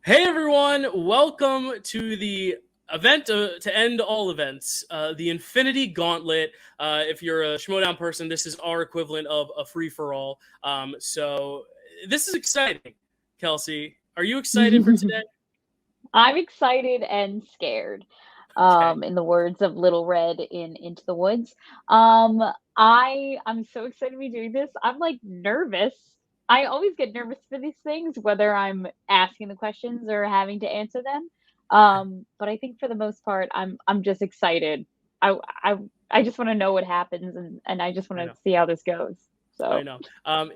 Hey everyone, welcome to the event to end all events, the Infinity Gauntlet. If you're a Schmodown person, this is our equivalent of a free-for-all. So this is exciting. Kelsey, are you excited for today? I'm excited and scared. Okay. In the words of Little Red in Into the Woods. Um, I'm so excited to be doing this. I'm like nervous. I always get nervous for these things, whether I'm asking the questions or having to answer them. But I think for the most part, I'm just excited. I I I just want to know what happens and I just I want know. to see how this goes. I So know.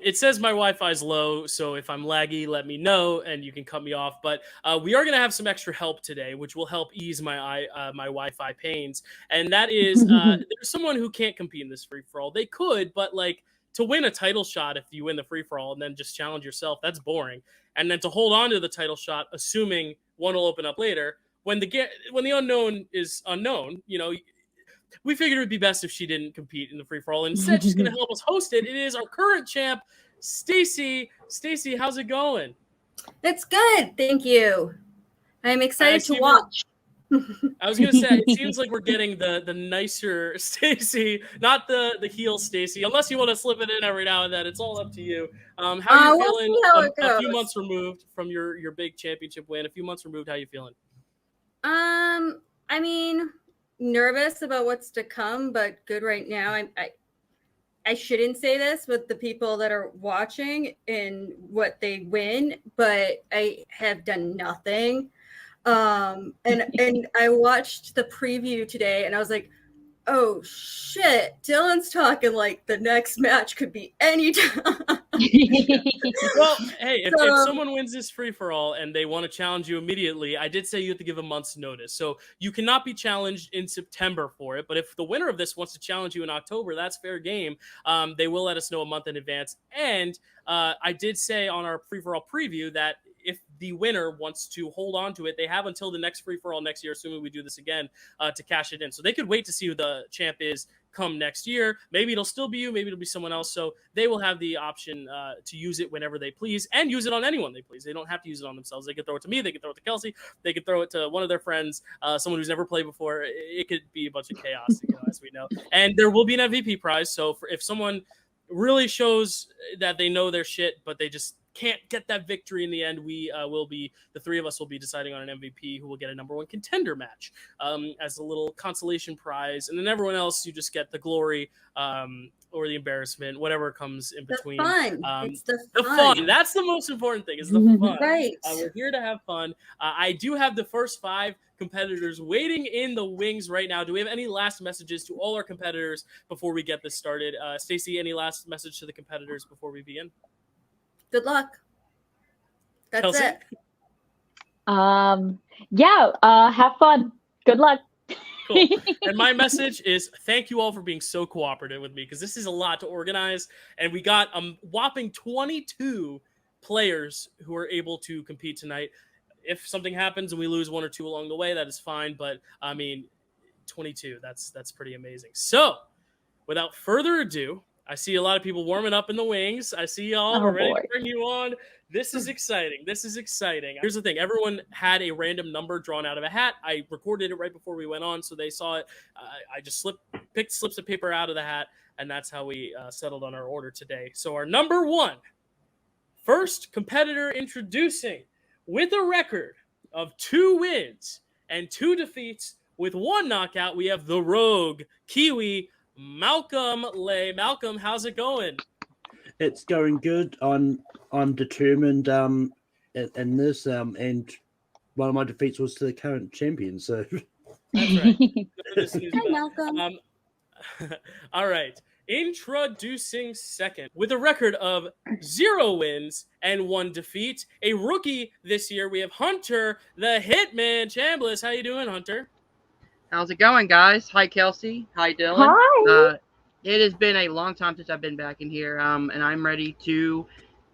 It says my Wi-Fi is low, so if I'm laggy, let me know, and you can cut me off. But we are going to have some extra help today, which will help ease my Wi-Fi pains. And that is, there's someone who can't compete in this free for all. They could, but like to win a title shot, if you win the free for all and then just challenge yourself, that's boring. And then to hold on to the title shot, assuming one will open up later, when the unknown is unknown, we figured it would be best if she didn't compete in the free for all. Instead, she's going to help us host it. It is our current champ, Stacy. Stacy, how's it going? It's good, thank you. I'm excited to watch. I was gonna say it seems like we're getting the nicer Stacy, not the heel Stacy. Unless you want to slip it in every now and then, it's all up to you. How are you We'll feeling? see how it A few goes. months removed from your big championship win. A few months removed, how you feeling? I mean, nervous about what's to come, but good right now. I shouldn't say this with the people that are watching and what they win, but I have done nothing. And I watched the preview today and I was like, oh shit, Dylan's talking like the next match could be any time. Well, hey, if someone wins this free for all and they want to challenge you immediately, I did say you have to give a month's notice. So you cannot be challenged in September for it. But if the winner of this wants to challenge you in October, that's fair game. They will let us know a month in advance. And I did say on our free for all preview that if the winner wants to hold on to it, they have until the next free for all next year, assuming we do this again, to cash it in. So they could wait to see who the champ is come next year. Maybe it'll still be you, maybe it'll be someone else. So they will have the option to use it whenever they please and use it on anyone they please. They don't have to use it on themselves. They could throw it to me, they could throw it to Kelsey, they could throw it to one of their friends, someone who's never played before. It could be a bunch of chaos, as we know. And there will be an MVP prize. So if someone really shows that they know their shit, but they just can't get that victory in the end, we will be, the three of us will be deciding on an MVP who will get a number one contender match as a little consolation prize. And then everyone else, you just get the glory or the embarrassment, whatever comes in between. The fun. It's the fun. That's the most important thing, is the fun. Right. We're here to have fun. I do have the first 5 competitors waiting in the wings right now. Do we have any last messages to all our competitors before we get this started? Stacy, any last message to the competitors before we begin? Good luck. That's Kelsey? it. Have fun. Good luck. Cool. And my message is thank you all for being so cooperative with me, because this is a lot to organize. And we got a whopping 22 players who are able to compete tonight. If something happens and we lose 1 or 2 along the way, that is fine. But I mean, 22, that's pretty amazing. So without further ado, I see a lot of people warming up in the wings. I see y'all. We're ready to bring you on. This is exciting. This is exciting. Here's the thing. Everyone had a random number drawn out of a hat. I recorded it right before we went on, so they saw it. I just picked slips of paper out of the hat, and that's how we settled on our order today. So our number 1, first competitor introducing, with a record of 2 wins and 2 defeats with 1 knockout, we have the Rogue Kiwi, Malcolm Lay. Malcolm, how's it going? It's going good. I'm determined in this, and one of my defeats was to the current champion. So that's right. Hi, Malcolm. All right. Introducing second, with a record of 0 wins and 1 defeat, a rookie this year, we have Hunter, the Hitman Chambliss. How you doing, Hunter? How's it going, guys? Hi, Kelsey. Hi, Dylan. Hi. It has been a long time since I've been back in here, and I'm ready to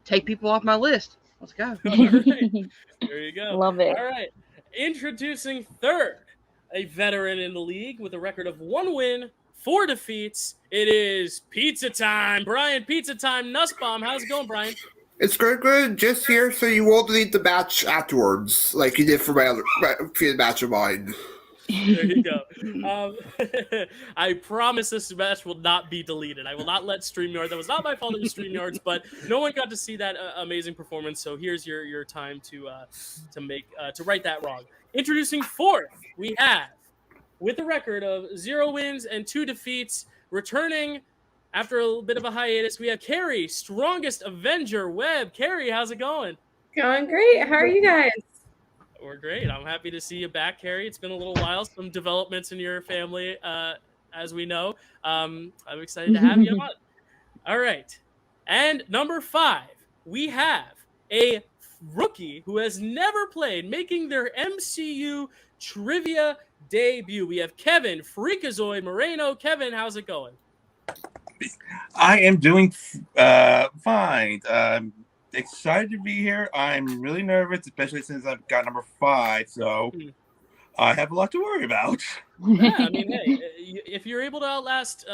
take people off my list. Let's go. All right. There you go. Love it. All right. Introducing third, a veteran in the league with a record of 1 win, 4 defeats. It is pizza time. Brian, pizza time, Nussbaum. How's it going, Brian? It's good. Just here so you won't delete the batch afterwards, like you did for the batch of mine. There you go. I promise this match will not be deleted. I will not let StreamYard. That was not my fault. It was StreamYard's, but no one got to see that amazing performance. So here's your time to right that wrong. Introducing fourth, we have, with a record of 0 wins and 2 defeats, returning after a little bit of a hiatus, we have Carrie, strongest Avenger Web. Carrie, how's it going? Going great. How are you guys? We're great. I'm happy to see you back, Carrie. It's been a little while. Some developments in your family, as we know. I'm excited to have you on. All right. And number 5, we have a rookie who has never played, making their MCU trivia debut. We have Kevin Freakazoid Moreno. Kevin, how's it going? I am doing fine. Excited to be here. I'm really nervous, especially since I've got number 5, so I have a lot to worry about. Yeah, I mean, hey, if you're able to outlast,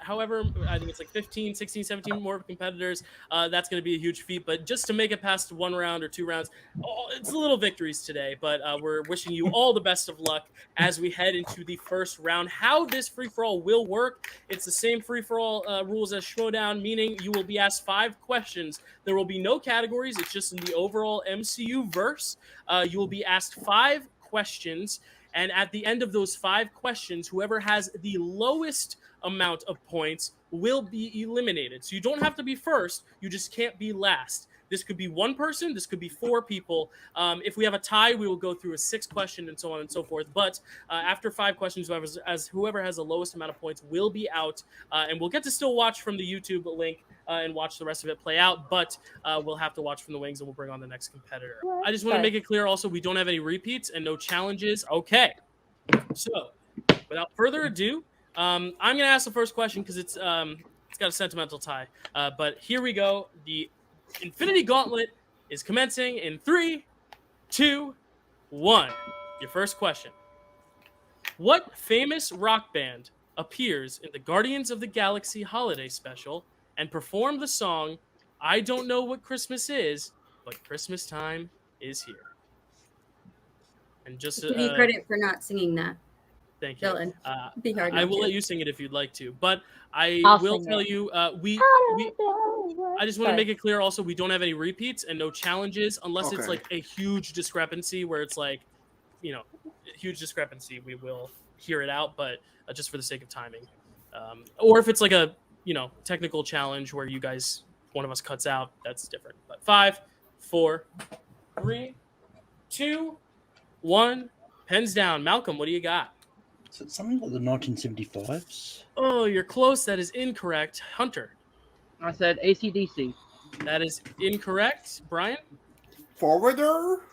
however, I think it's like 15, 16, 17 more competitors, that's going to be a huge feat. But just to make it past 1 round or 2 rounds, it's little victories today. But we're wishing you all the best of luck as we head into the first round. How this free-for-all will work, it's the same free-for-all rules as Schmodown, meaning you will be asked 5 questions. There will be no categories. It's just in the overall MCU verse. You will be asked 5 questions. And at the end of those 5 questions, whoever has the lowest amount of points will be eliminated. So you don't have to be first. You just can't be last. This could be 1 person. This could be 4 people. If we have a tie, we will go through a 6 question and so on and so forth. But after 5 questions, whoever has the lowest amount of points will be out. And we'll get to still watch from the YouTube link and watch the rest of it play out. But we'll have to watch from the wings and we'll bring on the next competitor. I just want to make it clear also, we don't have any repeats and no challenges. Okay. So without further ado, I'm going to ask the first question because it's got a sentimental tie. But here we go. The Infinity Gauntlet is commencing in 3, 2, 1. Your first question. What famous rock band appears in the Guardians of the Galaxy holiday special and performed the song I Don't Know What Christmas Is, but Christmas Time is Here? And just Give you credit for not singing that. Thank you. Dylan. Be hard I will to. let you sing it if you'd like to, but I'll will sing tell it. you, I just want to make it clear also, we don't have any repeats and no challenges unless it's Okay. like a huge discrepancy where it's like, a huge discrepancy, we will hear it out, but just for the sake of timing. Or if it's like a, technical challenge where one of us cuts out, that's different. But 5, 4, 3, 2, 1, pens down. Malcolm, what do you got? So it's something like the 1975s. Oh, you're close. That is incorrect. Hunter. I said AC/DC. That is incorrect. Brian. Forwarder?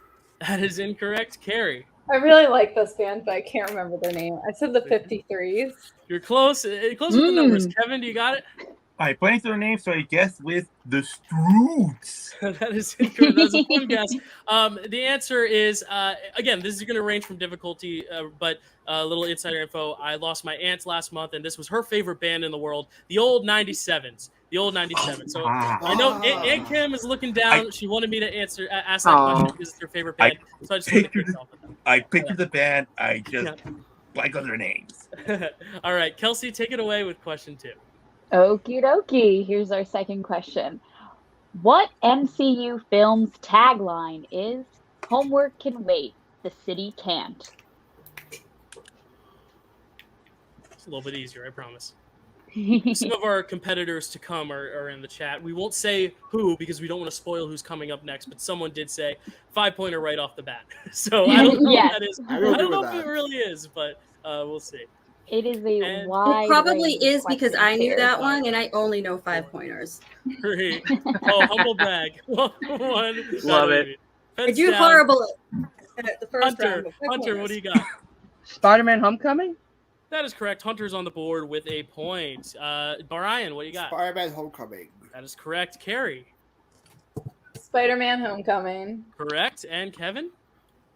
That is incorrect. Carrie. I really like this band, but I can't remember their name. I said the 53s. You're close. Close with the numbers. Kevin, do you got it? I playing through their name, so I guess with the Stroots. That is incorrect. That's a fun guess. The answer is, again, this is going to range from difficulty, but a little insider info. I lost my aunt last month, and this was her favorite band in the world, the old 97s. The old 97. So I know Aunt Kim is looking down. She wanted me to ask that question because it's her favorite band. So I just wanted to pick myself with them. I pictured the band. I just like other names. All right, Kelsey, take it away with question 2. Okie dokie. Here's our second question. What MCU film's tagline is "Homework can wait, the city can't"? It's a little bit easier, I promise. Some of our competitors to come are in the chat. We won't say who because we don't want to spoil who's coming up next, but someone did say 5-pointer right off the bat. So I don't know Yes. if that is. I I don't don't know know if that. it really is, but we'll see. It is a And- wide. It probably range of is because I questions knew here. that one and I only know 5-pointers. Great. Oh, humble brag. One. Love it. I do horrible at the first Hunter, round. Hunter, what do you got? Spider-Man Homecoming? That is correct. Hunter's on the board with a point. Brian, what do you got? Spider-Man Homecoming. That is correct. Carrie, Spider-Man Homecoming. correct. And Kevin,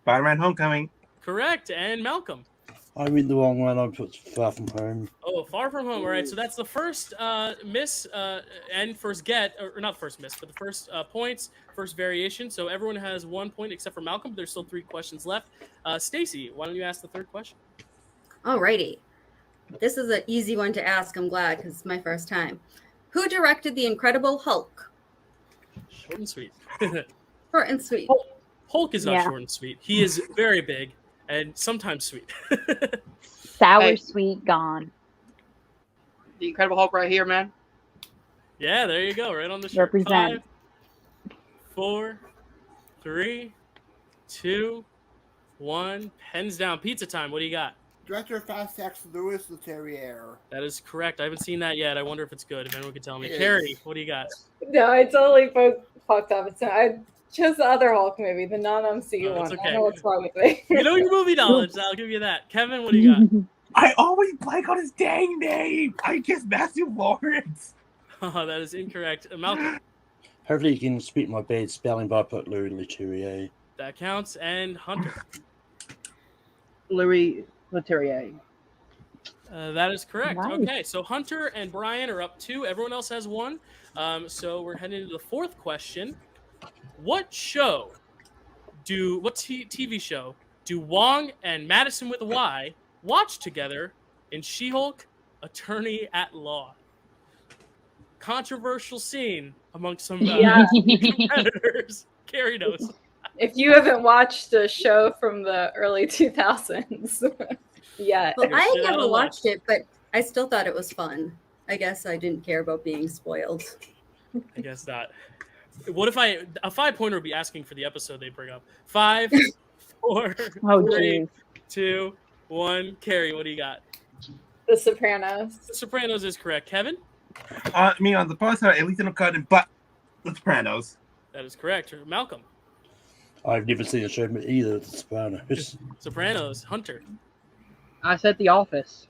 Spider-Man Homecoming. correct. And Malcolm, I went the wrong one. I put Far From Home. Oh, Far From Home. All right, so that's the first miss and first get, or not first miss, but the first points, first variation. So everyone has 1 point except for Malcolm. But there's still 3 questions left. Stacy, why don't you ask the third question? Alrighty. This is an easy one to ask. I'm glad because it's my first time. Who directed The Incredible Hulk? Short and sweet. Short and sweet. Hulk is not Yeah. short and sweet. He is very big and sometimes sweet. Sour, Hey. sweet, gone. The Incredible Hulk right here, man. Yeah, there you go. Right on the shirt. Represent. 5, 4, 3, 2, 1. Pens down. Pizza time. What do you got? Director of Fast X Louis Leterrier. That is correct. I haven't seen that yet. I wonder if it's good. If anyone could tell me. It is. Carrie, what do you got? No, I totally fucked up. I chose the other Hulk movie, the non-MCU Oh, one. that's I okay. don't know what's wrong with me. You know your movie knowledge. I'll give you that. Kevin, what do you got? I always blank on his dang name. I guess Matthew Lawrence. Oh, that is incorrect. Malcolm, Hopefully you can speak my bad spelling, but I put Louis Leterrier. that counts. And Hunter. Louis Leterrier. That is correct. Nice. Okay, so Hunter and Brian are up 2. Everyone else has 1. So we're heading into the fourth question. What TV show do Wong and Madison with a Y watch together in She-Hulk Attorney at Law? Controversial scene amongst some Yeah. competitors. Carrie knows. If you haven't watched a show from the early 2000s yet, Well, You're I shit out never of luck. watched it, but I still thought it was fun. I guess I didn't care about being spoiled. I guess not. What if a 5-pointer would be asking for the episode they bring up? 5, 4, Oh, 3, jeez. 2, 1. Carrie, what do you got? The Sopranos. The Sopranos is correct. Kevin? I mean, on the plus side, at least I don't cut him, but The Sopranos. That is correct. Malcolm? I've never seen a show either of The Sopranos. Sopranos. Hunter? I said The Office.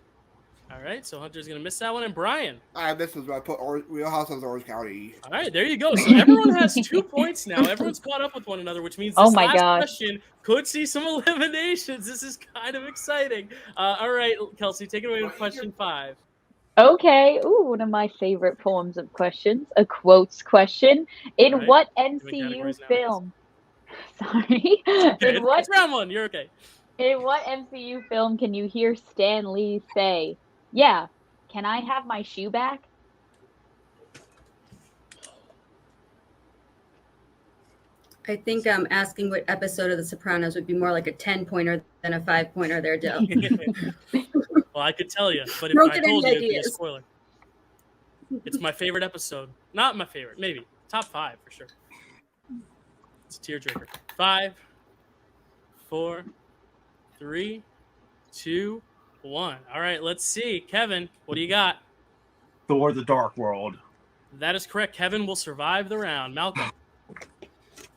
All right, so Hunter's going to miss that one. And Brian? This is what I put Real Housewives of Orange County. All right, there you go. So everyone has 2 points now. Everyone's caught up with one another, which means this Oh my last gosh. question could see some eliminations. This is kind of exciting. All right, Kelsey, take it away with question 5. Okay. Ooh, one of my favorite forms of questions. A quotes question. In Right. what Doing MCU categories now, film? Sorry. Okay, In what it's round 1. You're okay. In what MCU film can you hear Stan Lee say, "Yeah, can I have my shoe back?" I think I'm asking what episode of The Sopranos would be more like a 10-pointer than a 5-pointer there, Dill. Well, I could tell you, but if Don't I get told any you, it'd be a ideas. spoiler. It's my favorite episode. Not my favorite, maybe. Top 5 for sure. It's a tearjerker. 5, 4, 3, 2, 1. All right, let's see. Kevin, what do you got? Thor: The Dark World. That is correct. Kevin will survive the round. Malcolm.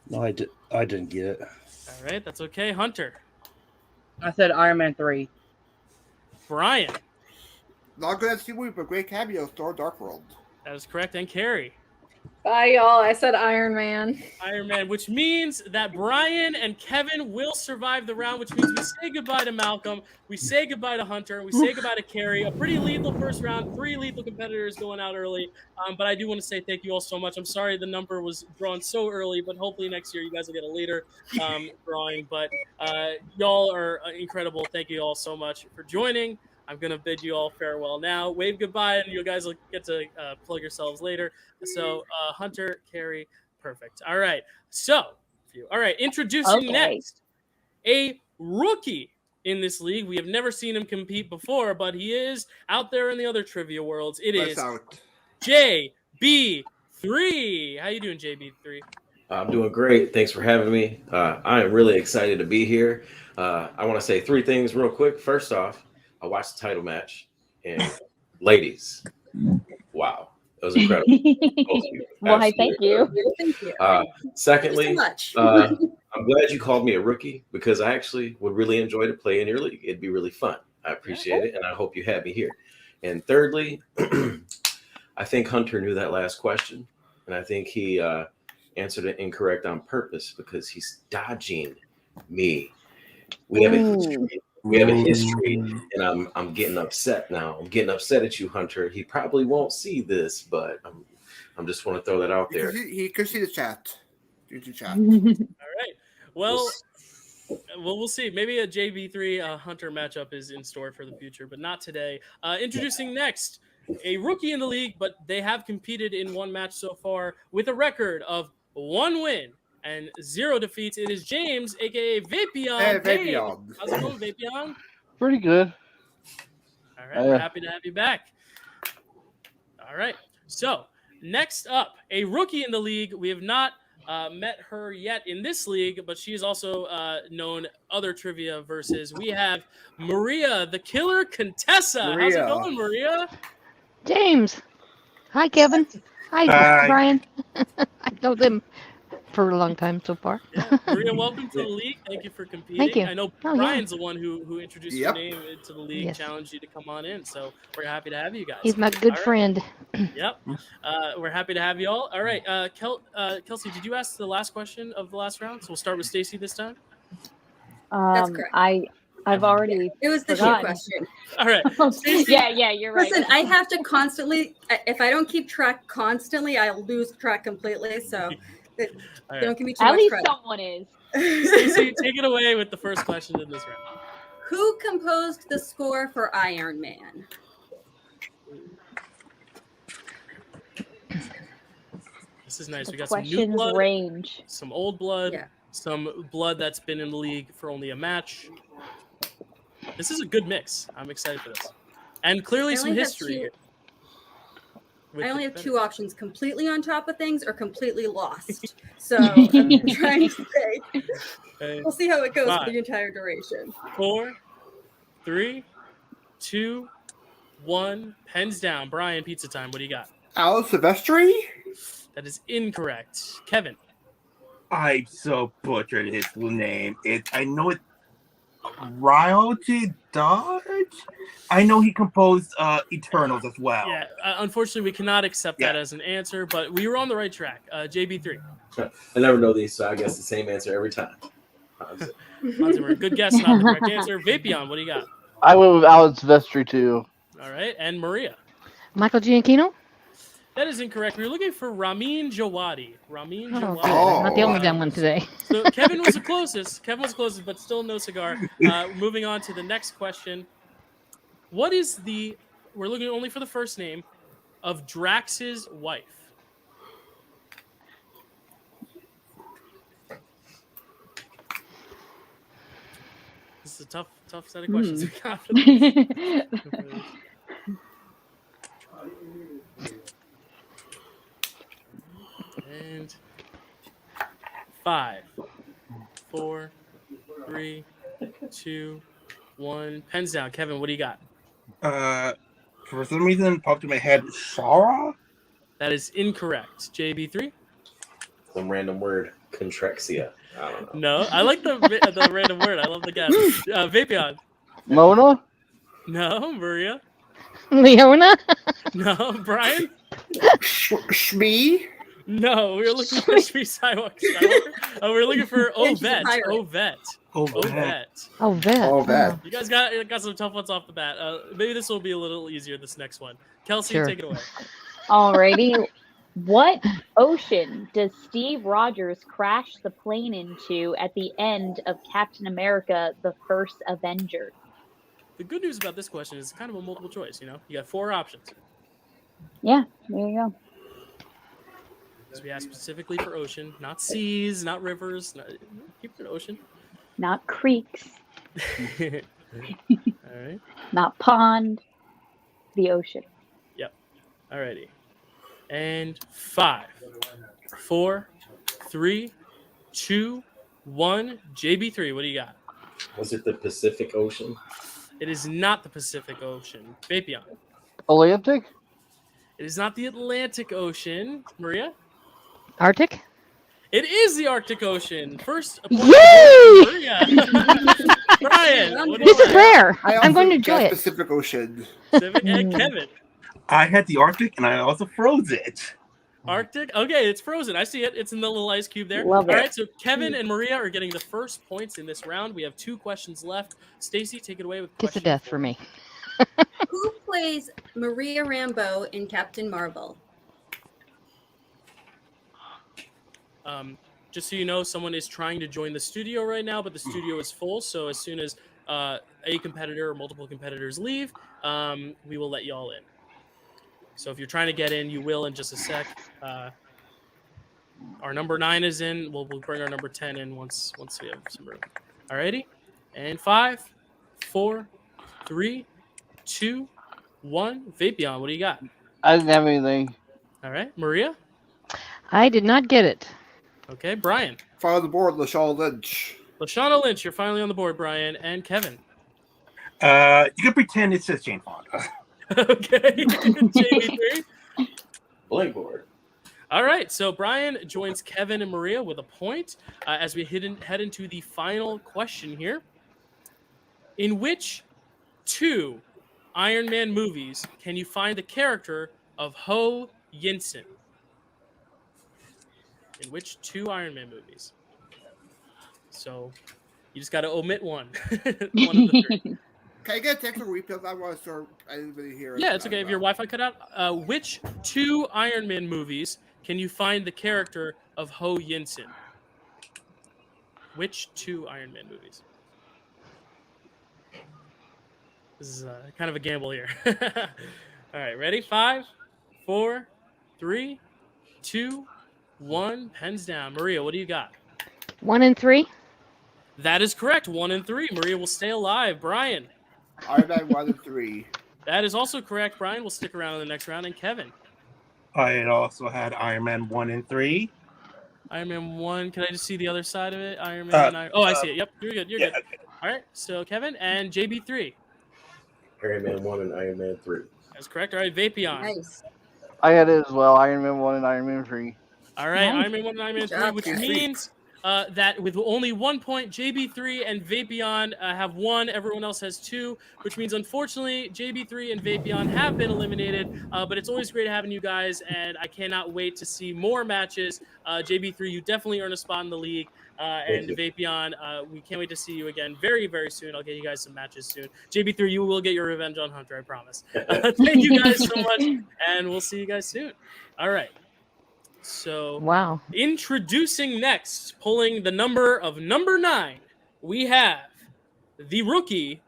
No, I didn't get it. All right, that's okay. Hunter. I said Iron Man 3. Brian. Not good at Sea Movie, but great cameo, Thor Dark World. That is correct. And Carrie. Bye, y'all. I said Iron Man. Iron Man, which means that Brian and Kevin will survive the round, which means we say goodbye to Malcolm, we say goodbye to Hunter, we say goodbye to Carrie. A pretty lethal first round, 3 lethal competitors going out early. But I do want to say thank you all so much. I'm sorry the number was drawn so early, but hopefully next year you guys will get a later drawing. But y'all are incredible. Thank you all so much for joining. I'm going to bid you all farewell now. Wave goodbye, and you guys will get to plug yourselves later. So, Hunter, Carrie, perfect. All right. So, introducing next, a rookie in this league. We have never seen him compete before, but he is out there in the other trivia worlds. It is JB3. How you doing, JB3? I'm doing great. Thanks for having me. I am really excited to be here. I want to say 3 things real quick. First off, I watched the title match, and ladies, wow, that was incredible. Why, thank you. Thank you. Secondly, Thank you so much. I'm glad you called me a rookie because I actually would really enjoy to play in your league. It'd be really fun. I appreciate it, and I hope you have me here. And thirdly, I think Hunter knew that last question, and I think he answered it incorrect on purpose because he's dodging me. We have a history We have a history, and I'm getting upset now. I'm getting upset at you, Hunter. He probably won't see this, but I'm just want to throw that out there. He could see the chat. All right. Well, we'll see. Maybe a JB3 Hunter matchup is in store for the future, but not today. Introducing next, a rookie in the league, but they have competed in one match so far with a record of 1 win and 0 defeats. It is James, aka Vapion. Hey, Vapion. How's it going, Vapion? Pretty good. All right, we're happy to have you back. All right. So next up, a rookie in the league. We have not met her yet in this league, but she is also known other trivia versus. We have Maria, the Killer Contessa. How's it going, Maria? James. Hi, Kevin. Hi. Brian. I know them for a long time so far. Yeah. Maria, welcome to the league. Thank you for competing. Thank you. I know Brian's the one who introduced your name into the league, Yes. challenged you to come on in. So we're happy to have you guys. He's my good friend. Yep. We're happy to have you all. All right. Kelsey, did you ask the last question of the last round? So we'll start with Stacy this time. That's correct. I've already. It was the sheep forgotten. question. All right. Yeah, you're right. Listen, I have to constantly. If I don't keep track constantly, I'll lose track completely. So don't give me too At much least credit. someone is. Stacy, take it away with the first question in this round. Who composed the score for Iron Man? This is nice. The We got some new questions blood, range. some old blood, some blood that's been in the league for only a match. This is a good mix. I'm excited for this. And clearly some history here. I only have 2 options: completely on top of things or completely lost. So I'm trying to say. We'll see how it goes for the entire duration. 4, 3, 2, 1. Pens down. Brian, pizza time. What do you got? Alice Silvestri? That is incorrect. Kevin. I so butchered his name. I know it. Royalty Dodge? I know he composed Eternals as well. Yeah, unfortunately, we cannot accept that as an answer, but we were on the right track. JB3. I never know these, so I guess the same answer every time. Hansimer, good guess, not the correct answer. Vapion, what do you got? I went with Alex Vestry too. All right, and Maria. Michael Giacchino? That is incorrect. We were looking for Ramin Djawadi. Ramin Oh, Djawadi. good. I'm not the only dumb one today. So Kevin was the closest. But still no cigar. Moving on to the next question. What is we're looking only for the first name of Drax's wife? This is a tough set of questions. we got for this. And 5, 4, 3, 2, 1. Pens down. Kevin, what do you got? For some reason, popped in my head, Sarah? That is incorrect. JB3? Some random word, contraxia. I don't know. No, I like the random word. I love the guess. Vapion? Mona? No. Maria? Leona? No. Brian? Shmee? No, we were looking for Shmee Skywalker. We were looking for Ovet. Ovet. You guys got some tough ones off the bat. Maybe this will be a little easier, this next one. Kelsey, take it away. Alrighty. What ocean does Steve Rogers crash the plane into at the end of Captain America: The First Avenger? The good news about this question is kind of a multiple choice, you got 4 options. Yeah, there you go. So we asked specifically for ocean, not seas, not rivers. Keep it ocean. Not creeks. All right. Not pond. The ocean. Yep. Alrighty. And 5, 4, 3, 2, 1. JB3, what do you got? Was it the Pacific Ocean? It is not the Pacific Ocean. Vapion. Atlantic? It is not the Atlantic Ocean. Maria? Arctic? It is the Arctic Ocean. First Yay! Maria. Brian, what do This you is got? rare. I I'm going to also enjoy it. Pacific Ocean. Pacific and Kevin. I had the Arctic and I also froze it. Arctic? Okay, it's frozen. I see it. It's in the little ice cube there. Love All it. right, so Kevin and Maria are getting the first points in this round. We have 2 questions left. Stacy, take it away with Kiss of question death 4. for me. Who plays Maria Rambeau in Captain Marvel? Just so you know, someone is trying to join the studio right now, but the studio is full. So as soon as a competitor or multiple competitors leave, we will let you all in. So if you're trying to get in, you will in just a sec. Our number 9 is in. We'll bring our number 10 in once we have some room. Alrighty, and 5, 4, 3, 2, 1. Vapion, what do you got? I didn't have anything. All right, Maria. I did not get it. Okay, Brian. Follow the board, LaShawn Lynch. Lashana Lynch, you're finally on the board, Brian. And Kevin. You can pretend it says Jane Fonda. Okay. JB3. Blank board. All right, so Brian joins Kevin and Maria with a point as we head into the final question here. In which 2 Iron Man movies can you find the character of Ho Yinsen? In which 2 Iron Man movies? So you just got to omit one. One of the 3. Can I get a technical repeat? I didn't really hear it. Yeah, it's okay if your Wi-Fi cut out. Which 2 Iron Man movies can you find the character of Ho Yinsen? Which 2 Iron Man movies? This is kind of a gamble here. All right, ready? 5, 4, 3, 2, 1. Pens down. Maria, what do you got? 1 and 3. That is correct. 1 and 3. Maria will stay alive. Brian. Iron Man 1 and 3. That is also correct. Brian will stick around in the next round. And Kevin. I had also had Iron Man 1 and 3. Iron Man 1. Can I just see the other side of it? Iron Man. Oh, I see it. Yep, you're good. You're good. Okay. All right, so Kevin and JB3. Iron Man 1 and Iron Man 3. That's correct. All right, Vapion. Nice. I had it as well. Iron Man 1 and Iron Man 3. All right, Nice. Iron Man 1 and Iron Man 3, job, which guys. means that with only 1 point, JB3 and Vapion have 1. Everyone else has 2, which means, unfortunately, JB3 and Vapion have been eliminated. But it's always great having you guys, and I cannot wait to see more matches. JB3, you definitely earn a spot in the league. And Vapion, we can't wait to see you again very, very soon. I'll get you guys some matches soon. JB3, you will get your revenge on Hunter, I promise. Thank you guys so much, and we'll see you guys soon. All right. So, Wow. introducing next, pulling the number of number 9, we have the rookie.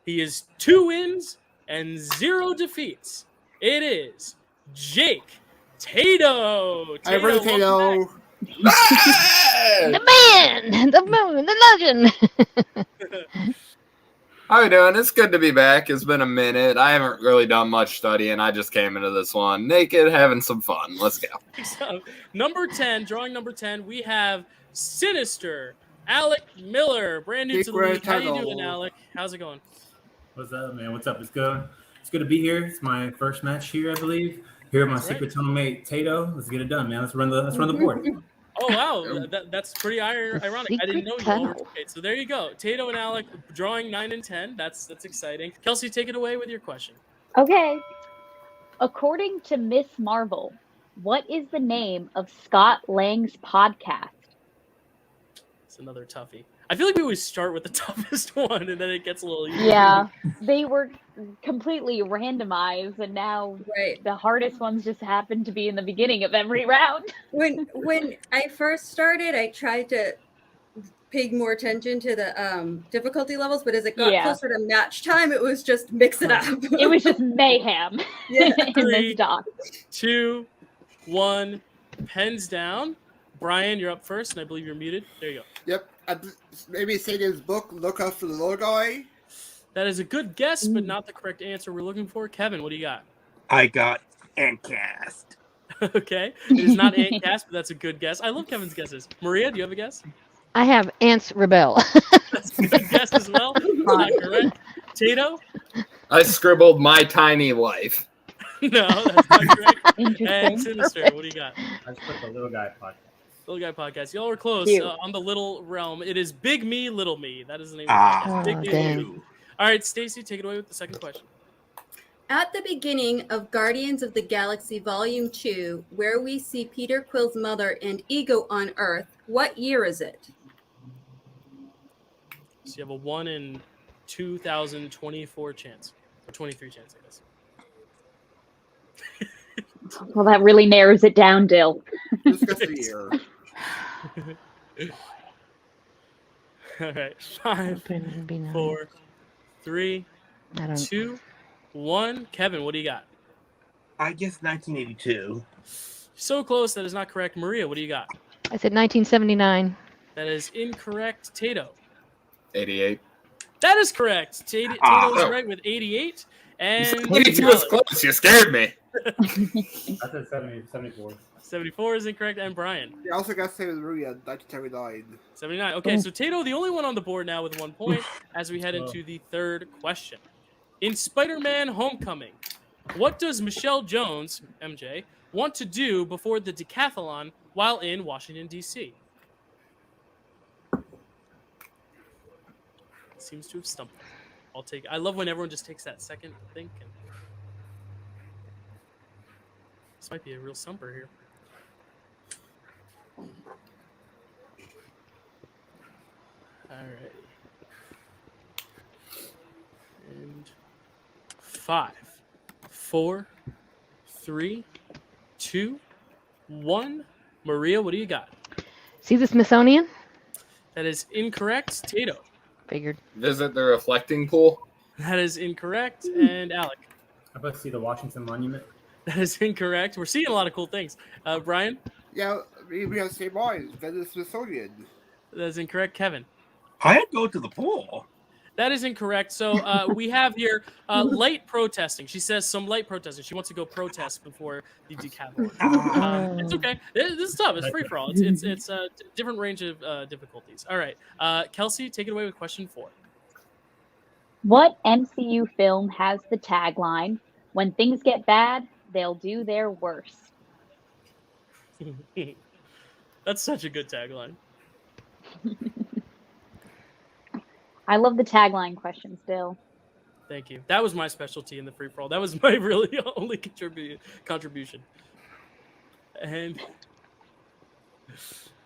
He is 2 wins and 0 defeats. It is Jake Tato. Hi, brother Tato. The man, the moon, the legend. How you doing? It's good to be back. It's been a minute. I haven't really done much studying. I just came into this one naked, having some fun. Let's go. So, number 10, drawing number 10, we have Sinister Alec Miller, brand new to the league. How you doing, Alec? How's it going? What's up, man? What's up? It's good. It's good to be here. It's my first match here, I believe. Here with my secret tunnel mate Tato. Let's get it done, man. Let's run the board. Oh wow, that's pretty ironic. I didn't know you all were okay. So there you go, Tato and Alec drawing 9 and 10. That's exciting. Kelsey, take it away with your question. Okay. According to Miss Marvel, what is the name of Scott Lang's podcast? It's another toughie. I feel like we always start with the toughest one, and then it gets a little easier. Yeah, they were completely randomized, and now the hardest ones just happen to be in the beginning of every round. When I first started, I tried to pay more attention to the difficulty levels, but as it got closer to match time, it was just mix it up. It was just mayhem in this doc. 2, 1, pens down. Brian, you're up first, and I believe you're muted. There you go. Yep. Maybe say his book, Look Out for the Little Guy. That is a good guess, but not the correct answer we're looking for. Kevin, what do you got? I got Antcast. Okay. It is not Antcast, but that's a good guess. I love Kevin's guesses. Maria, do you have a guess? I have Ants Rebel. That's a good guess as well. Not correct. Tato? I scribbled My Tiny Life. No, that's not correct. And Sinister, what do you got? I just put the Little Guy podcast. Little Guy Podcast. Y'all were close on the little realm. It is Big Me, Little Me. That is the name of the podcast. Big Me, Little Me. All right, Stacy, take it away with the second question. At the beginning of Guardians of the Galaxy Volume 2, where we see Peter Quill's mother and Ego on Earth, what year is it? So you have a 1 in 2024 chance. Or 23 chance, I guess. Well, that really narrows it down, Dill. Just guess the year. All right. 5, 4, 3, 2, 1. Kevin, what do you got? I guess 1982. So close. That is not correct. Maria, what do you got? I said 1979. That is incorrect. Tato. 88. That is correct. Tato is right with 88. And 82 was close. You scared me. I said 74. 74 is incorrect. And Brian. Yeah, I also got to say with Maria, 1979. 79. Okay, so Tato, the only one on the board now with 1 point as we head into the third question. In Spider-Man Homecoming, what does Michelle Jones, MJ, want to do before the decathlon while in Washington, D.C.? Seems to have stumped me. I love when everyone just takes that second to think. And this might be a real stumper here. All right. And 5, 4, 3, 2, 1. Maria, what do you got? See the Smithsonian? That is incorrect. Tato. Figured. Visit the reflecting pool. That is incorrect. And Alec. How about see the Washington Monument? That is incorrect. We're seeing a lot of cool things. Brian? Yeah, we have the same mind. That is Smithsonian. That is incorrect. Kevin? I'd go to the pool. That is incorrect. So we have here light protesting. She says some light protesting. She wants to go protest before the decathlon. It's okay. This is tough. It's free for all. It's a different range of difficulties. All right. Kelsey, take it away with question 4. What MCU film has the tagline, "When things get bad, they'll do their worst"? That's such a good tagline. I love the tagline questions, Bill. Thank you. That was my specialty in the free for all. That was my really only contribution. And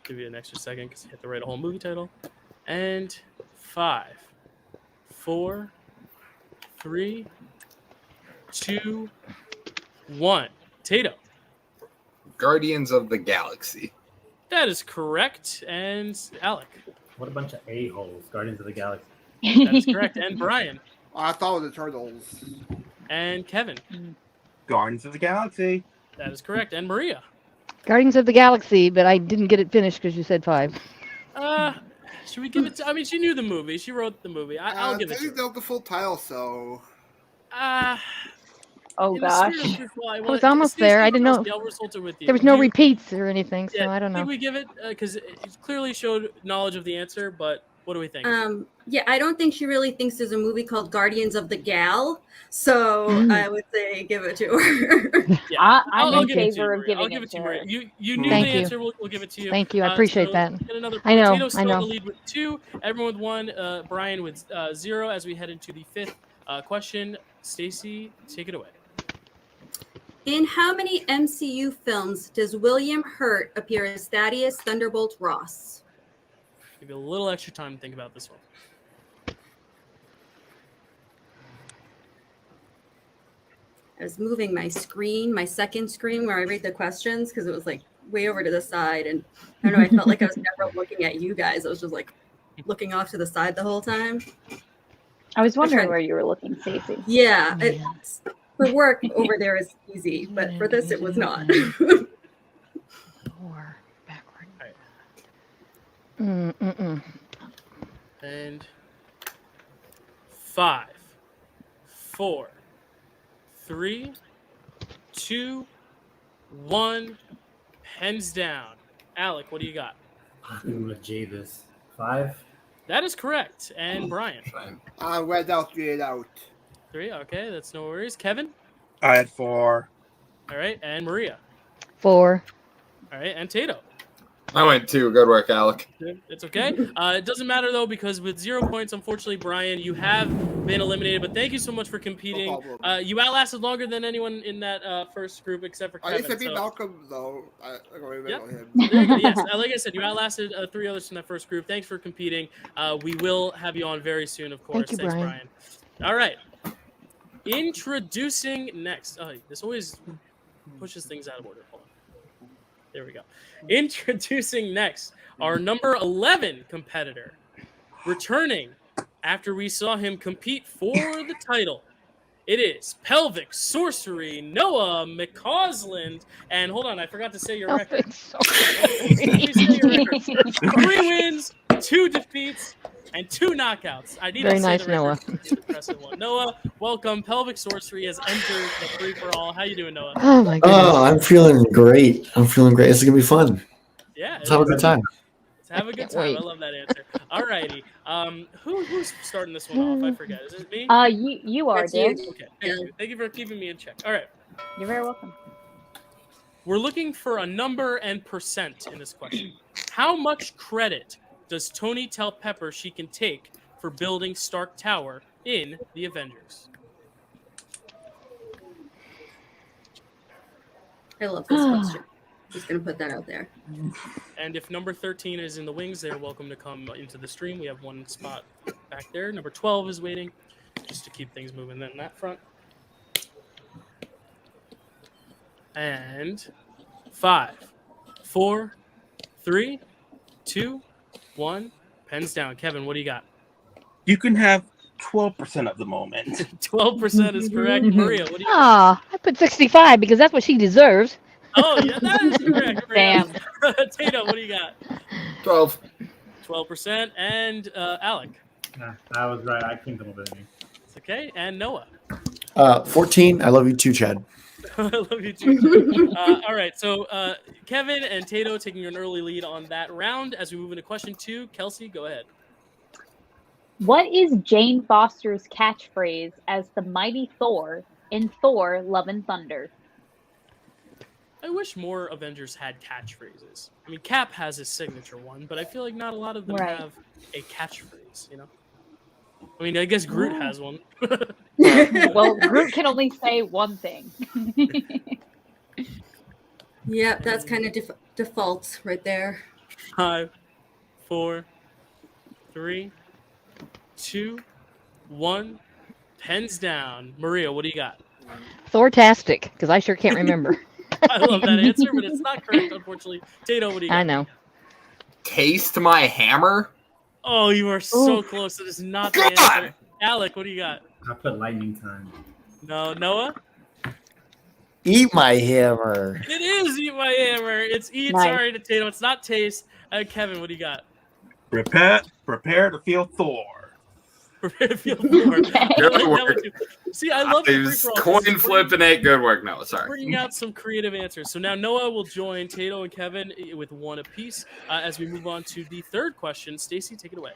give you an extra second because I had to write a whole movie title. And 5, 4, 3, 2, 1. Tato. Guardians of the Galaxy. That is correct. And Alec. What a bunch of a-holes. Guardians of the Galaxy. That is correct. And Brian. I thought it was the Turtles. And Kevin. Guardians of the Galaxy. That is correct. And Maria. Guardians of the Galaxy, but I didn't get it finished because you said 5. Should we give it to... I mean, she knew the movie. She wrote the movie. I'll give it to her. Know the full title, so... Oh, gosh. I was almost there. I didn't know. There was no repeats or anything, so I don't know. Think we give it because it clearly showed knowledge of the answer, but what do we think? Yeah, I don't think she really thinks there's a movie called Guardians of the Gal, so I would say give it to her. Yeah, I'm in favor of giving it to her. Maria. You knew Thank the you. answer. We'll give it to you. Thank you. I appreciate that. Get another I know. Tato still I know. in the lead with 2. Everyone with 1. Brian with 0. As we head into the 5th question, Stacy, take it away. In how many MCU films does William Hurt appear as Thaddeus Thunderbolt Ross? Give you a little extra time to think about this one. I was moving my screen, my second screen where I read the questions because it was like way over to the side. And I don't know, I felt like I was never looking at you guys. I was just like looking off to the side the whole time. I was wondering where you were looking, Stacey. Yeah. For work over there is easy, but for this it was not. 4 backward. And 5, 4, 3, 2, 1. Pens down. Alec, what do you got? I'm gonna J this. 5. That is correct. And Brian? Red out, grayed out. 3. Okay, that's no worries. Kevin? I had 4. All right. And Maria? 4. All right. And Tato? I went 2. Good work, Alec. It's okay. It doesn't matter though, because with 0 points, unfortunately, Brian, you have been eliminated. But thank you so much for competing. You outlasted longer than anyone in that first group except for Kevin. I used to beat Malcolm though. Yep. Him. There you go. Yes, like I said, you outlasted 3 others from that first group. Thanks for competing. We will have you on very soon, of course. Thank you, Thanks, Brian. All right. Introducing next. This always pushes things out of order. Hold on. There we go. Introducing next, our number 11 competitor, returning after we saw him compete for the title. It is Pelvic Sorcery, Noah McCausland. And hold on, I forgot to say your record. Let me say your record. 3 wins, 2 defeats, and 2 knockouts. I need Very to say nice, the record. Noah. It's an impressive one. Noah, welcome. Pelvic Sorcery has entered the free-for-all. How you doing, Noah? Oh, my goodness. Oh, I'm feeling great. This is going to be fun. Yeah. Let's have a good time. Let's have a good time. wait. I love that answer. All righty. Who's starting this one off? I forget. Is it me? You are, That's you. Dan. Okay. Thank you. Thank you for keeping me in check. All right. You're very welcome. We're looking for a number and percent in this question. How much credit does Tony tell Pepper she can take for building Stark Tower in the Avengers? I love this question. Just gonna put that out there. And if number 13 is in the wings, they're welcome to come into the stream. We have 1 spot back there. Number 12 is waiting, just to keep things moving in that front. And 5, 4, 3, 2, 1. Pens down. Kevin, what do you got? You can have 12% of the moment. 12% is correct. Maria, what do you got? I put 65 because that's what she deserves. Oh, yeah, that is correct. Damn. Tato, what do you got? 12. 12%. And Alec. I was right. I came up with it. It's okay. And Noah. 14. I love you too, Chad. I love you too. All right. So Kevin and Tato taking an early lead on that round. As we move into question 2, Kelsey, go ahead. What is Jane Foster's catchphrase as the mighty Thor in Thor: Love and Thunder? I wish more Avengers had catchphrases. I mean, Cap has his signature one, but I feel like not a lot of them Right. have a catchphrase, you know? I mean, I guess Groot has one. Well, Groot can only say one thing. Yep, that's kind of default right there. 5, 4, 3, 2, 1. Pens down. Maria, what do you got? Thortastic, because I sure can't remember. I love that answer, but it's not correct, unfortunately. Tato, what do you got? I know. Taste my hammer? Oh, you are so close. It is not the answer. Alec, what do you got? I put lightning time. No, Noah? Eat my hammer. It is Eat My Hammer. It's eat. Nice. Sorry to Tato. It's not taste. Kevin, what do you got? Prepare to feel Thor. Prepare to feel Thor. Good I like that one work. too. See, I love the It was free-for-all. coin flipping it. Good work. No, sorry. Bringing out some creative answers. So now Noah will join Tato and Kevin with 1 apiece as we move on to the third question. Stacy, take it away.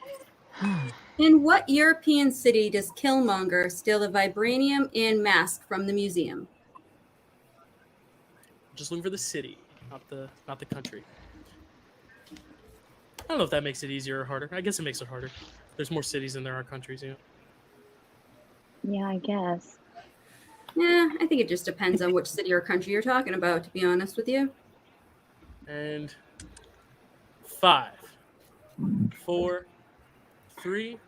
In what European city does Killmonger steal the vibranium and mask from the museum? Just looking for the city, not the country. I don't know if that makes it easier or harder. I guess it makes it harder. There's more cities than there are countries, you know. Yeah, I guess. Yeah, I think it just depends on which city or country you're talking about, to be honest with you. And 5, 4, 3,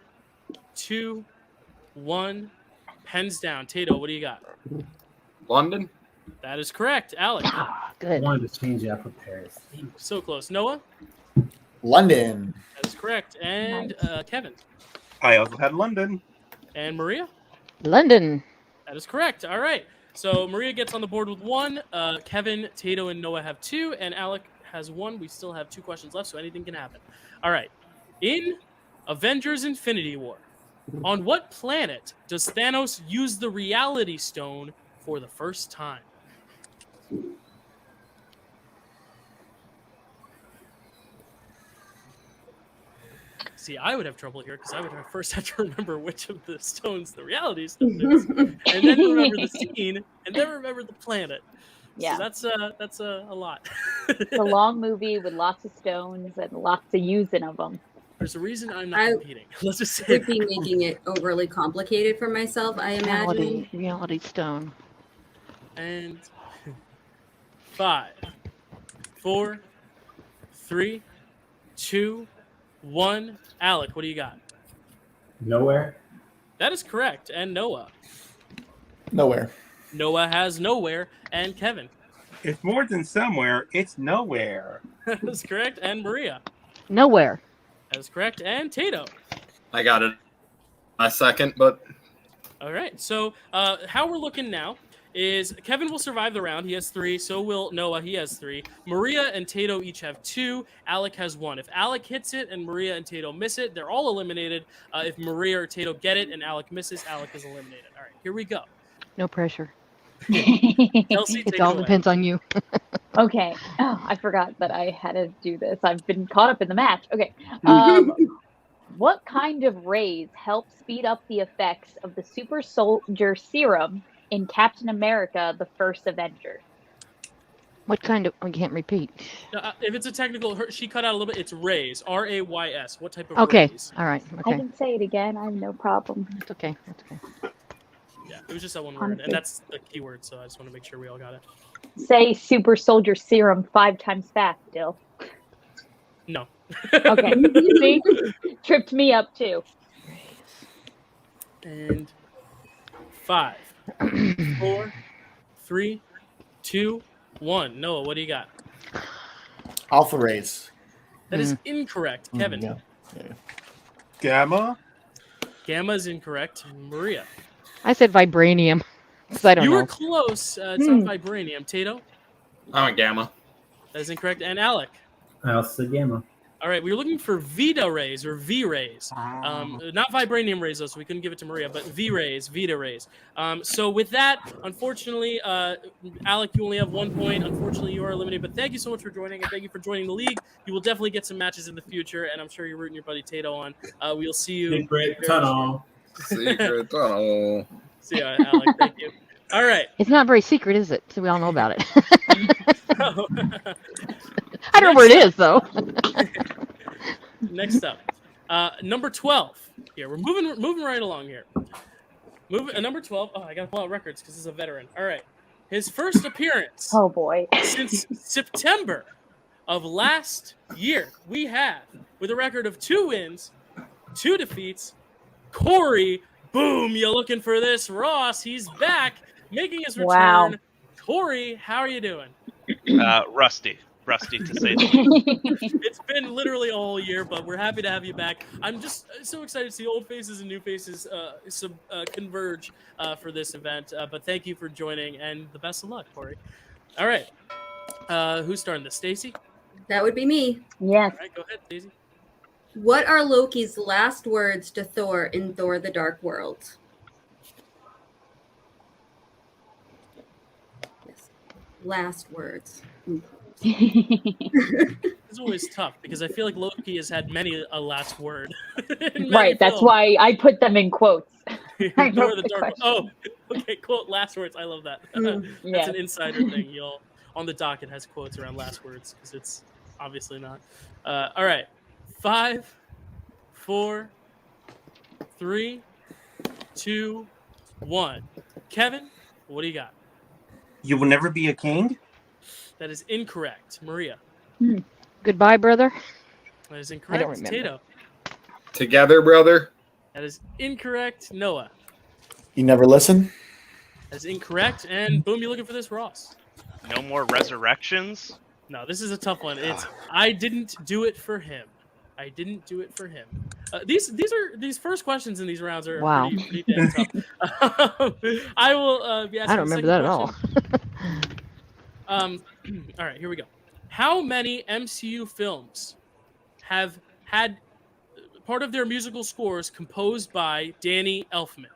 2, 1. Pens down. Tato, what do you got? London? That is correct. Alec. I Good. wanted to change it. I put Paris. So close. Noah. London. That is correct. And Kevin. I also had London. And Maria. London. That is correct. All right. So Maria gets on the board with 1. Kevin, Tato, and Noah have 2. And Alec has 1. We still have 2 questions left, so anything can happen. All right. In Avengers Infinity War, on what planet does Thanos use the Reality Stone for the first time? See, I would have trouble here because I would first have to remember which of the stones the Reality Stone is, and then remember the scene, and then remember the planet. Yeah. So that's a lot. It's a long movie with lots of stones and lots of using of them. There's a reason I'm not competing. Let's just say would be making it overly complicated for myself, I imagine. Reality stone. And 5, 4, 3, 2, 1. Alec, what do you got? Nowhere. That is correct. And Noah. Nowhere. Noah has nowhere. And Kevin. It's more than somewhere. It's nowhere. That is correct. And Maria. Nowhere. That is correct. And Tato. I got it. My second, but All right. So how we're looking now is Kevin will survive the round. He has 3. So will Noah. He has 3. Maria and Tato each have 2. Alec has 1. If Alec hits it and Maria and Tato miss it, they're all eliminated. If Maria or Tato get it and Alec misses, Alec is eliminated. All right, here we go. No pressure. Kelsey, It all depends on you. Okay. Oh, I forgot that I had to do this. I've been caught up in the match. Okay. What kind of rays help speed up the effects of the super soldier serum in Captain America: The First Avenger? What kind of? I can't repeat. If it's a technical, she cut out a little bit. It's rays. RAYS. What type of Okay. rays? All right. I Okay. can say it again. I have no problem. It's okay. That's okay. Yeah, it was just that one word, and that's the keyword. So I just want to make sure we all got it. Say super soldier serum 5 times fast, Dill. No. Okay. See? Tripped me up too. And 5, 4, 3, 2, 1. Noah, what do you got? Alpha rays. That is incorrect. Kevin. Yeah. Gamma. Gamma is incorrect. Maria. I said vibranium. 'Cause I don't You know. were close. It's not vibranium. Tato. I went gamma. That is incorrect. And Alec. I also said gamma. All right, we were looking for Vita rays or V rays. Not vibranium rays, though, so we couldn't give it to Maria, but V rays, Vita rays. So with that, unfortunately, Alec, you only have 1 point. Unfortunately, you are eliminated, but thank you so much for joining, and thank you for joining the league. You will definitely get some matches in the future, and I'm sure you're rooting your buddy Tato on. We'll see you. Secret tunnel. Secret tunnel. See ya, Alec. Thank you. All right. It's not very secret, is it? So we all know about it. I don't know where it is, though. Next up, number 12. Here, we're moving right along here. Number 12. Oh, I gotta pull out records because he's a veteran. All right, his first appearance. Oh boy. Since September of last year, we have, with a record of 2 wins, 2 defeats, Corey. Boom! You looking for this? Ross. He's back, making his return. Wow. Corey, how are you doing? Rusty to say the least. It's been literally a whole year, but we're happy to have you back. I'm just so excited to see old faces and new faces converge for this event. But thank you for joining, and the best of luck, Corey. All right. Who's starting this? Stacy? That would be me. Yes. All right, go ahead, Stacy. What are Loki's last words to Thor in Thor: The Dark World? Yes. Last words. It's always tough because I feel like Loki has had many a last word. Right. That's why I put them in quotes. I Thor: wrote The the Dark. Oh, okay. Quote last words. I love that. That's yeah. an insider thing. Y'all on the docket has quotes around last words because it's obviously not. All right. 5, 4, 3, 2, 1. Kevin, what do you got? You will never be a king. That is incorrect. Maria. Goodbye, brother. That is incorrect. I don't remember. Tato. Together, brother. That is incorrect. Noah. You never listen? That is incorrect. And boom, you're looking for this, Ross. No more resurrections. No, this is a tough one. It's I didn't do it for him. I didn't do it for him. These first questions in these rounds are Wow. pretty damn tough. I will be asking. I don't remember that at all. All right, here we go. How many MCU films have had part of their musical scores composed by Danny Elfman?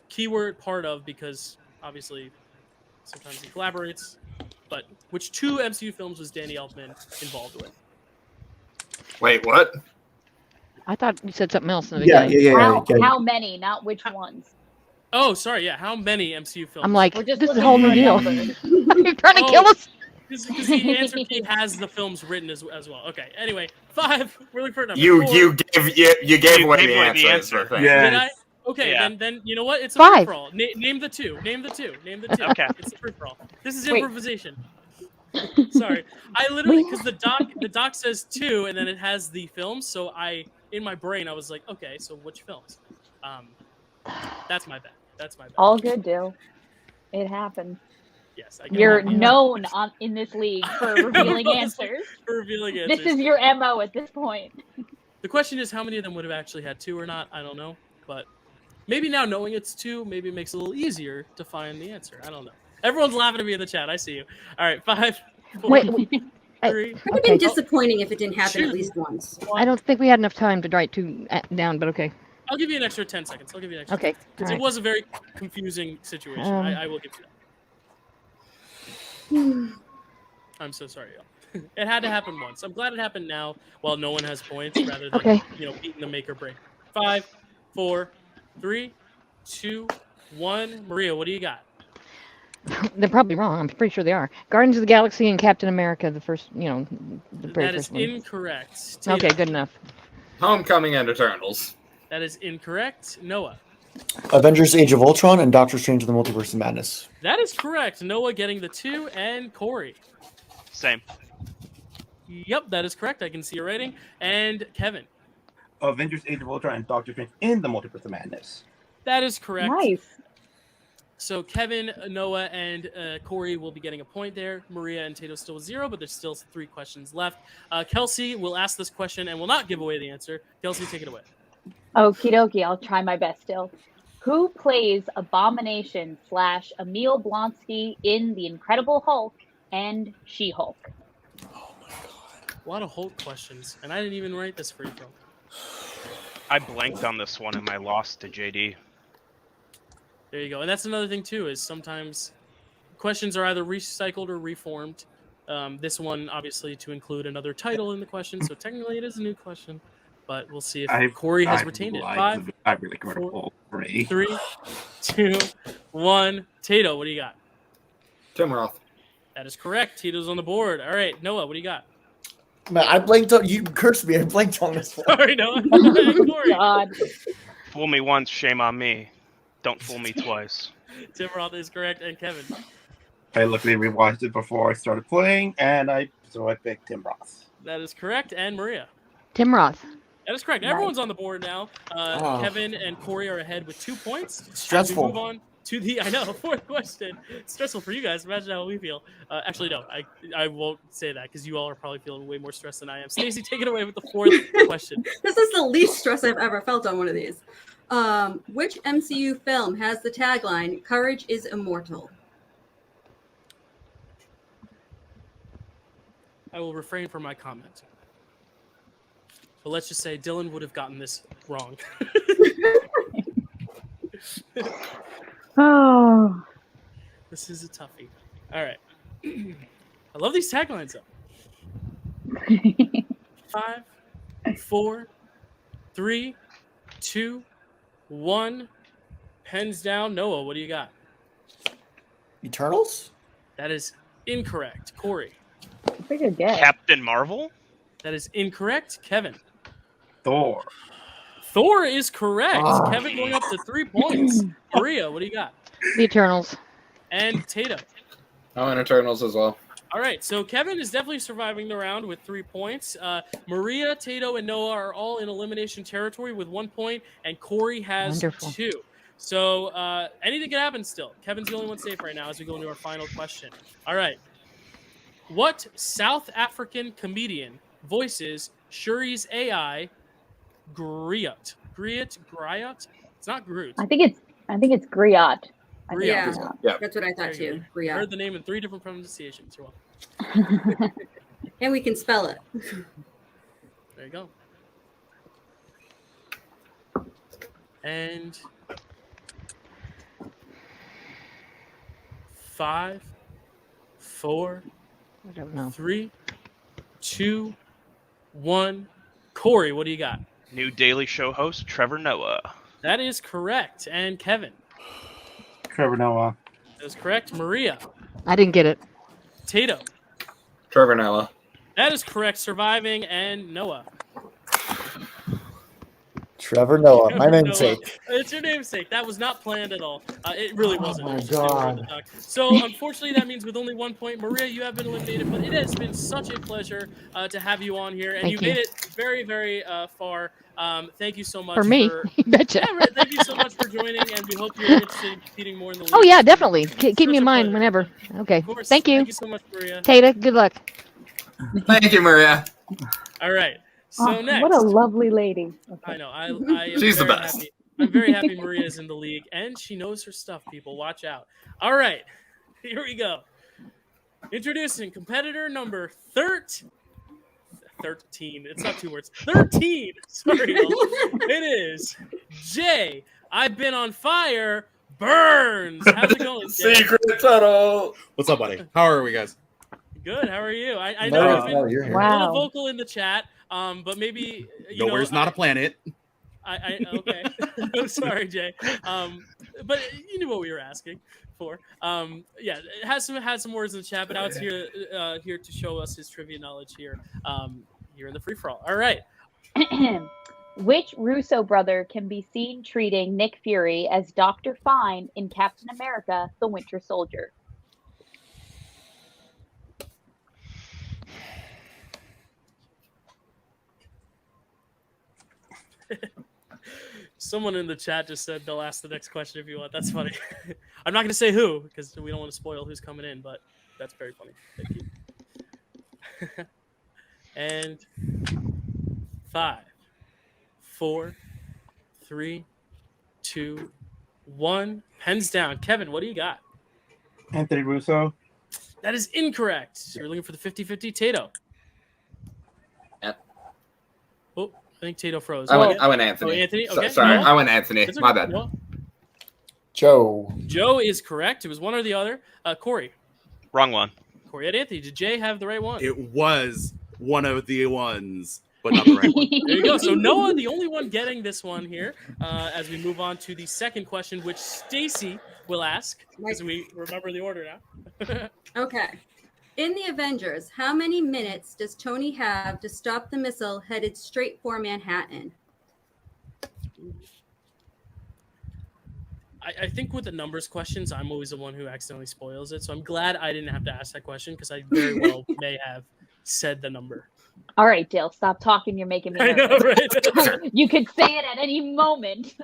Keyword part of, because obviously sometimes he collaborates. But which 2 MCU films was Danny Elfman involved with? Wait, what? I thought you said something else in the Yeah, beginning. yeah, yeah. How many, not which ones? Oh, sorry. Yeah, how many MCU films? I'm like, We're just this is a looking whole for new a deal. number. You're trying to kill us. Because the answer key has the films written as well. Okay. Anyway, 5. We're looking for a number. You 4. you gave away the answer. Did I? Okay, Yeah. then you know what? It's a 5. free for all. Name the two. Name the two. Okay. It's a free for all. This is Wait. improvisation. Sorry, I literally because the doc says 2, and then it has the films. So in my brain I was like, okay, so which films? That's my bad. All good, Dill. It happens. Yes, You're known in this league for revealing answers. For revealing answers. This is your MO at this point. The question is how many of them would have actually had 2 or not. I don't know, but maybe now knowing it's 2, maybe it makes it a little easier to find the answer. I don't know. Everyone's laughing at me in the chat. I see you. All right, 5, 4, Wait, 3. Would have been disappointing if it didn't happen at least once. I don't think we had enough time to write 2 down, but okay. I'll give you an extra 10 seconds. Okay, Because it alright. was a very confusing situation. I will give you that. I'm so sorry, y'all. It had to happen once. I'm glad it happened now while no one has points rather than beating the make or break. 5, 4, 3, 2, 1. Maria, what do you got? They're probably wrong. I'm pretty sure they are. Guardians of the Galaxy and Captain America, the first, the very That is first one. incorrect. Okay, Tatum. good enough. Homecoming and Eternals. That is incorrect. Noah. Avengers: Age of Ultron and Doctor Strange in the Multiverse of Madness. That is correct. Noah getting the 2, and Corey. Same. Yep, that is correct. I can see your rating. And Kevin. Avengers: Age of Ultron and Doctor Strange in the Multiverse of Madness. That is correct. Nice. So Kevin, Noah, and Corey will be getting a point there. Maria and Tato still 0, but there's still 3 questions left. Kelsey will ask this question and will not give away the answer. Kelsey, take it away. Okie dokie, I'll try my best still. Who plays Abomination / Emil Blonsky in The Incredible Hulk and She-Hulk? A lot of Hulk questions, and I didn't even write this for you, bro. I blanked on this one and I lost to JD. There you go. And that's another thing, too, is sometimes questions are either recycled or reformed. This one, obviously, to include another title in the question, so technically it is a new question. But we'll see if Corey has retained it. 5, I really 4, 3, 2, 1. Tato, what do you got? Tim Roth. That is correct. Tito's on the board. All right, Noah, what do you got? Man, I blanked on you. Cursed me. I blanked on this one. Sorry, Noah. Corey. God. Fool me once, shame on me. Don't fool me twice. Tim Roth is correct, and Kevin. I luckily rewatched it before I started playing, and I picked Tim Roth. That is correct, and Maria. Tim Roth. That is correct. Nice. Everyone's on the board now. Kevin and Corey are ahead with 2 points. Stressful. As we move on to the, 4th question. Stressful for you guys. Imagine how we feel. Actually, no, I won't say that because you all are probably feeling way more stressed than I am. Stacey, take it away with the 4th question. This is the least stress I've ever felt on one of these. Which MCU film has the tagline, "Courage is immortal"? I will refrain from my comment. But let's just say Dylan would have gotten this wrong. Oh. This is a toughie. All right. I love these taglines, though. 5, 4, 3, 2, 1. Pens down. Noah, what do you got? Eternals? That is incorrect. Corey. Pretty good guess. Captain Marvel? That is incorrect. Kevin. Thor. Thor is correct. Oh. Kevin going up to 3 points. Maria, what do you got? The Eternals. And Tato. Oh, and Eternals as well. All right, so Kevin is definitely surviving the round with 3 points. Maria, Tato, and Noah are all in elimination territory with 1 point, and Corey has Wonderful. 2. So anything can happen still. Kevin's the only one safe right now as we go into our final question. All right. What South African comedian voices Shuri's AI, Griot? Griot? It's not Groot. I think it's Griot. Griot. Yeah, that's what I There thought you too. go. Griot. Heard the name in 3 different pronunciations. You're welcome. And we can spell it. There you go. And 5, 4, I don't know. 3, 2, 1. Corey, what do you got? New Daily Show host, Trevor Noah. That is correct. And Kevin. Trevor Noah. That is correct. Maria. I didn't get it. Tato. Trevor Noah. That is correct. Surviving. And Noah. Trevor Noah, my Noah. namesake. It's your namesake. That was not planned at all. It really wasn't. Oh It my was just in God. the doc. So unfortunately, that means with only 1 point, Maria, you have been eliminated. But it has been such a pleasure to have you on here, and Thank you you. made it very, very far. Thank you so much For me, you betcha. Yeah, right. Thank you so much for joining, and we hope you're interested in competing more in the league. Oh yeah, definitely. Keep Such me a in mind pleasure. whenever. Okay. Of course. Thank you. Thank you so much, Maria. Tata, good luck. Thank you, Maria. All right. So next, what a lovely lady. I know. I am She's the very best. happy. I'm very happy Maria is in the league, and she knows her stuff. People, watch out. All right, here we go. Introducing competitor number 13. It's not 2 words. 13. Sorry, y'all. It is Jay. I've been on fire. Burns. How's it going, Jay? Secret tunnel. What's up, buddy? How are we guys? Good. How are you? I No, know you've been no, you're here. a little Wow. vocal in the chat, but maybe you Nowhere's know, not a planet. okay. I'm sorry, Jay. But you knew what we were asking for. Yeah, it had some words in the chat, but now it's here to show us his trivia knowledge here. Here in the free for all. All right. Which Russo brother can be seen treating Nick Fury as Dr. Fine in Captain America: The Winter Soldier? Someone in the chat just said they'll ask the next question if you want. That's funny. I'm not going to say who because we don't want to spoil who's coming in, but that's very funny. Thank you. And 5, 4, 3, 2, 1. Pens down. Kevin, what do you got? Anthony Russo. That is incorrect. You're looking for the 50-50. Tato. Yep. Oh, I think Tato froze. I went Anthony. Oh, Anthony? So- Okay. sorry, Noah? I went Anthony. That's My okay. bad. Noah? Joe. Joe is correct. It was one or the other. Corey. Wrong one. Corey had Anthony. Did Jay have the right one? It was one of the ones, but not the right one. There you go. So Noah, the only one getting this one here, as we move on to the second question, which Stacy will ask, as we remember the order now. Okay. In the Avengers, how many minutes does Tony have to stop the missile headed straight for Manhattan? I think with the numbers questions, I'm always the one who accidentally spoils it. So I'm glad I didn't have to ask that question because I very well may have said the number. All right, Dale, stop talking. You're making me I know, nervous. right? You could say it at any moment.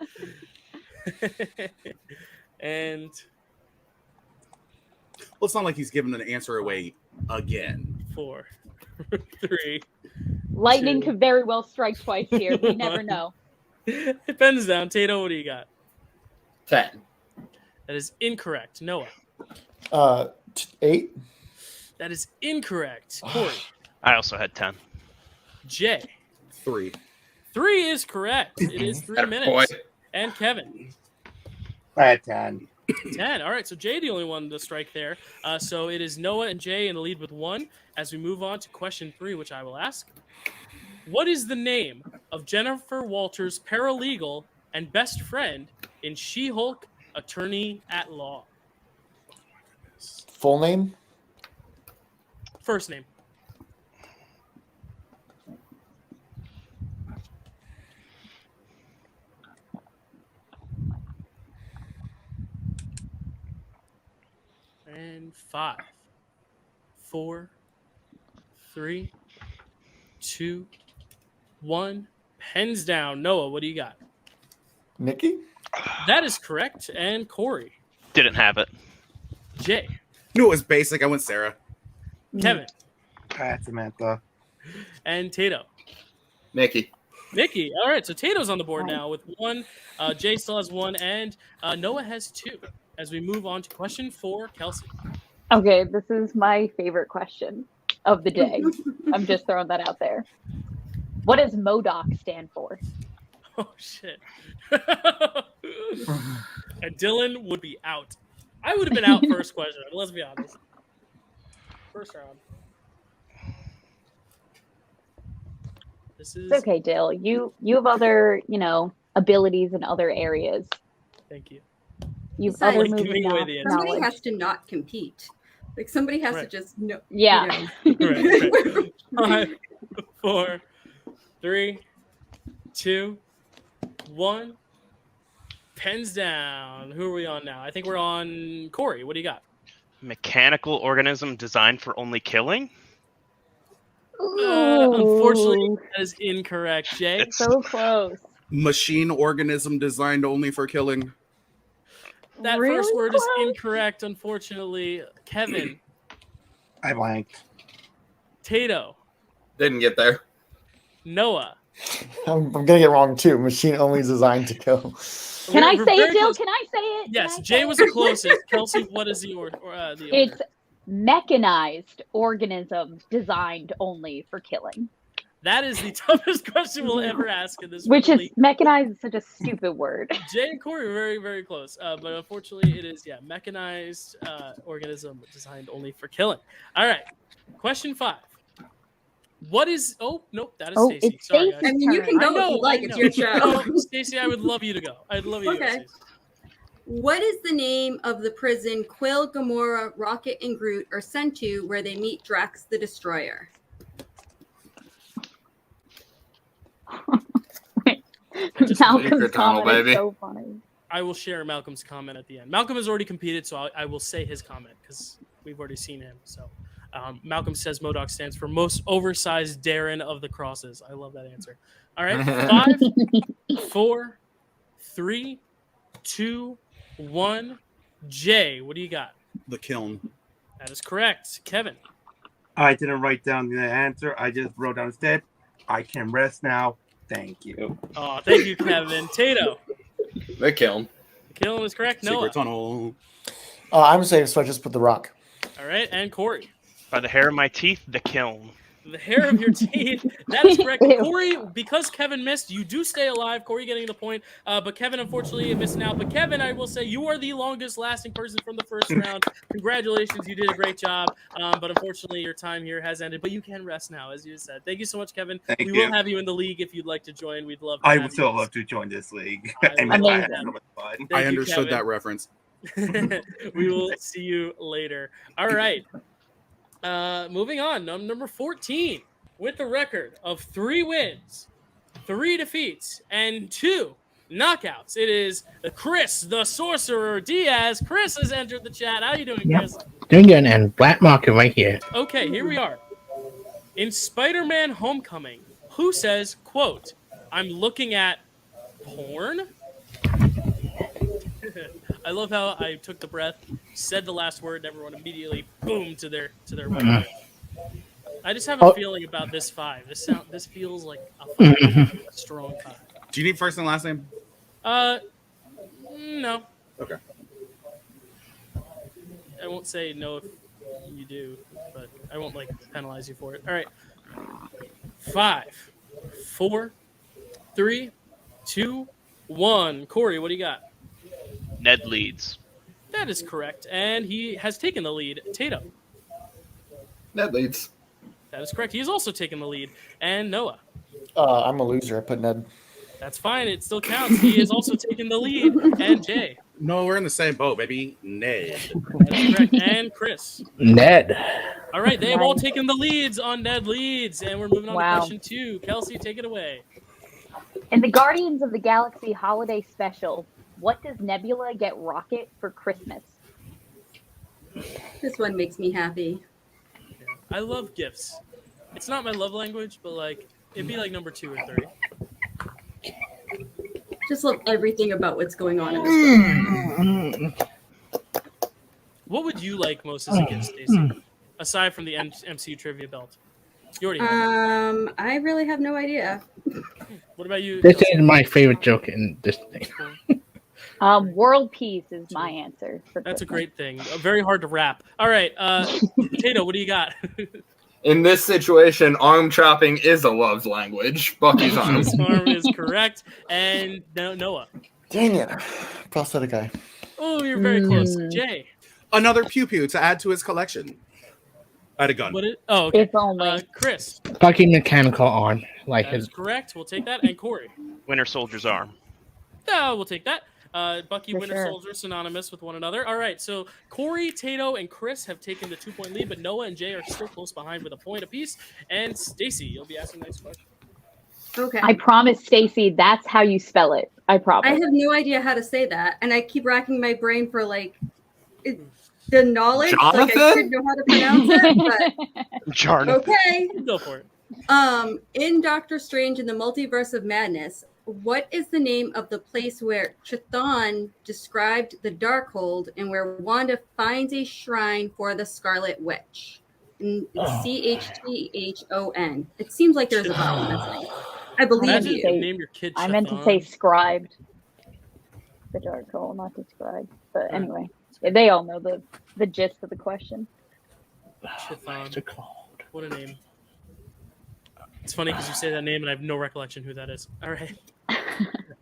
And Well, it's not like he's giving an answer away again. 4, 3. Lightning 2. could very well strike twice here. We never know. It pens down. Tato, what do you got? 10. That is incorrect. Noah. 8. That is incorrect. Corey. I also had 10. Jay. 3. 3 is correct. It is 3 Atta minutes. boy. And Kevin. I had 10. 10. All right. So Jay, the only one to strike there. So it is Noah and Jay in the lead with 1. As we move on to question 3, which I will ask. What is the name of Jennifer Walters' paralegal and best friend in She-Hulk Attorney at Law? Full name? First name. And 5, 4, 3, 2, 1. Pens down. Noah, what do you got? Nikki? That is correct. And Corey. Didn't have it. Jay. Knew it was basic. I went Sarah. Kevin. I had Samantha. And Tato. Nikki. Nikki. All right. So Tato's on the board now with 1. Jay still has 1. And Noah has 2. As we move on to question 4, Kelsey. Okay, this is my favorite question of the day. I'm just throwing that out there. What does MODOK stand for? Oh, shit. And Dylan would be out. I would have been out first question. Let's be honest. First round. This is It's okay, Dale. You have other, abilities in other areas. Thank you. You've Besides, other giving movie away the answer. somebody knowledge. has to not compete. Like somebody has to Right. just know. Yeah. Right. 5, 4, 3, 2, 1. Pens down. Who are we on now? I think we're on Corey. What do you got? Mechanical organism designed for only killing? Unfortunately, that is incorrect, Jay. So close. Machine organism designed only for killing. That Really first word is close? incorrect, unfortunately. Kevin, I blanked. Tato, Didn't get there. Noah. I'm gonna get it wrong too. Machine only is designed to kill. Can I We're say very it, Jill? close. Can I say it? Yes, Can I Jay say was it? the closest. Kelsey, what is the order? It's mechanized organism designed only for killing. That is the toughest question we'll ever ask in this. Which really... is mechanized is such a stupid word. Jay and Corey were very, very close. But unfortunately, it is, mechanized organism designed only for killing. All right. Question 5. What is... Oh, nope, that is Stacey. It's Sorry, Stacey's guys. I mean, you can I go know, if you like. I It's know. your show. No, Stacey, I would love you to go. I'd love you to go, Okay. Stacey. What is the name of the prison Quill, Gamora, Rocket, and Groot are sent to where they meet Drax the Destroyer? Malcolm's Secret tunnel, comment is baby. so funny. I will share Malcolm's comment at the end. Malcolm has already competed, so I will say his comment because we've already seen him. So Malcolm says MODOK stands for most oversized Darren of the crosses. I love that answer. All right, 5, 4, 3, 2, 1. Jay, what do you got? The kiln. That is correct. Kevin. I didn't write down the answer. I just wrote down instead. I can rest now. Thank you. Oh, thank you, Kevin. Tato. The kiln. The kiln is correct. Noah. Secret tunnel. I'm safe, so I just put the rock. All right, and Corey. By the hair of my teeth, the kiln. The hair of your teeth. That is correct. Corey, because Kevin missed, you do stay alive. Corey getting the point. But Kevin, unfortunately, is missing out. But Kevin, I will say, you are the longest lasting person from the first round. Congratulations. You did a great job. But unfortunately, your time here has ended. But you can rest now, as you said. Thank you so much, Kevin. Thank we you. will have you in the league if you'd like to join. We'd love to I have would you. still love to join this league. Amazing. Fun. I you, understood Kevin. that reference. We will see you later. All right. Moving on. Number 14. With the record of 3 wins, 3 defeats, and 2 knockouts. It is Chris, the Sorcerer Diaz. Chris has entered the chat. How you doing, Chris? Doing good, and black market right here. Okay, here we are. In Spider-Man Homecoming, who says, quote, "I'm looking at porn"? I love how I took the breath, said the last word, and everyone immediately boom to their weapon. I just have a feeling about this 5. This feels like a 5, a strong 5. Do you need first and last name? No. Okay. I won't say no if you do, but I won't penalize you for it. All right. 5, 4, 3, 2, 1. Corey, what do you got? Ned leads. That is correct, and he has taken the lead. Tato. Ned leads. That is correct. He has also taken the lead. And Noah. I'm a loser. I put Ned. That's fine. It still counts. He has also taken the lead. And Jay. No, we're in the same boat, baby. Ned. That is correct. And Chris. Ned. All right. They have all taken the leads on Ned leads. And we're moving on Wow. to question 2. Kelsey, take it away. In the Guardians of the Galaxy holiday special, what does Nebula get Rocket for Christmas? This one makes me happy. I love gifts. It's not my love language, but it'd be number 2 or 3. Just love everything about what's going on in this book. What would you like most as a gift, Stacey? Aside from the MCU trivia belt. You already have it. I really have no idea. What about you? This Kelsey? is my favorite joke in this thing. World peace is my answer. For That's a Christmas. great thing. Very hard to wrap. All right. Tato, what do you got? In this situation, arm chopping is a love language. Bucky's honest. Arm is correct. And Noah. Dang it. Prosthetic eye. Oh, you're very close. Jay. Another pew pew to add to his collection. I had a gun. Okay. If only. Chris. Bucky mechanical arm, like That is his. correct. We'll take that. And Corey. Winter Soldier's arm. We'll take that. Bucky, For Winter sure. Soldier, synonymous with one another. All right, so Corey, Tato, and Chris have taken the 2-point lead, but Noah and Jay are still close behind with a point apiece. And Stacy, you'll be asking the next question. Okay. I promise, Stacy, that's how you spell it. I promise. I have no idea how to say that, and I keep racking my brain for like the knowledge. Like I should know how to pronounce it, but Jonathan. okay. Go for it. In Doctor Strange in the Multiverse of Madness, what is the name of the place where Chthon described the Darkhold and where Wanda finds a shrine for the Scarlet Witch? And it's Chthon. It seems like there's a vowel missing. I believe Imagine you. name your kid I meant to say Chthon. scribed. The dark hole, not described. But anyway, they all know the gist of the question. Chthon. What a name. It's funny because you say that name and I have no recollection who that is. All right.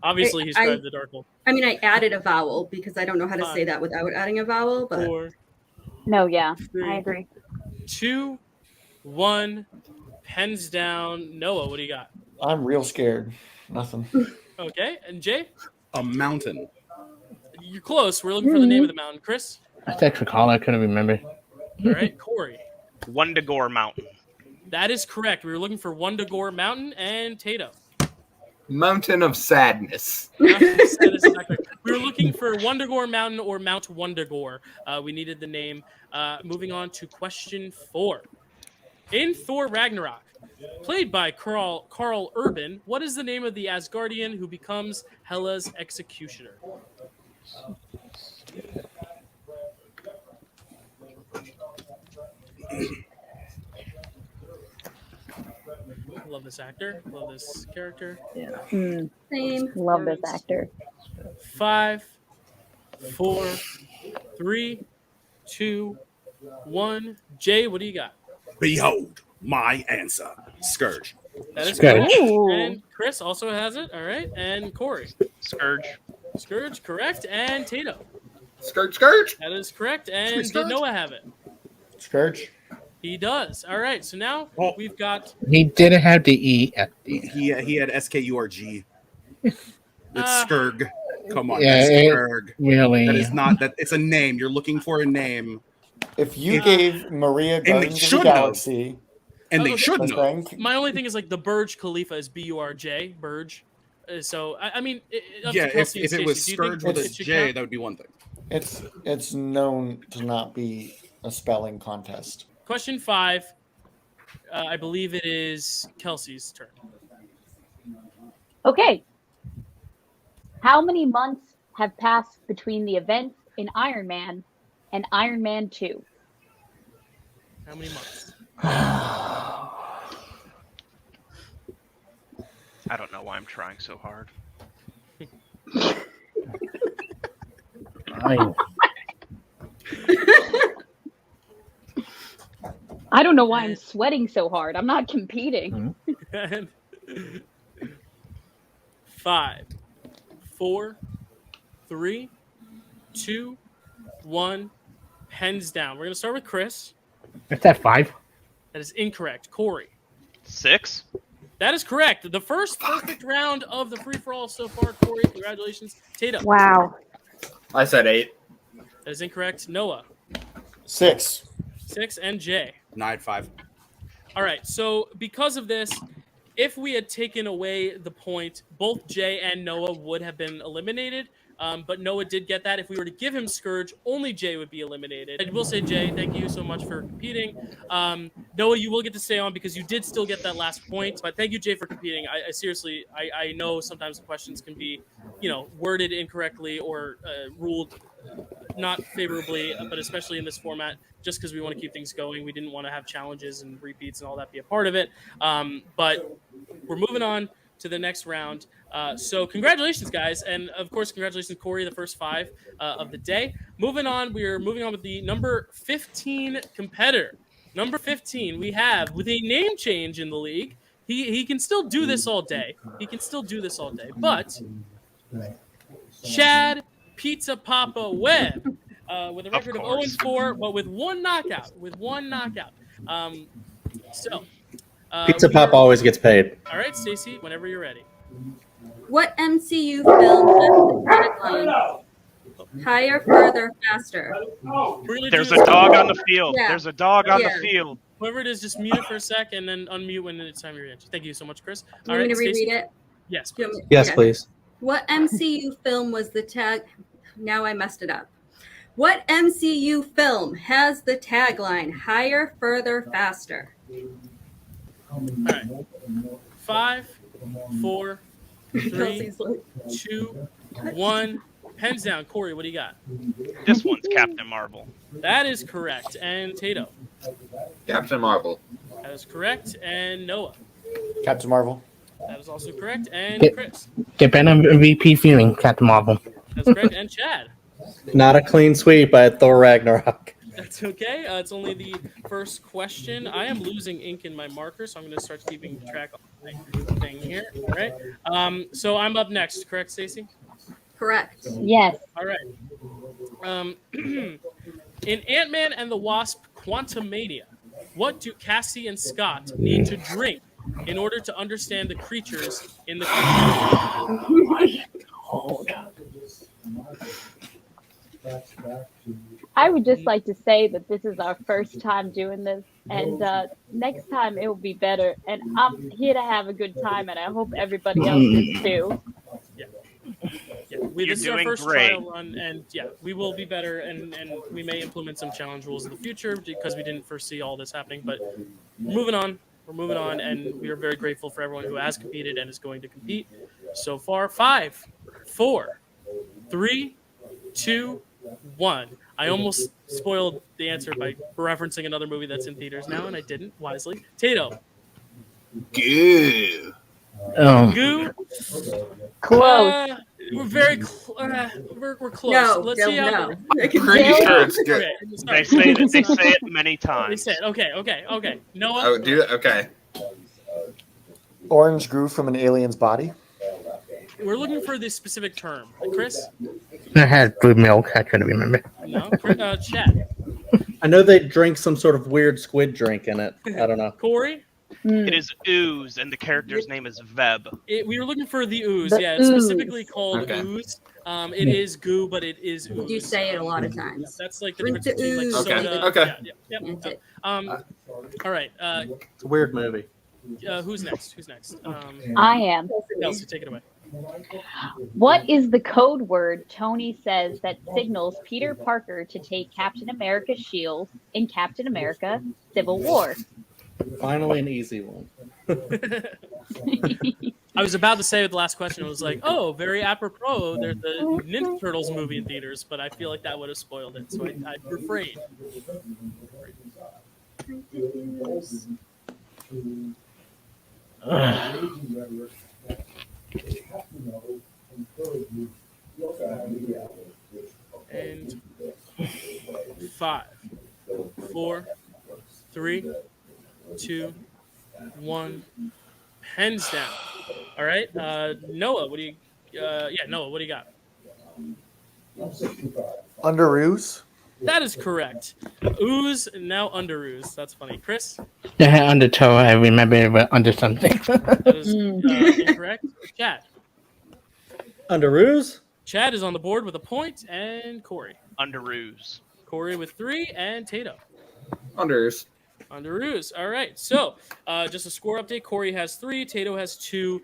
Obviously, he's described the Darkhold. I mean, I added a vowel because I don't know how to say that without adding a vowel. But 4, No, yeah, 3, I agree. 2, 1. Pens down. Noah, what do you got? I'm real scared. Nothing. Okay, and Jay? A mountain. You're close. We're looking for the name of the mountain. Chris? I text recall. I couldn't remember. All right, Corey. Wundagore Mountain. That is correct. We were looking for Wundagore Mountain and Tato. Mountain of Sadness. Mountain of Sadness is not correct. We were looking for Wundagore Mountain or Mount Wundagore. We needed the name. Moving on to question 4. In Thor Ragnarok, played by Carl Urban, what is the name of the Asgardian who becomes Hela's executioner? Love this actor. Love this character. Yeah. Same. Love this actor. 5, 4, 3, 2, 1. Jay, what do you got? Behold my answer. Scourge. That is Scourge. correct. Ooh. And Chris also has it. All right. And Corey. Scourge. Scourge, correct. And Tato. Scourge. That is correct. And Scourge. did Noah have it? Scourge. He does. All right. So now we've got. He didn't have the E at the end. He had SKURG. It's Skurg. Come on, Yeah, Skurg. really. That is not that. It's a name. You're looking for a name. If you gave Maria and they Guardians of the should know. Galaxy, And they Okay. should know. think, My only thing is like the Burj Khalifa is Burj. Burj. So I mean, up Yeah, to Kelsey and if it Stacey, was do you think Scourge with a it should J, count? that would be one thing. it's known to not be a spelling contest. Question 5. I believe it is Kelsey's turn. Okay. How many months have passed between the events in Iron Man and Iron Man 2? How many months? I don't know why I'm trying so hard. I don't know why I'm sweating so hard. I'm not competing. 5, 4, 3, 2, 1. Pens down. We're going to start with Chris. Is that 5? That is incorrect. Corey. 6. That is correct. The first perfect round of the free-for-all so far, Corey. Congratulations. Tato. Wow. I said 8. That is incorrect. Noah. 6. 6. And Jay. 9, 5. All right. So because of this, if we had taken away the point, both Jay and Noah would have been eliminated. But Noah did get that. If we were to give him Scourge, only Jay would be eliminated. I will say, Jay, thank you so much for competing. Noah, you will get to stay on because you did still get that last point. But thank you, Jay, for competing. I seriously, I know sometimes the questions can be, worded incorrectly or ruled not favorably, but especially in this format, just because we want to keep things going. We didn't want to have challenges and repeats and all that be a part of it. But we're moving on to the next round. So congratulations, guys. And of course, congratulations, Corey, the first 5 of the day. Moving on, we're moving on with the number 15 competitor. Number 15, we have, with a name change in the league, he can still do this all day. But Chad Pizza Papa Webb, with a record of 0-4, but with one knockout. Pizza Papa always gets paid. All right, Stacey, whenever you're ready. What MCU film has the tagline higher, further, faster? There's a dog on the field. Yeah. There's a dog on the Yeah. field. Whoever it is, just mute it for a sec and then unmute when it's time to answer. Thank you so much, Chris. You want me to Stacey? reread it? Yes, Do you please. want me- Yes, okay. please. What MCU film was the tag? Now I messed it up. What MCU film has the tagline higher, further, faster? All right. 5, 4, 3, Kelsey's like- 2, 1. Pens down. Corey, what do you got? This one's Captain Marvel. That is correct. And Tato. Captain Marvel. That is correct. And Noah. Captain Marvel. That is also correct. And Get- Chris. Get better MVP feeling, Captain Marvel. That's correct. And Chad. Not a clean sweep. I had Thor Ragnarok. That's okay. It's only the first question. I am losing ink in my marker, so I'm going to start keeping track of my thing here. All right. So I'm up next, correct, Stacey? Correct. Yes. All right. In Ant-Man and the Wasp: Quantumania, what do Cassie and Scott need to drink in order to understand the creatures in the I would just like to say that this is our first time doing this, and next time it will be better. And I'm here to have a good time, and I hope everybody else is too. This is our doing first great. trial run, and we will be better, and we may implement some challenge rules in the future because we didn't foresee all this happening. But we're moving on. We're moving on, and we are very grateful for everyone who has competed and is going to compete so far. 5, 4, 3, 2, 1. I almost spoiled the answer by referencing another movie that's in theaters now, and I didn't wisely. Tato. Goo. Goo. Close. We're very we're close. No, Let's see how. no. Pretty sure it's good. Okay, They sorry. say it many They times. said okay. Noah. Oh, do okay. Orange grew from an alien's body. We're looking for this specific term. Chris. I had blue milk. I couldn't remember. No. Chad. I know they drink some sort of weird squid drink in it. I don't know. Corey. It is Ooze, and the character's name is Veb. We were looking for the ooze. The It's ooze. specifically called Okay. ooze. It is goo, but it is ooze. You say it a lot of times. That's like the Drink difference the between like ooze. soda. Okay. Yeah. That's it. All right. It's a weird movie. Who's next? I am. Kelsey, take it away. What is the code word Tony says that signals Peter Parker to take Captain America's shield in Captain America: Civil War? Finally, an easy one. I was about to say with the last question, it was like, oh, very apropos. There's the Ninja Turtles movie in theaters, but I feel like that would have spoiled it, so I refrained. And 5, 4, 3, 2, 1. Pens down. All right, Noah. What do you? Noah. What do you got? Underoos. That is correct. Ooze, now under ooze. That's funny. Chris? I had undertow. I remember it was under something. That is incorrect. Chad? Underoos? Chad is on the board with a point, and Corey. Under Ooze. Corey with 3, and Tato. Unders. Under ooze. All right. So, just a score update. Corey has 3. Tato has 2.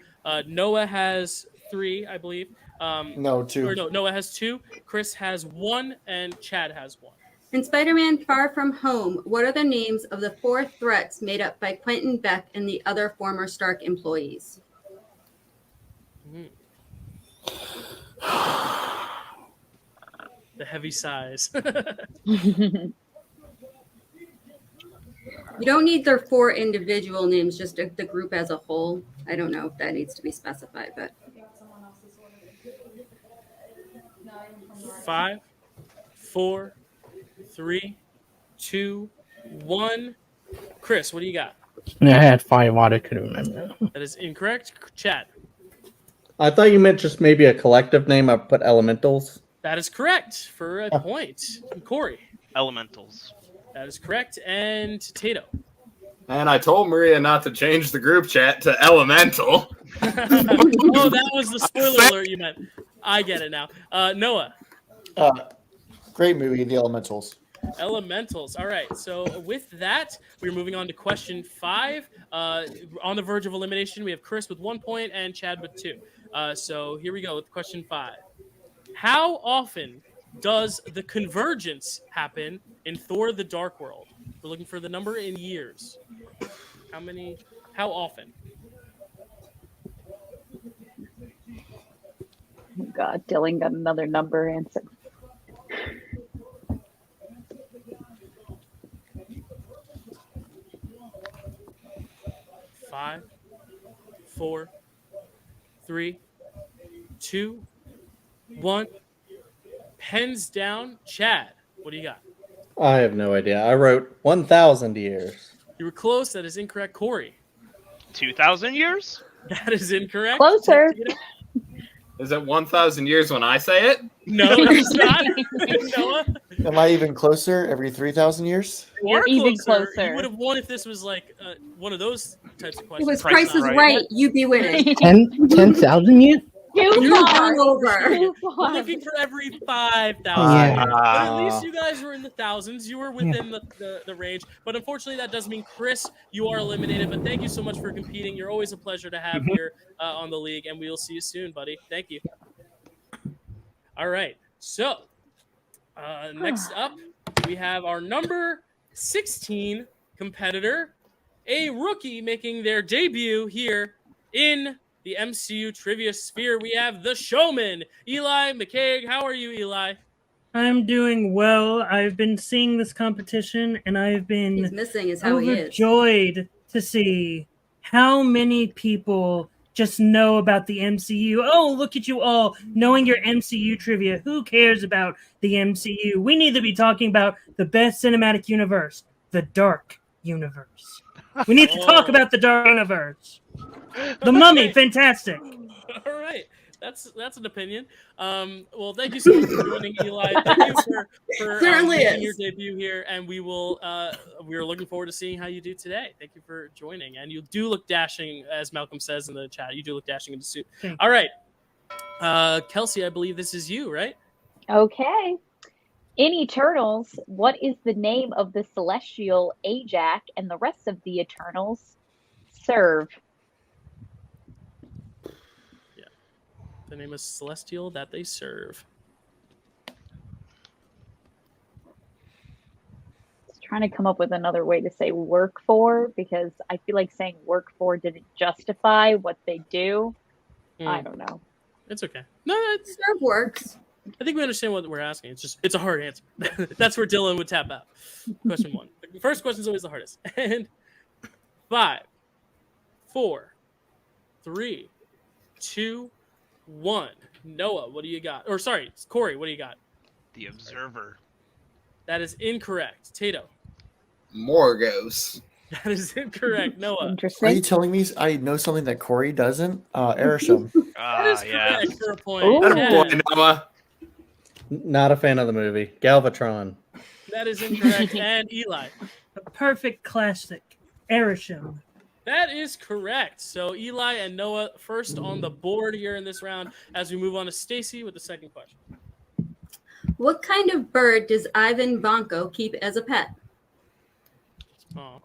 Noah has 3, I believe. No, 2. Or no, Noah has 2. Chris has 1, and Chad has 1. In Spider-Man: Far From Home, what are the names of the 4 threats made up by Quentin Beck and the other former Stark employees? The heavy sighs. You don't need their 4 individual names, just the group as a whole. I don't know if that needs to be specified, but 5, 4, 3, 2, 1. Chris, what do you got? I had firewater. Couldn't remember. That is incorrect. Chad. I thought you meant just maybe a collective name. I put elementals. That is correct for a point. Corey. Elementals. That is correct. And Tato. And I told Maria not to change the group chat to elemental. Oh, that was the spoiler alert you meant. I get it now. Noah. Great movie, The Elementals. Elementals. All right. So with that, we're moving on to question 5. On the verge of elimination, we have Chris with 1 point and Chad with 2. So here we go with question 5. How often does the convergence happen in Thor: The Dark World? We're looking for the number in years. How often? Oh God, Dylan got another number answer. Five, 4, 3, 2, 1. Pens down. Chad, what do you got? I have no idea. I wrote 1,000 years. You were close. That is incorrect. Corey. 2,000 years? That is incorrect. Closer. Is it 1,000 years when I say it? No, it's not. Noah. Am I even closer? Every 3,000 years? You're even You closer. would have won if this was like one of those types of It questions. was Price is Right. You'd be winning. 10,000 years? You're all over. We're looking for every 5,000. Yeah. But at least you guys were in the thousands. You were within the range. But unfortunately, that does mean, Chris, you are eliminated. But thank you so much for competing. You're always a pleasure to have here on the league. And we will see you soon, buddy. Thank you. All right. So next up, we have our number 16 competitor, a rookie making their debut here in the MCU Trivia Sphere. We have the showman, Eli McCaig. How are you, Eli? I'm doing well. I've been seeing this competition, and I've been He's missing is how he is. overjoyed to see how many people just know about the MCU. Oh, look at you all knowing your MCU trivia. Who cares about the MCU? We need to be talking about the best cinematic universe, the Dark Universe. We need to talk about the Dark Universe. The Mummy, fantastic. All right. That's an opinion. Well, thank you so much for joining, Eli. Thank you for Certainly making is. your debut here, and we are looking forward to seeing how you do today. Thank you for joining, and you do look dashing, as Malcolm says in the chat. You do look dashing in the suit. Thank All right, Kelsey, I believe this is you, right? Okay. In Eternals, what is the name of the celestial Ajak and the rest of the Eternals serve? The name is Celestial that they serve. Just trying to come up with another way to say work for, because I feel like saying work for didn't justify what they do. I don't know. It's okay. No, Serve works. I think we understand what we're asking. It's a hard answer. That's where Dylan would tap out. Question 1. The first question is always the hardest. And 5, 4, 3, 2, 1. Noah, what do you got? Or sorry, Corey, what do you got? The Observer. That is incorrect. Tato. Morgos. That is incorrect. Noah. Are you telling me I know something that Corey doesn't? Erisham. That is correct for a point. Ooh. Chad. Noah. Not a fan of the movie. Galvatron. That is incorrect. And Eli. A perfect classic. Erisham. That is correct. So Eli and Noah first on the board here in this round as we move on to Stacy with the second question. What kind of bird does Ivan Vanko keep as a pet? Oh.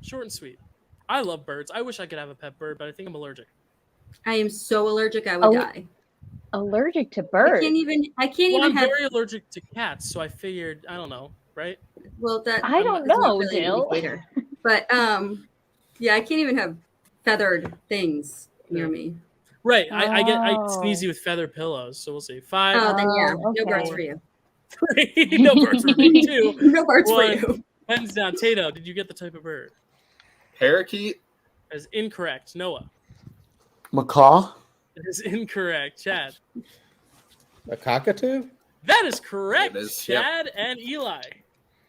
Short and sweet. I love birds. I wish I could have a pet bird, but I think I'm allergic. I am so allergic I would die. Allergic to birds? I can't even I'm have. very allergic to cats, so I figured, I don't know, right? Well, that I don't it's not know, really an Jill. indicator. But yeah, I can't even have feathered things near me. Right. I get sneezy with feather pillows, so we'll see. 5. Oh, then yeah, okay. no birds for you. 3. No birds for me. 2. No birds for 1. you. Hands down. Tato, did you get the type of bird? Parakeet. That is incorrect. Noah. Macaw? That is incorrect. Chad. A cockatoo? That is correct. It is, yep. Chad and Eli.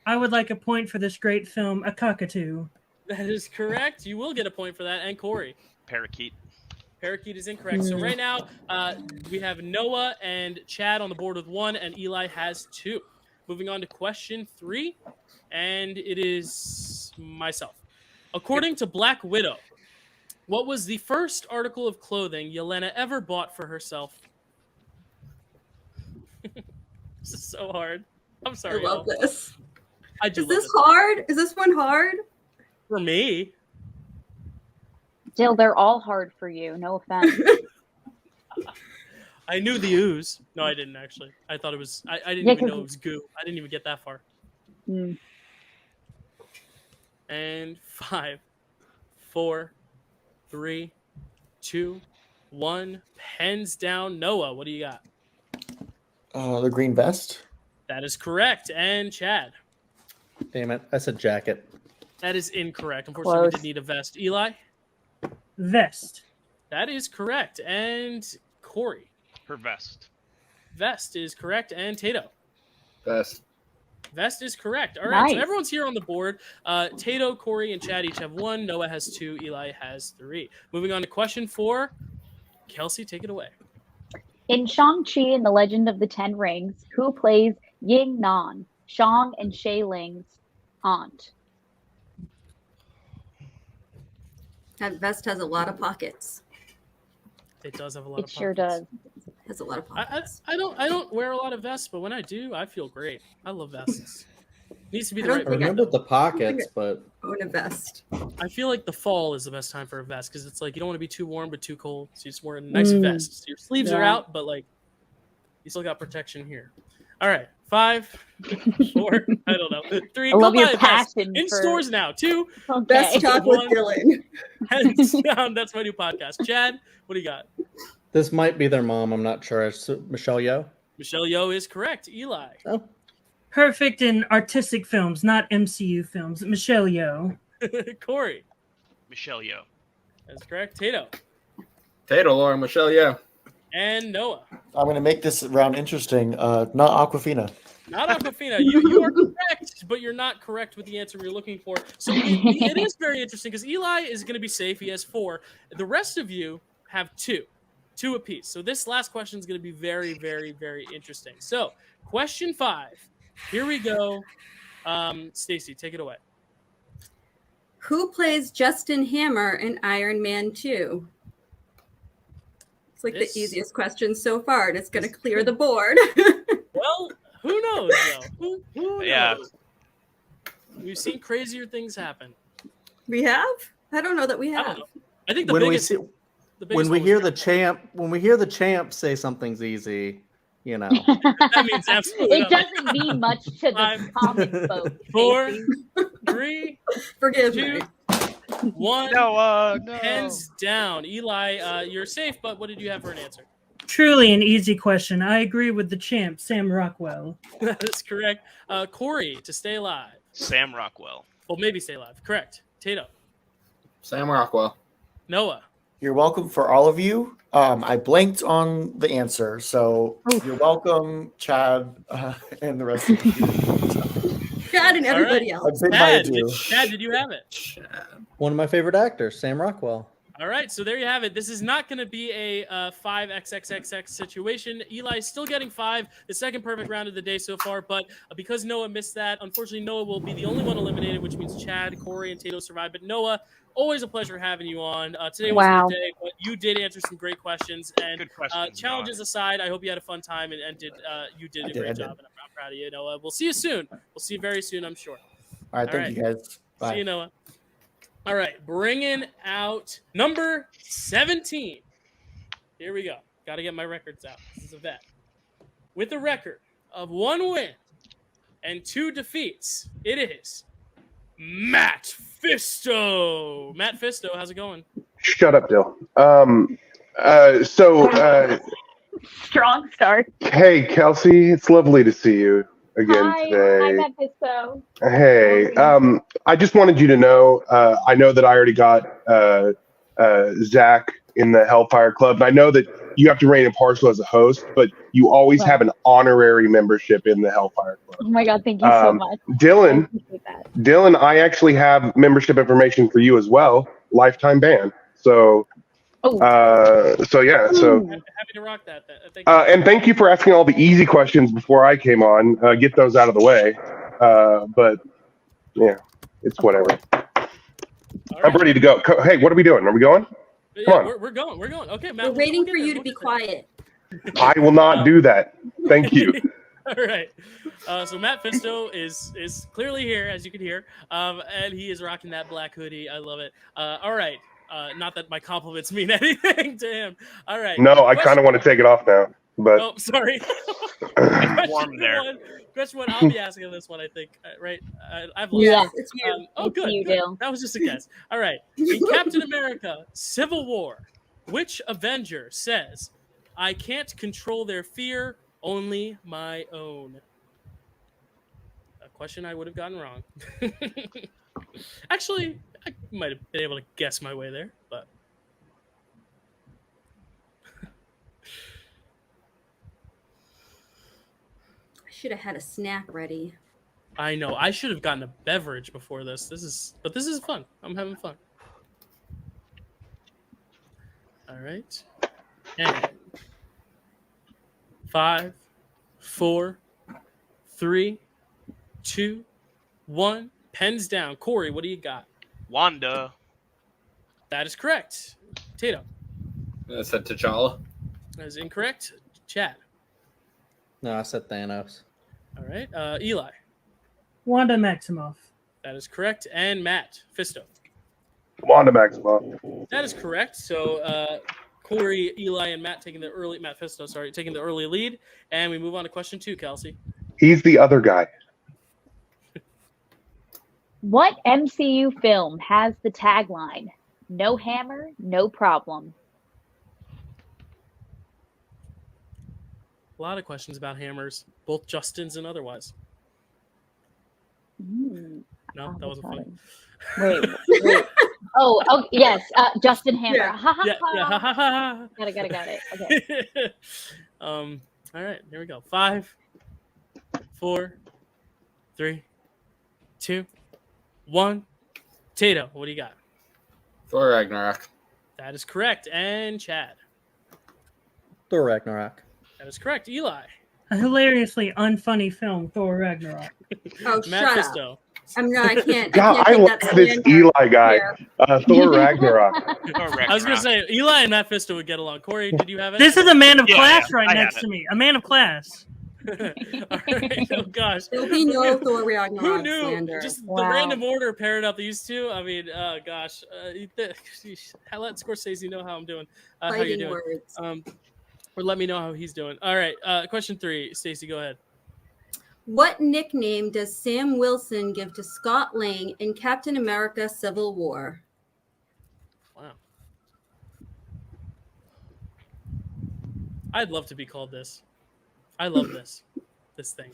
I would like a point for this great film, A Cockatoo. That is correct. You will get a point for that. And Corey. Parakeet. Parakeet is incorrect. So right now, we have Noah and Chad on the board with 1, and Eli has 2. Moving on to question 3, and it is myself. According to Black Widow, What was the first article of clothing Yelena ever bought for herself? This is so hard. I'm sorry. I love this. I do Is love this it. hard? Is this one hard? For me. Jill, they're all hard for you. No offense. I knew the ooze. No, I didn't actually. I thought it was. I didn't Yeah, even know 'cause- it was goo. I didn't even get that far. Mm. And 5, 4, 3, 2, 1. Pens down. Noah, what do you got? The green vest. That is correct. And Chad, Damn it! I said jacket. that is incorrect. Unfortunately, we Close. did need a vest. Eli, Vest. that is correct. And Corey, Her vest. vest is correct. And Tato, Best. vest is correct. All right, so Nice. everyone's here on the board. Tato, Corey, and Chad each have 1. Noah has 2. Eli has 3. Moving on to question 4. Kelsey, take it away. In Shang-Chi and the Legend of the Ten Rings, who plays Ying Nan, Shang and Shay Ling's aunt? That vest has a lot of pockets. It does have a lot It of sure pockets. does. Has a lot of pockets. I don't wear a lot of vests, but when I do, I feel great. I love vests. Needs to be I the don't right I weight. remember the pockets, but Own a vest. I feel like the fall is the best time for a vest because it's like you don't want to be too warm but too cold. So you just wear a nice vest. So your sleeves are Yeah. out, but like you still got protection here. All right, 5, 4, I don't know, 3. I Go love buy your a vest passion in for- stores now. 2, Best Okay. talk with 1. Dylan. Hands down. That's my new podcast. Chad, what do you got? this might be their mom. I'm not sure. Michelle Yeoh. Michelle Yeoh is correct. Eli. Oh, Perfect in artistic films, not MCU films. Michelle Yeoh. Corey. Michelle Yeoh. That's correct. Tato. Tato, Lauren, Michelle, yeah. And Noah. I'm going to make this round interesting. Not Aquafina. Not Aquafina. You are correct, but you're not correct with the answer you're looking for. So it is very interesting because Eli is going to be safe. He has 4. The rest of you have 2 apiece. So this last question is going to be very, very, very interesting. So question 5. Here we go. Stacy, take it away. Who plays Justin Hammer in Iron Man 2? It's like This- the easiest question so far, and it's going to clear the board. Well, who knows, though? Who knows? Yeah. We've seen crazier things happen. We have? I don't know that we I don't have. know. I think the when we biggest, see, the when biggest we one hear was the champ, when we hear the champ say something's easy, you know. that means absolutely It nothing. doesn't mean much to the 5, common folk. 4, Stacy. 3, Forgive 2, me. 1. No. Hands down. Eli, you're safe, but what did you have for an answer? Truly an easy question. I agree with the champ, Sam Rockwell. That is correct. Corey, to stay alive. Sam Rockwell. Well, maybe stay alive. Correct. Tato. Sam Rockwell. Noah. You're welcome for all of you. I blanked on the answer, so you're welcome, Chad, and the rest of you. Chad and All everybody right. else. I've been my Chad, adieu. Chad, did you have it? One of my favorite actors, Sam Rockwell. All right, so there you have it. This is not going to be a 5xxxx situation. Eli's still getting 5, the second perfect round of the day so far. But because Noah missed that, unfortunately, Noah will be the only one eliminated, which means Chad, Corey, and Tato survive. But Noah, always a pleasure having you on. Today wasn't Wow. your day, but you did answer some great questions. And Good questions, challenges aside, I hope you had a fun time and you did a great job. And I'm proud of you, Noah. We'll see you soon. We'll see you very soon, I'm sure. All right, thank you guys. Bye. See you, Noah. All right, bringing out number 17. Here we go. Got to get my records out. This is a vet. With a record of 1 win and 2 defeats, it is Matt Fisto. Matt Fisto, how's it going? Shut up, Dill. Strong start. Hey, Kelsey, it's lovely to see you again Hi, today. I'm at Pisto. Hey, I just wanted you to know, I know that I already got Zach in the Hellfire Club, and I know that you have to remain impartial as a host, but you always have an honorary membership in the Hellfire Club. Oh my God, thank you so much. Dylan, I appreciate that. Dylan, I actually have membership information for you as well, lifetime ban. So, so yeah, so. Happy to rock that. Thank you. And thank you for asking all the easy questions before I came on. Get those out of the way. But yeah, it's whatever. I'm ready to go. Hey, what are we doing? Are we going? Yeah, Come on. we're going. We're going. Okay, Matt. We're waiting for you to be quiet. I will not do that. Thank you. All right. So Matt Fisto is clearly here, as you can hear, and he is rocking that black hoodie. I love it. All right. Not that my compliments mean anything to him. All right. No, I kind of want to take it off now, but Oh, sorry. Warm there. Question one. I'll be asking this one, I think. Right? I've lost. Yes, it's you. Oh, It's good. you, good. Dale. That was just a guess. All right. In Captain America: Civil War, which Avenger says, "I can't control their fear, only my own"? A question I would have gotten wrong. Actually, I might have been able to guess my way there, but I should have had a snack ready. I know I should have gotten a beverage before this. This is fun. I'm having fun. All right. And 5, 4, 3, 2, 1. Pens down. Corey, what do you got? Wanda. That is correct. Tato. I said T'Challa. That is incorrect. Chad. No, I said Thanos. All right. Eli. Wanda Maximoff. That is correct. And Matt Fisto. Wanda Maximoff. That is correct. So Corey, Eli, and Matt taking the early taking the early lead. And we move on to question 2, Kelsey. He's the other guy. What MCU film has the tagline, "No hammer, no problem"? A lot of questions about hammers, both Justin's and otherwise. No, that wasn't funny. Wait. Oh, yes. Justin Hammer. Yeah. Ha, ha, Yeah, ha. yeah, ha, ha, ha. Got it. Okay. All right, here we go. 5, 4, 3, 2, 1. Tato, what do you got? Thor Ragnarok. That is correct. And Chad. Thor Ragnarok. That is correct. Eli. A hilariously unfunny film, Thor Ragnarok. Oh, Matt shut Fisto. up. I'm not. I can't. God, I take love that this slander Eli guy. here. Thor Ragnarok. I was going to say, Eli and Matt Fisto would get along. Corey, did you have it? This is a man of Yeah, class yeah, right I next have to me. A man of class. All right. Oh, gosh. There'll be no Thor Ragnarok Who knew? slander. Just the Wow. random order paired up these two. I mean, gosh. Let Scorsese know how I'm doing. How you Fighting doing? words. Or let me know how he's doing. All right. Question 3. Stacey, go ahead. What nickname does Sam Wilson give to Scott Lang in Captain America: Civil War? Wow. I'd love to be called this. I love this. This thing.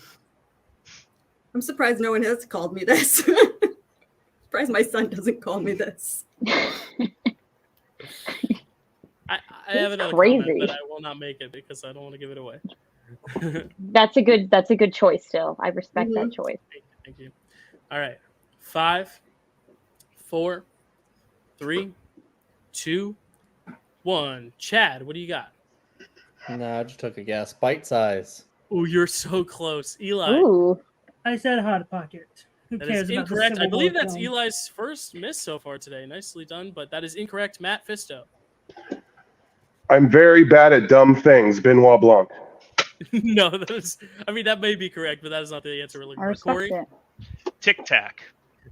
I'm surprised no one has called me this. Surprised my son doesn't call me this. I have another crazy. comment, but I will not make it because I don't want to give it away. That's a good choice still. I respect that choice. Thank you. All right. 5, 4, 3, 2, 1. Chad, what do you got? No, I just took a guess. Bite size. Oh, you're so close. Eli. Ooh. I said Hot Pocket. Who That cares is about the incorrect. Civil I believe War that's film? Eli's first miss so far today. Nicely done, but that is incorrect. Matt Fisto. I'm very bad at dumb things. Benoit Blanc. No, that may be correct, but that is not the answer we're looking I for. respect Corey? it. Tic Tac.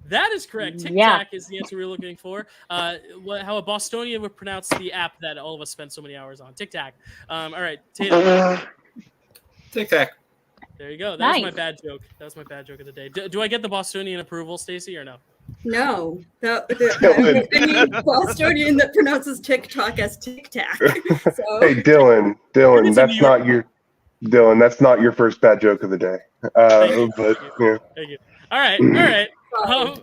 That is correct. Tic Yeah. Tac is the answer we're looking for. How a Bostonian would pronounce the app that all of us spend so many hours on. Tic Tac. All right, Tatum. Tic Tac. There you go. That was my Nice. bad joke. That was my bad joke of the day. Do I get the Bostonian approval, Stacey, or no? No, I mean Bostonian that pronounces TikTok as Tic Tac. So Hey, Dylan. It's in That's New not your first bad joke of the day. But yeah. Thank you. All right.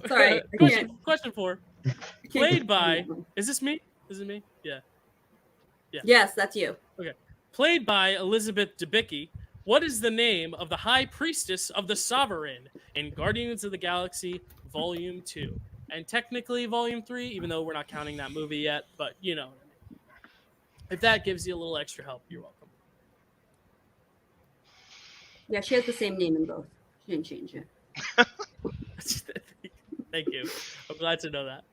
Sorry, I Question 4. Played by. Is this me? Is it me? Yeah. Yes, that's you. Okay. Played by Elizabeth Debicki. What is the name of the High Priestess of the Sovereign in Guardians of the Galaxy Volume 2? And technically Volume 3, even though we're not counting that movie yet, but you know what I mean. If that gives you a little extra help, you're welcome. Yeah, she has the same name in both. She didn't change it. Thank you. I'm glad to know that.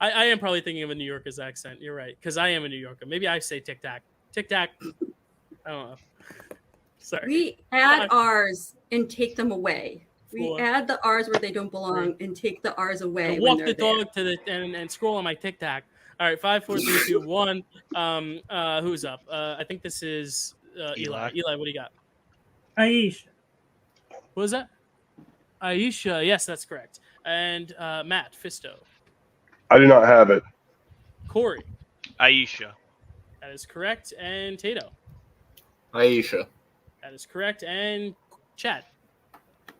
I am probably thinking of a New Yorker's accent. You're right, because I am a New Yorker. Maybe I say tic tac. Tic tac. I don't know. Sorry. We add R's and take them away. We Four. add the R's where they don't belong and take the R's away when Walk they're the there. dog to the and scroll on my tic tac. All right, 5, 4, 3, 2, 1. Who's up? I think this is Eli. Eli, what do you got? Aisha. What was that? Aisha. Yes, that's correct. And Matt Fisto. I do not have it. Corey. Aisha. That is correct. And Tato. Aisha. That is correct. And Chad.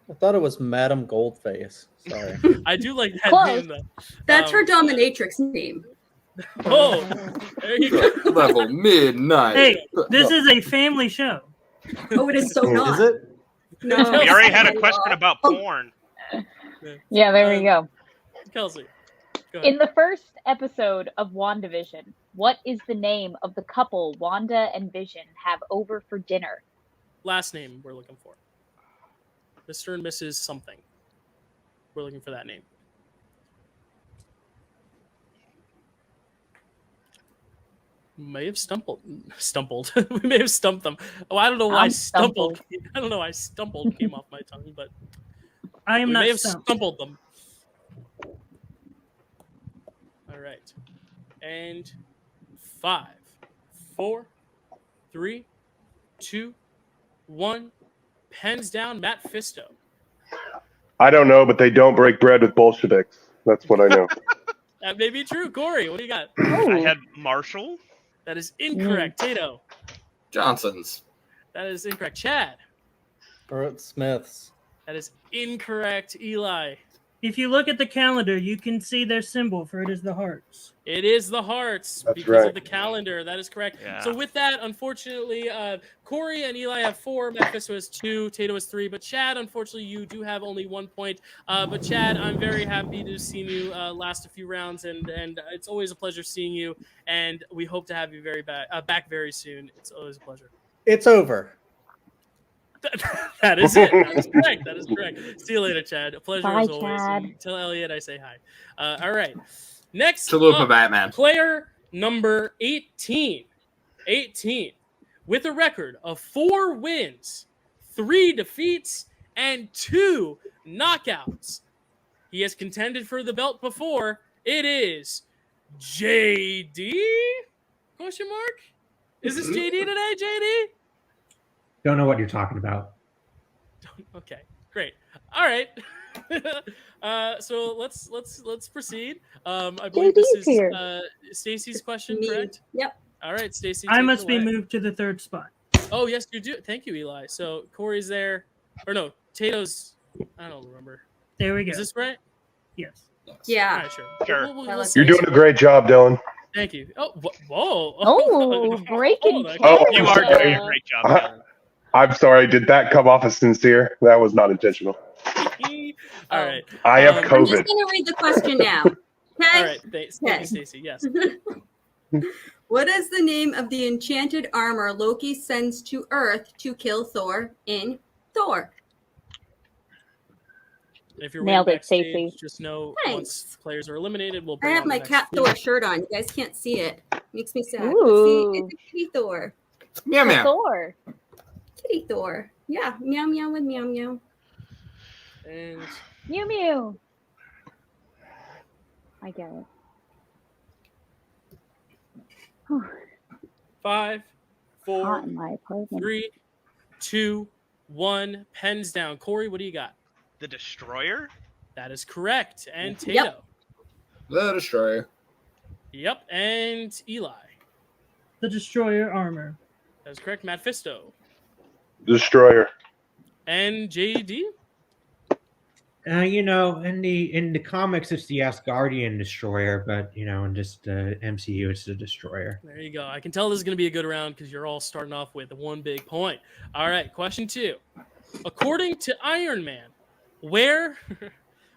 I thought it was Madam Goldface. Sorry. I do like that Close. name though. That's her dominatrix name. Oh, there you go. Level midnight. Hey, this is a family show. Oh, it is so not. Is it? No. We already had a question about porn. Yeah, there we go. Kelsey. Go ahead. In the first episode of WandaVision, what is the name of the couple Wanda and Vision have over for dinner? Last name we're looking for. Mr. and Mrs. something. We're looking for that name. May have stumbled. We may have stumped them. Oh, I don't know why I'm stumbled. stumbled. I don't know why stumbled came off my tongue, but I am we not may have stumped. stumbled them. All right. And 5, 4, 3, 2, 1. Pens down, Matt Fisto. I don't know, but they don't break bread with Bolsheviks. That's what I know. That may be true. Corey, what do you got? I had Marshall. That is incorrect. Tato. Johnson's. That is incorrect. Chad. Brooke Smith's. That is incorrect. Eli. If you look at the calendar, you can see their symbol, for it is the hearts. It is the hearts That's because of right. the calendar. That is correct. Yeah. So with that, unfortunately, Corey and Eli have 4. Matt Fisto has 2. Tato has 3. But Chad, unfortunately, you do have only 1 point. But Chad, I'm very happy to have seen you last a few rounds, and it's always a pleasure seeing you. And we hope to have you back very soon. It's always a pleasure. It's over. That is it. That is correct. That is correct. See you later, Chad. A pleasure Bye, as always. Chad. And tell Elliot I say hi. All right. Next Chalupa up, Batman. player number 18. 18. With a record of 4 wins, 3 defeats, and 2 knockouts. He has contended for the belt before. It is JD? Question mark? Is this JD today, JD? Don't know what you're talking about. Okay, great. All right. So let's proceed. I believe this is Stacy's question, Me. correct? Yep. All right, Stacy. I take it must be away. moved to the 3rd spot. Oh yes, you do. Thank you, Eli. So Corey's there, or no? Tato's. I don't remember. There we go. Is this right? Yes. All Yeah. right, sure. Sure. We'll You're doing a great job, Dylan. Thank you. Oh, whoa. Oh, breaking Hold on. Oh, You are sorry. doing a great job, Dylan. I'm sorry. Did that come off as sincere? That was not intentional. All right. I have I'm just COVID. going to read the question now. Okay? All right. Thank you, Stacy. Yes. What is the name of the enchanted armor Loki sends to Earth to kill Thor in Thor? If you're Nailed waiting it, Stacey. backstage, just know Thanks. once players are eliminated, we'll I bring have on the my next cat few. Thor shirt on. You guys can't see it. Makes me sad. Ooh. See, it's a kitty Thor. Meow meow. Thor. Kitty Thor. Yeah. Meow meow with meow meow. And Mew Mew. I get it. Whew. 5, 4, Hot in my apartment. 3, 2, 1. Pens down. Corey, what do you got? The Destroyer? That is correct. And Tato. Yep. The Destroyer. Yep. And Eli. The Destroyer armor. That is correct. Matt Fisto. Destroyer. And JD. You know, in the comics, it's the Asgardian Destroyer, but you know, in just MCU, it's the Destroyer. There you go. I can tell this is going to be a good round because you're all starting off with 1 big point. All right. Question 2. According to Iron Man, where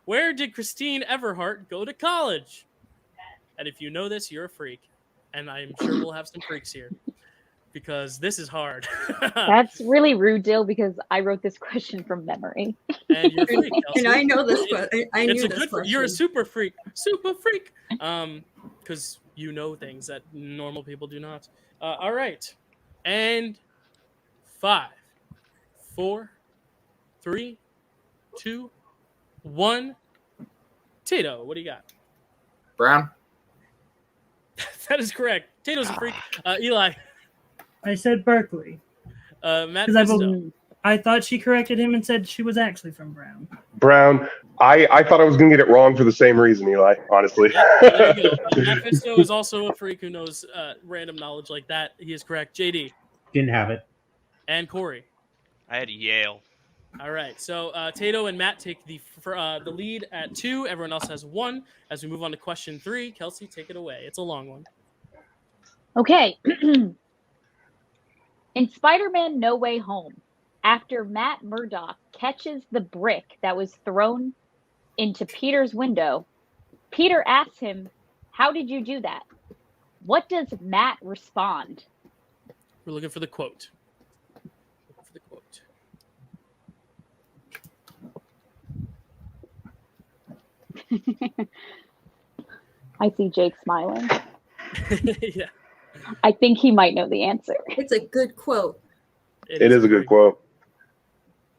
did Christine Everhart go to college? And if you know this, you're a freak. And I'm sure we'll have some freaks here. because this is hard. That's really rude, Dill, because I wrote this question from memory. And you're a freak, And Kelsey. I know this. I It's knew a this good. question. You're a super freak. Because you know things that normal people do not. All right, and 5, 4, 3, 2, 1. Tato, what do you got? Brown. That is correct. Tato's a freak. Eli. I said Berkeley. Matt 'Cause Fisto. I thought she corrected him and said she was actually from Brown. Brown. I thought I was going to get it wrong for the same reason, Eli, honestly. There you go. Matt Fisto is also a freak who knows random knowledge like that. He is correct. JD. Didn't have it. And Corey. I had Yale. All right. So Tato and Matt take the lead at 2. Everyone else has 1. As we move on to question 3, Kelsey, take it away. It's a long one. Okay. In Spider-Man No Way Home, after Matt Murdock catches the brick that was thrown into Peter's window, Peter asks him, "How did you do that?" What does Matt respond? We're looking for the quote. I see Jake smiling. Yeah. I think he might know the answer. It's a good quote. It is a good quote.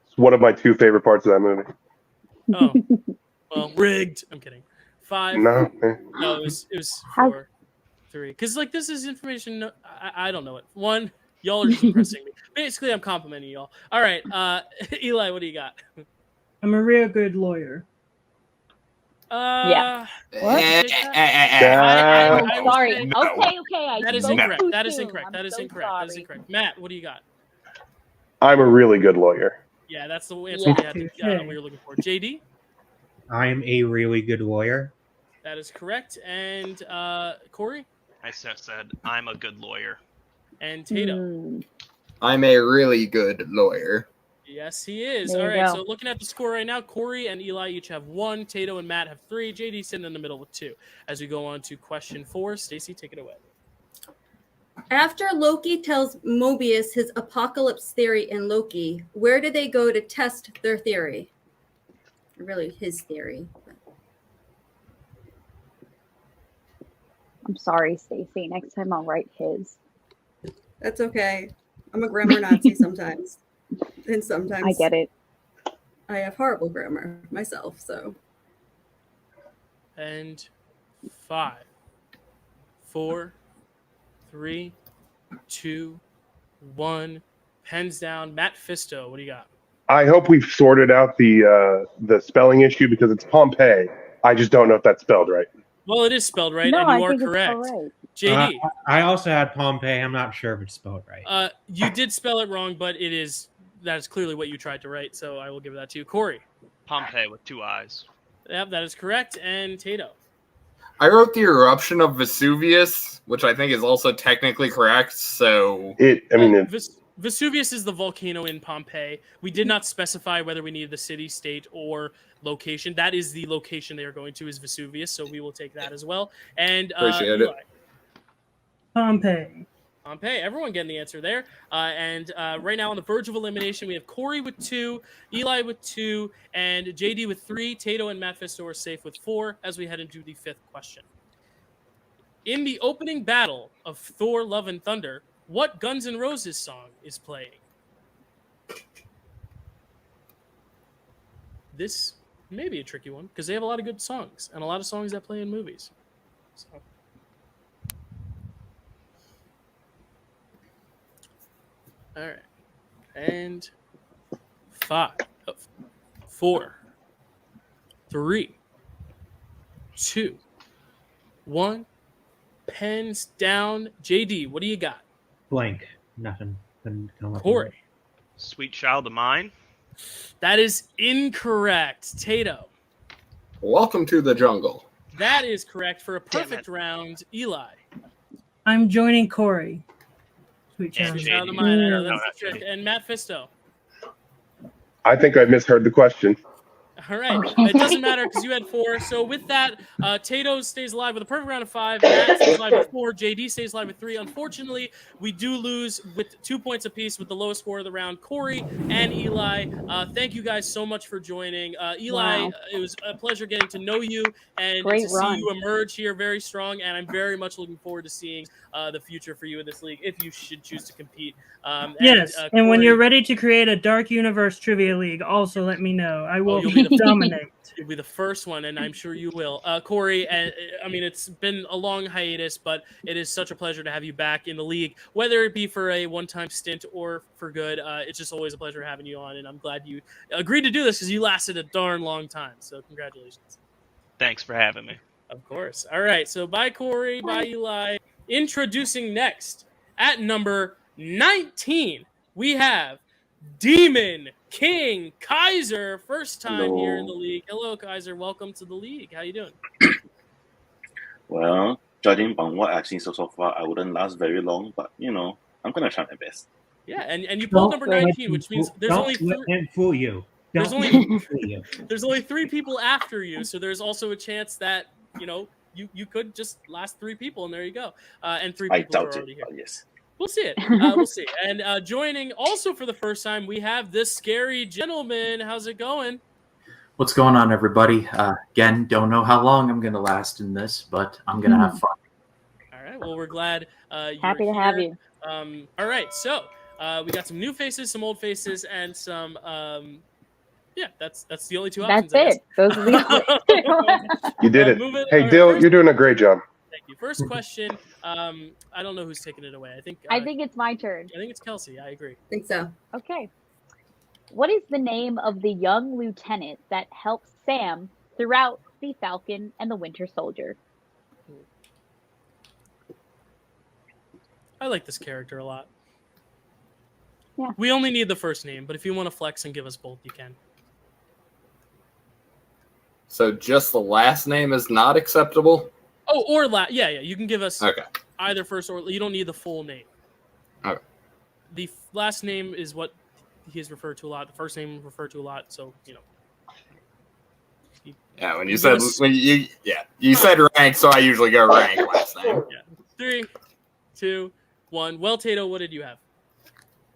It's one of my 2 favorite parts of that movie. Oh, well, rigged. I'm kidding. 5. No. No, it was 4, 3. Because like this is information. I don't know it. 1. Y'all are just impressing me. Basically, I'm complimenting y'all. All right, Eli, what do you got? I'm a real good lawyer. Yeah. What? I'm sorry. No. Okay. That is spoke incorrect. too That is soon. incorrect. I'm That is so incorrect. That is sorry. incorrect. Matt, what do you got? I'm a really good lawyer. Yeah, that's the answer we had. We were looking for. JD, I'm a really good lawyer. that is correct. And Corey I said I'm a good lawyer. and Tato. I'm a really good lawyer. Yes, he is. There All you right. go. So looking at the score right now, Corey and Eli each have 1. Tato and Matt have 3. JD sitting in the middle with 2. As we go on to question 4, Stacy, take it away. After Loki tells Mobius his apocalypse theory in Loki, where do they go to test their theory? Really, his theory. I'm sorry, Stacy. Next time I'll write his. That's okay. I'm a grammar Nazi sometimes. And sometimes I get it. I have horrible grammar myself, so. And 5, 4, 3, 2, 1. Pens down. Matt Fisto, what do you got? I hope we've sorted out the spelling issue because it's Pompeii. I just don't know if that's spelled right. Well, it is spelled right, No, and you I are think it's correct. all right. JD, I also had Pompeii. I'm not sure if it's spelled right. you did spell it wrong, but that is clearly what you tried to write, so I will give that to you. Corey. Pompeii with 2 eyes. Yep, that is correct. And Tato. I wrote the eruption of Vesuvius, which I think is also technically correct. So Vesuvius is the volcano in Pompeii. We did not specify whether we needed the city, state, or location. That is the location they are going to is Vesuvius, so we will take that as well. And Appreciate Eli. it. Pompeii. Pompeii. Everyone getting the answer there. And right now on the verge of elimination, we have Corey with 2, Eli with 2, and JD with 3. Tato and Matt Fisto are safe with 4 as we head into the 5th question. In the opening battle of Thor: Love and Thunder, what Guns N' Roses song is playing? This may be a tricky one because they have a lot of good songs and a lot of songs that play in movies. So. All right. And 5, 4, 3, 2, 1. Pens down. JD, what do you got? Blank. Nothing. Couldn't come up with Corey. Sweet Child of Mine. That is incorrect. Tato. Welcome to the jungle. That is correct for a perfect round. Eli. I'm joining Corey. Sweet And child. Child of JD. mine. I know, No, that's the trick. And Matt Fisto. I think I misheard the question. All right. Okay. It doesn't matter because you had 4. So with that, Tato stays alive with a perfect round of 5. Matt stays alive with 4. JD stays alive with 3. Unfortunately, we do lose with 2 points apiece with the lowest score of the round. Corey and Eli, thank you guys so much for joining. Eli, Wow. it was a pleasure getting to know you and Great to see run. you emerge here very strong. And I'm very much looking forward to seeing the future for you in this league if you should choose to compete. Yes, and when Corey, you're ready to create a Dark Universe Trivia League, also let me know. I will dominate. You'll be the first one, and I'm sure you will. Corey, I mean, it's been a long hiatus, but it is such a pleasure to have you back in the league, whether it be for a one-time stint or for good. It's just always a pleasure having you on, and I'm glad you agreed to do this because you lasted a darn long time. So congratulations. Thanks for having me. Of course. All right, so bye, Corey. Bye, Eli. Introducing next, at number 19, we have Demon King Kaiser, first time here in the league. Hello, Kaiser. Welcome to the league. How you doing? Well, judging by what I've seen so far, I wouldn't last very long, but I'm gonna try my best. Yeah, and you pulled number 19, which means there's only let him fool you. There's Don't only let him fool you. there's only 3 people after you, so there's also a chance that you could just last 3 people, and there you go. And 3 I people are doubt already it, here. but yes. We'll see it. We'll see. And joining also for the first time, we have this scary gentleman. How's it going? What's going on, everybody? Again, don't know how long I'm going to last in this, but I'm going to have fun. All right. Well, we're glad you're Happy to have here. you. All right. So we got some new faces, some old faces, and some. Yeah, that's the only 2 options. That's it. Those are the You did it. Move it. Hey, All right, Dill, first- you're doing a great job. Thank you. First question. I don't know who's taking it away. I think it's my turn. I think it's Kelsey. I agree. I think so. Okay. What is the name of the young lieutenant that helps Sam throughout the Falcon and the Winter Soldier? I like this character a lot. Yeah. We only need the first name, but if you want to flex and give us both, you can. So just the last name is not acceptable? Oh, or yeah, you can give us Okay. either first or you don't need the full name. Okay. The last name is what he is referred to a lot. The first name referred to a lot, so Yeah, when you You said give us- you said rank, so I usually go rank last name. Yeah. 3, 2, 1. Well, Tato, what did you have?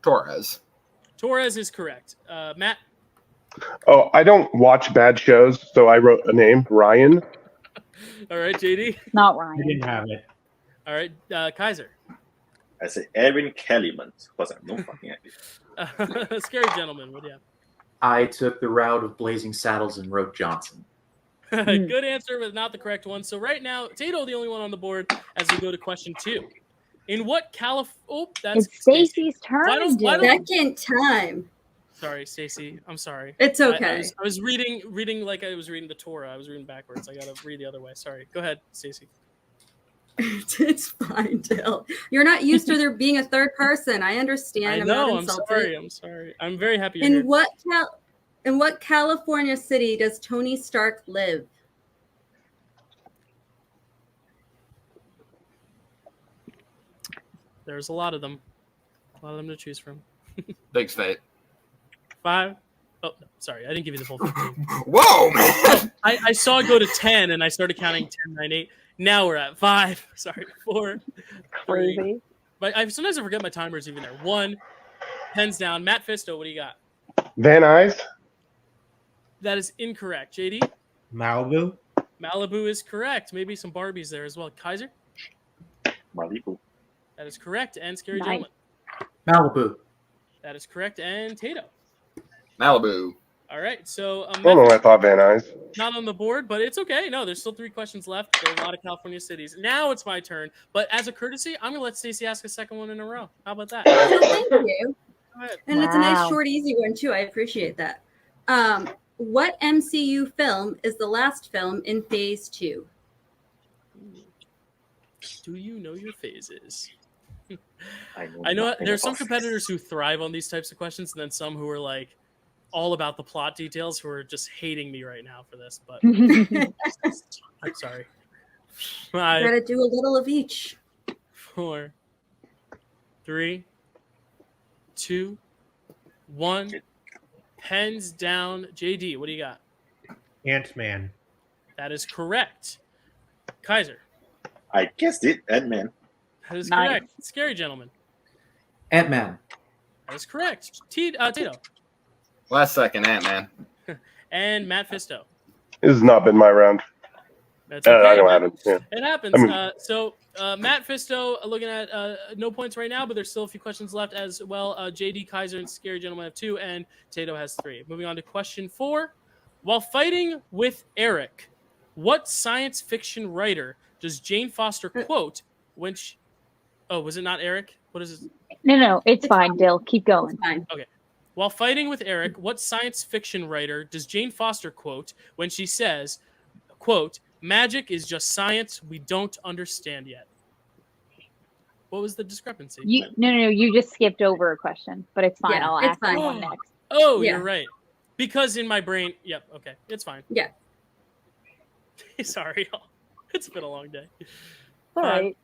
Torres. Torres is correct. Matt. Oh, I don't watch bad shows, so I wrote a name, Ryan. All right, JD. Not Ryan. I didn't have it. All right, Kaiser. I say Erin Kellyman, because I'm no fucking idea. Scary gentleman. What do you have? I took the route of Blazing Saddles and wrote Johnson. Good answer, but not the correct one. So right now, Tato, the only one on the board as we go to question 2. In what that's It's Stacy's turn. Second time. Sorry, Stacy. I'm sorry. It's okay. I was reading like I was reading the Torah. I was reading backwards. I gotta read the other way. Sorry. Go ahead, Stacy. It's fine, Dill. You're not used to there being a third person. I understand. I know. I'm not I'm insulted. sorry. I'm very happy. You're In here. what California city does Tony Stark live? There's a lot of them. A lot of them to choose from. Big state. 5. Oh, no, sorry. I didn't give you the full 15. Whoa, man. I saw it go to 10, and I started counting 10, 9, 8. Now we're at 5. Sorry, 4. Crazy. 3. But sometimes I forget my timers even there. 1. Pens down. Matt Fisto, what do you got? Van Nuys. That is incorrect. JD? Malibu. Malibu is correct. Maybe some Barbies there as well. Kaiser? Malibu. That is correct. And Scary Nice. Gentleman? Malibu. That is correct. And Tato? Malibu. All right. So I don't know why I thought Van Nuys. not on the board, but it's okay. No, there's still 3 questions left. There are a lot of California cities. Now it's my turn. But as a courtesy, I'm going to let Stacey ask a second one in a row. How about that? Thank you. Go ahead. And it's a nice, Wow. short, easy one, too. I appreciate that. What MCU film is the last film in Phase 2? Do you know your phases? I know nothing there's some about competitors who thrive on these types of questions, and then some who are like all about the plot details who are just hating me right now for this. But I'm sorry. 5, Gotta do a little of each. 4, 3, 2, 1. Pens down. JD, what do you got? Ant-Man. That is correct. Kaiser. I guessed it, Ant-Man. That is Nice. correct. Scary Gentleman. Ant-Man. That is correct. Tito. Last second, Ant-Man. And Matt Fisto. This has not been my round. That's okay. I don't have it. Yeah. It happens. I mean- So Matt Fisto looking at no points right now, but there's still a few questions left as well. JD, Kaiser, and Scary Gentleman have 2, and Tato has 3. Moving on to question 4. While fighting with Eric, what science fiction writer does Jane Foster quote when she... Oh, was it not Eric? What is it? No, it's fine, Dill. Keep going. Fine. Okay. While fighting with Eric, what science fiction writer does Jane Foster quote when she says, quote, magic is just science we don't understand yet? What was the discrepancy? No, you just skipped over a question, but it's fine. Yeah, I'll it's ask that fine. one next. Oh, Yeah. you're right. Because in my brain, yep, okay, it's fine. Yeah. Sorry, y'all. It's been a long day. All right.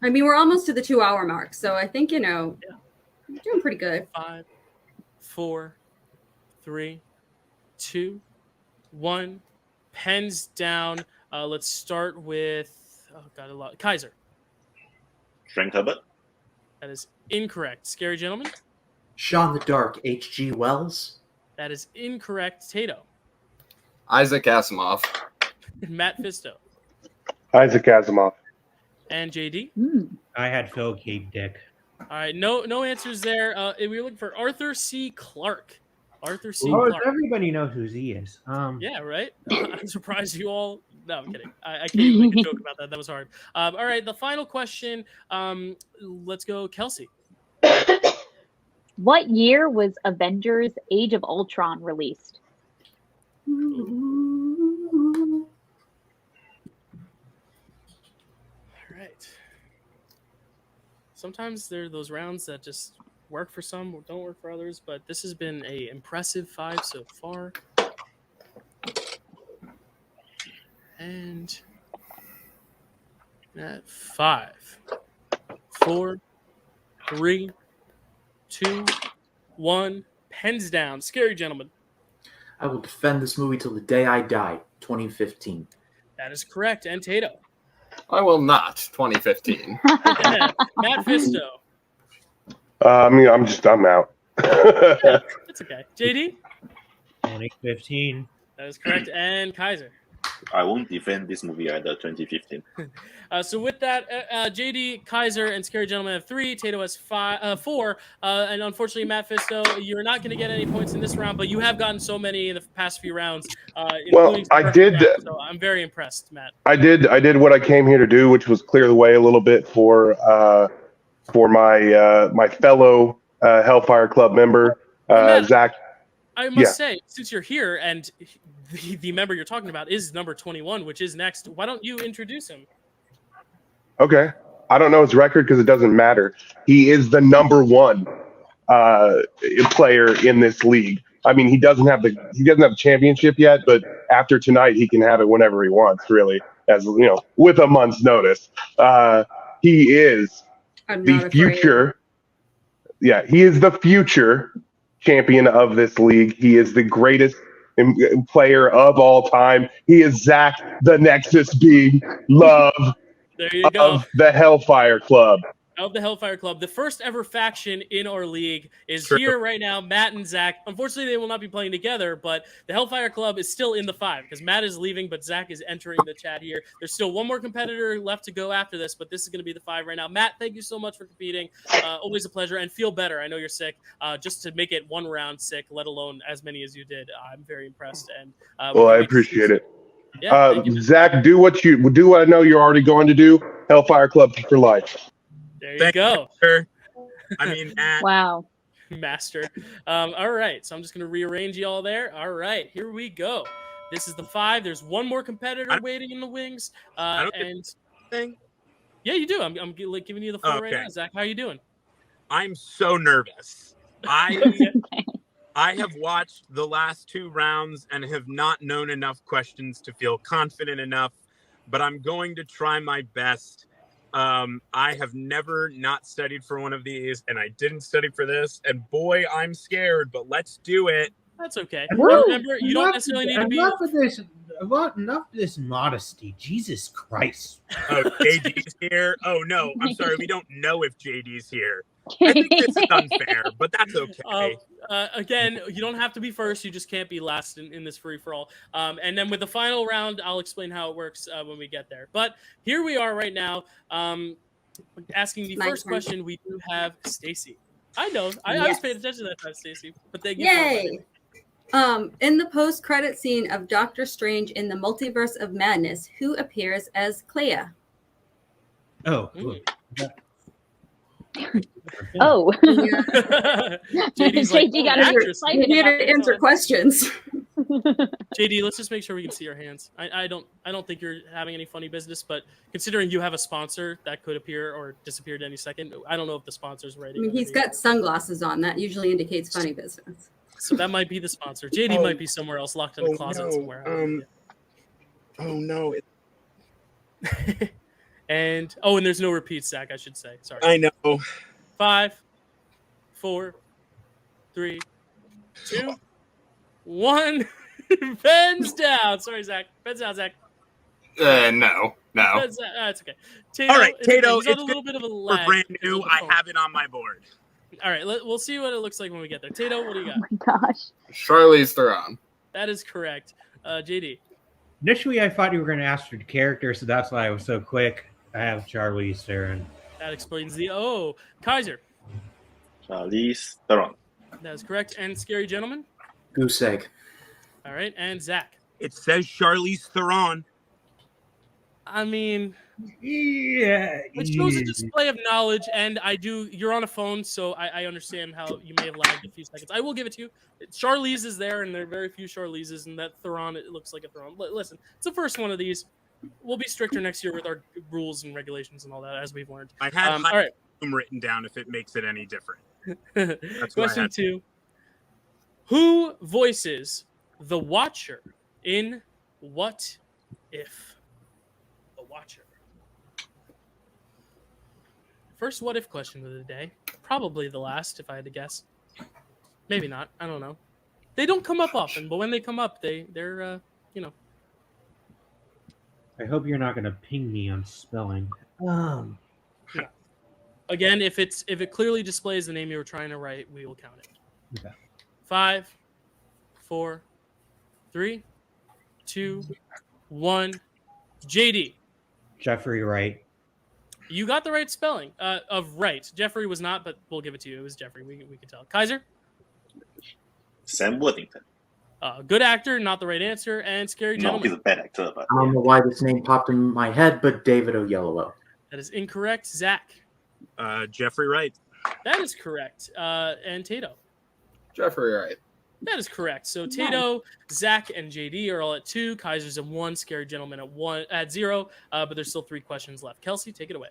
I mean, we're almost to the 2-hour mark, so I think, you're doing pretty good. 5, 4, 3, 2, 1. Pens down. Let's start with Kaiser. Frank Herbert. That is incorrect. Scary Gentleman. Sean the Dark, H.G. Wells. That is incorrect. Tato. Isaac Asimov. Matt Fisto. Isaac Asimov. And JD. I had Phil K. Dick. All right, no answers there. We were looking for Arthur C. Clarke. Arthur C. Oh, Clarke. everybody knows who Z is. Yeah, right? I'm surprised you all... No, I'm kidding. I can't even make a joke about that. That was hard. All right, the final question. Let's go, Kelsey. What year was Avengers Age of Ultron released? All right. Sometimes there are those rounds that just work for some or don't work for others, but this has been an impressive 5 so far. And at 5, 4, 3, 2, 1. Pens down. Scary Gentleman. I will defend this movie till the day I die. 2015. That is correct. And Tato. I will not. 2015. Matt Fisto. I'm out. That's okay. JD. 2015. That is correct. And Kaiser. I won't defend this movie either. 2015. So with that, JD, Kaiser, and Scary Gentleman have 3. Tato has 4. And unfortunately, Matt Fisto, you're not going to get any points in this round, but you have gotten so many in the past few rounds. Well, I did. Round, so I'm very impressed, Matt. I did what I came here to do, which was clear the way a little bit for my fellow Hellfire Club member, Matt, Zach. I must say, since you're here and the member you're talking about is number 21, which is next, why don't you introduce him? Okay. I don't know his record because it doesn't matter. He is the number 1 player in this league. I mean, he doesn't have the championship yet, but after tonight, he can have it whenever he wants. Really, as you know, with a month's notice. He is the future. Yeah, he is the future champion of this league. He is the greatest player of all time. He is Zach, the Nexus being love. There you go. Of the Hellfire Club. Of the Hellfire Club. The first ever faction in our league is True. here right now, Matt and Zach. Unfortunately, they will not be playing together, but the Hellfire Club is still in the 5 because Matt is leaving, but Zach is entering the chat here. There's still one more competitor left to go after this, but this is going to be the 5 right now. Matt, thank you so much for competing. Always a pleasure, and feel better. I know you're sick. Just to make it one round sick, let alone as many as you did, I'm very impressed. And Well, I appreciate it. Yeah, Zach, do what I know you're already going to do. Hellfire Club for life. There you go. I mean, wow. Master. All right. So I'm just going to rearrange you all there. All right. Here we go. This is the 5. There's one more competitor waiting in the wings. Thing. Yeah, you do. I'm giving you the floor right now. Zach, how are you doing? I'm so nervous. I have watched the last 2 rounds and have not known enough questions to feel confident enough, but I'm going to try my best. I have never not studied for one of these, and I didn't study for this, and boy, I'm scared, but let's do it. That's okay. Woo! Remember, you don't necessarily need to be... Enough of this Well, enough of this modesty. Jesus Christ. Oh, JD's here. Oh no, I'm sorry. We don't know if JD's here. I think this is unfair, but that's okay. Again, you don't have to be first. You just can't be last in this free for all. And then with the final round, I'll explain how it works when we get there. But here we are right now, asking the first question. We do have Stacy. I know. I was paying attention to that time, Stacy. But thank you. Yay! In the post-credit scene of Doctor Strange in the Multiverse of Madness, who appears as Clea? Oh. Oh. JD's like, JD got excited. Here to answer questions. JD, let's just make sure we can see your hands. I don't think you're having any funny business, but considering you have a sponsor that could appear or disappear at any second, I don't know if the sponsor's ready. I mean, he's got sunglasses on. That usually indicates funny business. So that might be the sponsor. JD might be somewhere else, locked in a closet somewhere. Oh no. And there's no repeats, Zach, I should say. Sorry. I know. 5, 4, 3, 2, 1. Ben's down. Sorry, Zach. Ben's down, Zach. No. Ben's down. It's okay. Tato, All right, Tato. It's a little bit of a lag. We're brand new. I have it on my board. All right, we'll see what it looks like when we get there. Tato, what do you got? Oh my gosh. Charlize Theron. That is correct. JD. Initially, I thought you were going to ask for the character, so that's why I was so quick. I have Charlize Theron. That explains the Kaiser. Charlize Theron. That is correct. And Scary Gentleman. Goose egg. All right, and Zach. It says Charlize Theron. I mean, yeah, it shows a display of knowledge, and you're on a phone, so I understand how you may have lagged a few seconds. I will give it to you. Charlize is there, and there are very few Charlize's, and that Theron, it looks like a Theron. Listen, it's the first one of these. We'll be stricter next year with our rules and regulations and all that, as we've learned. I had all right. written down if it makes it any different. Question 2. Who voices the Watcher in What If? The Watcher. First what if question of the day. Probably the last, if I had to guess. Maybe not. I don't know. They don't come up often, but when they come up, they're I hope you're not going to ping me on spelling. Again, if it clearly displays the name you were trying to write, we will count it. Okay. 5, 4, 3, 2, 1. JD. Jeffrey Wright. You got the right spelling of right. Jeffrey was not, but we'll give it to you. It was Jeffrey. We can tell. Kaiser. Sam Worthington. Good actor, not the right answer. And Scary No, Gentleman. he's a bad actor, but I don't know why this name popped in my head, but David Oyelowo. That is incorrect. Zach. Jeffrey Wright. That is correct. And Tato. Jeffrey Wright. That is correct. So Tato, Zach, and JD are all at 2. Kaiser's at 1. Scary Gentleman at 0. But there's still 3 questions left. Kelsey, take it away.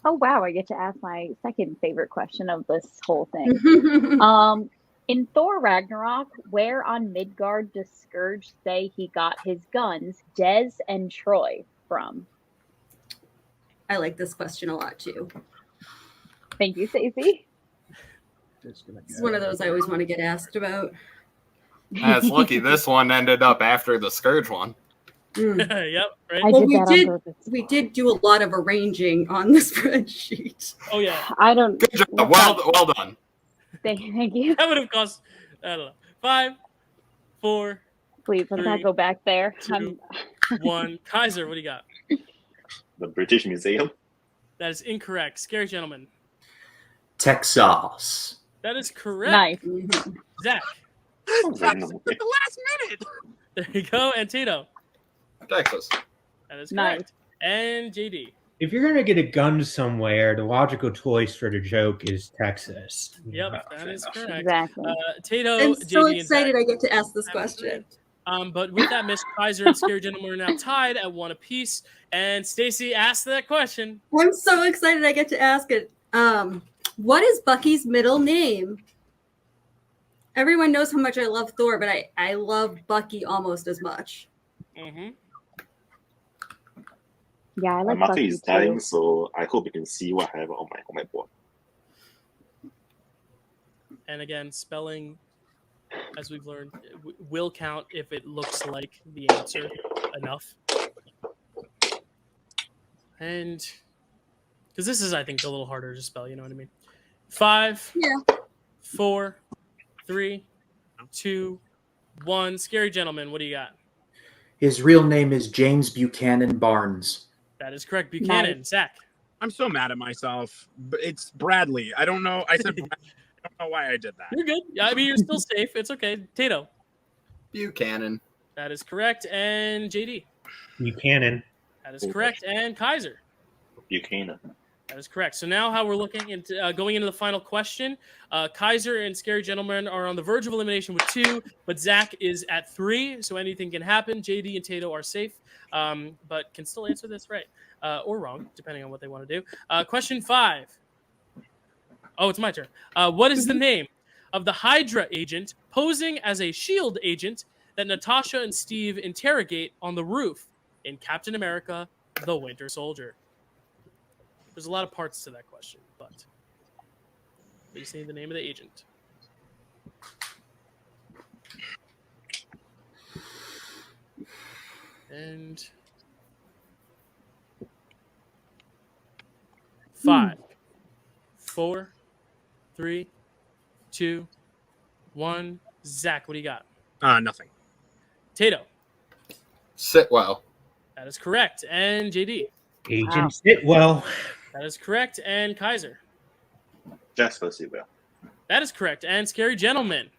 Oh wow, I get to ask my second favorite question of this whole thing. In Thor Ragnarok, where on Midgard does Scourge say he got his guns, Des and Troy, from? I like this question a lot too. Thank you, Stacey. It's one of those I always want to get asked about. That's lucky this one ended up after the Scourge one. Yep. Right. Well, we did do a lot of arranging on the spreadsheet. Oh yeah. I don't. Good job. Well done. Thank you. That would have cost, I don't know, 5, 4. Please, let's not go back there. 2, 1. Kaiser, what do you got? The British Museum. That is incorrect. Scary Gentleman. Texas. That is correct. Nice. Zach. At the last minute. There you go. And Tito. Texas. That is correct. And JD. If you're going to get a gun somewhere, the logical choice for the joke is Texas. Yep, that is correct. Exactly. Tato, I'm so JD, excited and I get to ask this question. But with that, Miss Kaiser and Scary Gentleman are now tied at 1 apiece. And Stacy asked that question. I'm so excited I get to ask it. What is Bucky's middle name? Everyone knows how much I love Thor, but I love Bucky almost as much. Mm-hmm. Yeah, I like my marker Bucky is too. dying, so I hope you can see what I have on my board. And again, spelling as we've learned, will count if it looks like the answer enough. And because this is, I think, a little harder to spell, you know what I mean? 5, 4, 3, 2, 1. Scary gentleman, what do you got? His real name is James Buchanan Barnes. That is correct. Buchanan. Zach. I'm so mad at myself. It's Bradley. I don't know. I said Bradley. I don't know why I did that. You're good. I mean, you're still safe. It's okay. Tato. Buchanan. That is correct. And JD. Buchanan. That is correct. And Kaiser. Buchanan. That is correct. So now how we're looking into going into the final question. Kaiser and Scary Gentleman are on the verge of elimination with 2, but Zach is at 3, so anything can happen. JD and Tato are safe, but can still answer this right or wrong, depending on what they want to do. Question 5. Oh, it's my turn. What is the name of the Hydra agent posing as a S.H.I.E.L.D. agent that Natasha and Steve interrogate on the roof in Captain America: The Winter Soldier? There's a lot of parts to that question, but please say the name of the agent. And 5, 4, 3, 2, 1. Zach, what do you got? Nothing. Tato. Sitwell. That is correct. And JD. Agent Sitwell. That is correct. And Kaiser. Jasper Sitwell. That is correct. And Scary Gentleman.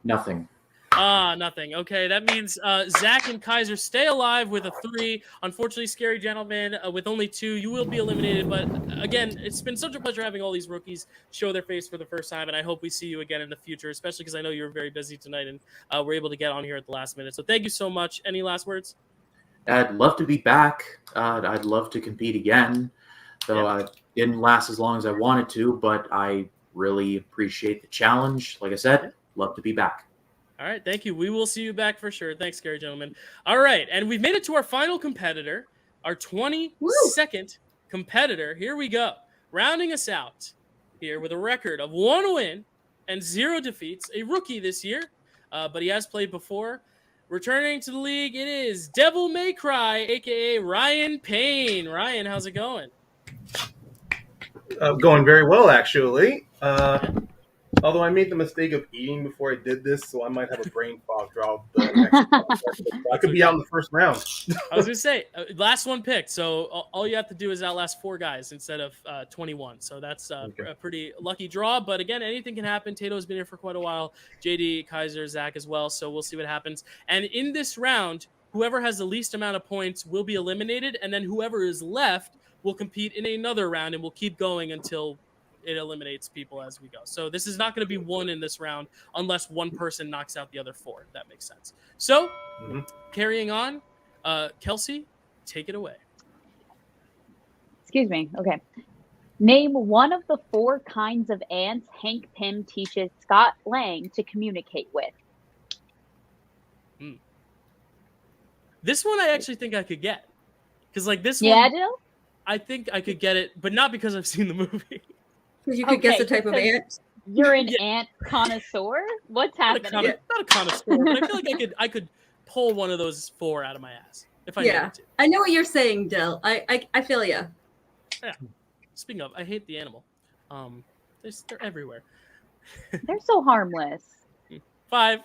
Nothing. Nothing. Okay, that means Zach and Kaiser stay alive with a 3. Unfortunately, Scary Gentleman with only 2. You will be eliminated. But again, it's been such a pleasure having all these rookies show their face for the first time, and I hope we see you again in the future, especially because I know you're very busy tonight and we're able to get on here at the last minute. So thank you so much. Any last words? I'd love to be back. I'd love to compete again. Though I didn't last as long as I wanted to, but I really appreciate the challenge. Like I said, love to be back. All right, thank you. We will see you back for sure. Thanks, Scary Gentleman. All right, and we've made it to our final competitor, our 22nd competitor. Here we go. Rounding us out here with a record of 1 win and 0 defeats, a rookie this year, but he has played before. Returning to the league, it is Devil May Cry, a.k.a. Ryan Payne. Ryan, how's it going? Going very well, actually. Although I made the mistake of eating before I did this, so I might have a brain fog draw. I could be out in the first round. I was going to say, last one picked, so all you have to do is outlast 4 guys instead of 21. So that's a pretty lucky draw. But again, anything can happen. Tato's been here for quite a while. JD, Kaiser, Zach as well. So we'll see what happens. And in this round, whoever has the least amount of points will be eliminated. And then whoever is left will compete in another round, and we'll keep going until it eliminates people as we go. So this is not going to be one in this round unless one person knocks out the other 4, if that makes sense. So carrying on, Kelsey, take it away. Excuse me. Okay. Name one of the 4 kinds of ants Hank Pym teaches Scott Lang to communicate with. This one I actually think I could get. Because like this Yeah, one, Jill? I think I could get it, but not because I've seen the movie. Because you could guess the type of ant. You're an ant connoisseur? What's happening? Not a connoisseur, but I feel like I could pull one of those 4 out of my ass if I needed to. I know what you're saying, Dill. I feel you. Yeah. Speaking of, I hate the animal. They're everywhere. They're so harmless. 5,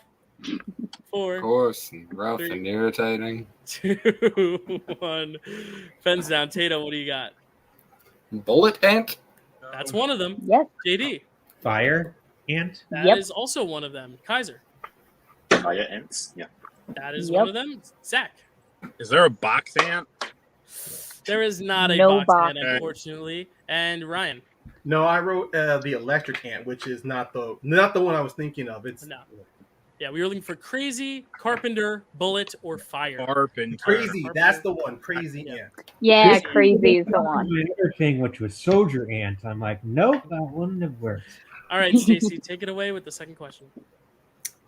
4. Of course, rough 3, and irritating. 2, 1. Pens down. Tato, what do you got? Bullet ant? That's one of them. Yes. JD. Fire ant? That is also one of them. Kaiser. Fire ants? Yeah. That is one of them. Zach. Is there a box ant? There is not a No box box ant, unfortunately. And Ryan. No, I wrote the electric ant, which is not the one I was thinking of. It's Yeah, we were looking for crazy, carpenter, bullet, or fire. Carpenter. crazy. That's the one. Crazy ant. Yeah, crazy is the one. Another thing, which was soldier ant. I'm like, nope, that wouldn't have worked. All right, Stacy, take it away with the second question.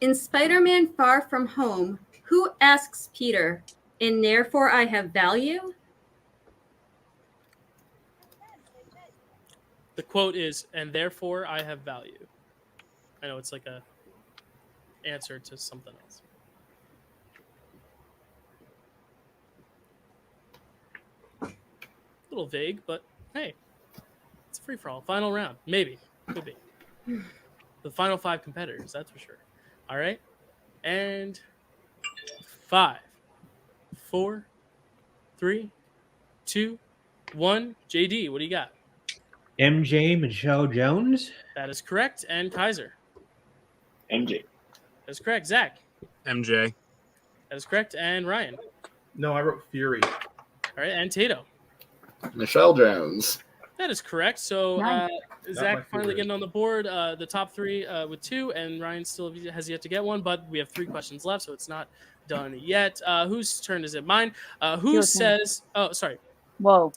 In Spider-Man Far From Home, who asks Peter, "And therefore I have value"? The quote is, "And therefore I have value." I know it's like a answer to something else. A little vague, but hey, it's a free for all. Final round, maybe, could be. The final 5 competitors, that's for sure. All right, and 5, 4, 3, 2, 1. JD, what do you got? MJ Michelle Jones. That is correct. And Kaiser. MJ. That is correct. Zach. MJ. That is correct. And Ryan. No, I wrote Fury. All right. And Tato. Michelle Jones. That is correct. So Nice. Zach finally getting on the board. The top 3 with 2, and Ryan still has yet to get one. But we have 3 questions left, so it's not done yet. Whose turn is it? Mine. Who says? Oh, sorry. Whoa.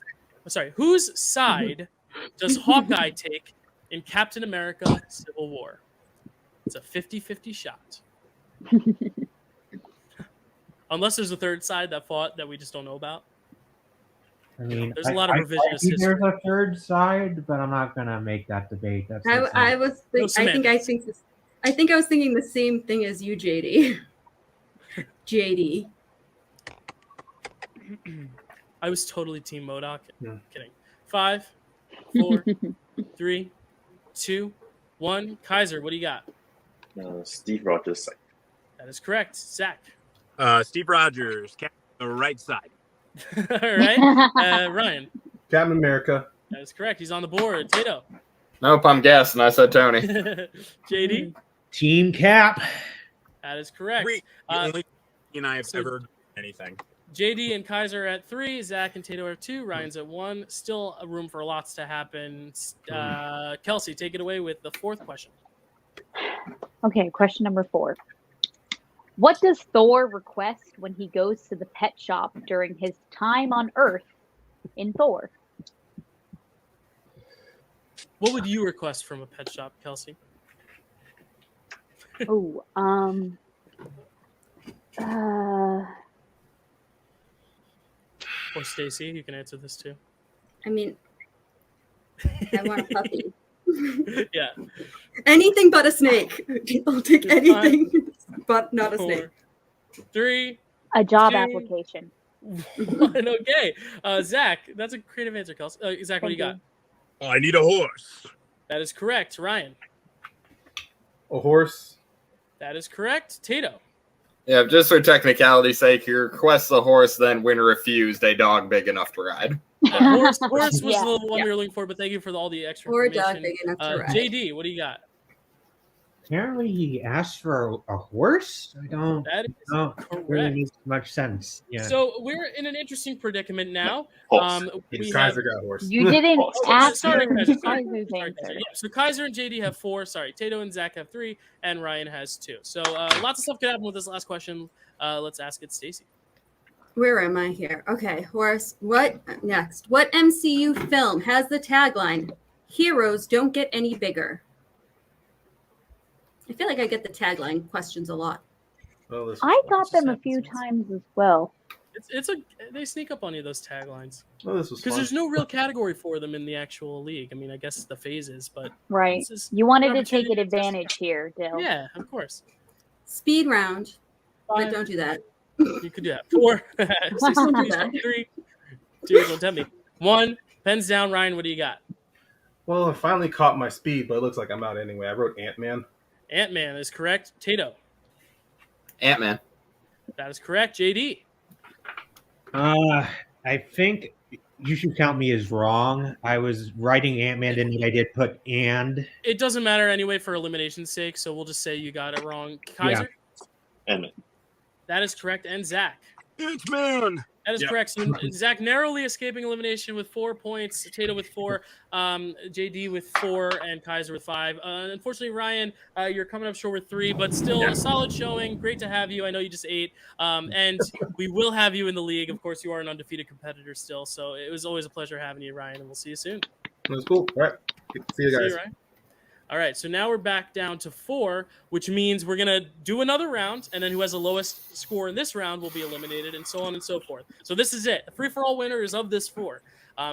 Sorry. Whose side does Hawkeye take in Captain America: Civil War? It's a 50-50 shot. Unless there's a third side that fought that we just don't know about. I mean, There's a lot of revisionist history. history. There's a third side, but I'm not gonna make that debate. That's I was I think I was thinking the same thing as you, JD. JD. I was totally Team MODOK. Kidding. 5, 4, 3, 2, 1. Kaiser, what do you got? Steve Rogers' side. That is correct. Zach. Steve Rogers, the right side. All right. Ryan. Captain America. That is correct. He's on the board. Tato. Nope, I'm guessing. I said Tony. JD. Team Cap. That is correct. The only and I have ever done anything. JD and Kaiser at 3, Zach and Tato are at 2, Ryan's at 1. Still a room for lots to happen. Kelsey, take it away with the 4th question. Okay, question number 4. What does Thor request when he goes to the pet shop during his time on Earth in Thor? What would you request from a pet shop, Kelsey? Oh, Or Stacy, you can answer this too. I mean, I want a puppy. Yeah. Anything but a snake. I'll take anything but not a 4, snake. 3. A job 2, application. 1. Okay. Zach, that's a creative answer, Kelsey. Zach, what do you got? Oh, I need a horse. That is correct. Ryan. A horse. That is correct. Tato. Yeah, just for technicality's sake, you request a horse, then when refused, a dog big enough to ride. Horse was Yeah. the one we were looking for, but thank you for all the extra Or a dog information. big enough to ride. JD, what do you got? Apparently, he asked for a horse. I don't. That is Really correct. makes much sense. Yeah. So we're in an interesting predicament now. Horse. We Kaiser have, got a horse. You didn't ask sorry, for Kaiser. Kaiser's Sorry, answer. Kaiser. Yeah, so Kaiser and JD have 4. Sorry, Tato and Zach have 3, and Ryan has 2. So lots of stuff could happen with this last question. Let's ask it, Stacy. Where am I here? Okay, horse. What next? What MCU film has the tagline, "Heroes don't get any bigger"? I feel like I get the tagline questions a lot. Oh, this I got them a few times as well. They sneak up on you, those taglines. Oh, this was Because fun. there's no real category for them in the actual league. I mean, I guess the phases, but Right. this is You wanted an to take opportunity an advantage here, Dill. Yeah, of course. Speed round. But 5. don't do that. You could do that. 4. Stacy, Don't do please, that. 3. 2. Don't tempt me. 1. Pens down. Ryan, what do you got? Well, I finally caught my speed, but it looks like I'm out anyway. I wrote Ant-Man. Ant-Man is correct. Tato. Ant-Man. That is correct. JD. I think you should count me as wrong. I was writing Ant-Man, and I did put and. It doesn't matter anyway for elimination's sake, so we'll just say you got it wrong. Kaiser. Ant-Man. That is correct. And Zach. Ant-Man. That is correct. So Zach narrowly escaping elimination with 4 points. Tato with 4, JD with 4, and Kaiser with 5. Unfortunately, Ryan, you're coming up short with 3, but still a solid showing. Great to have you. I know you just ate, and we will have you in the league. Of course, you are an undefeated competitor still, so it was always a pleasure having you, Ryan, and we'll see you soon. It was cool. All right. See you guys. Ryan. All right, so now we're back down to 4, which means we're going to do another round, and then who has the lowest score in this round will be eliminated, and so on and so forth. So this is it. The free-for-all winner is of this 4.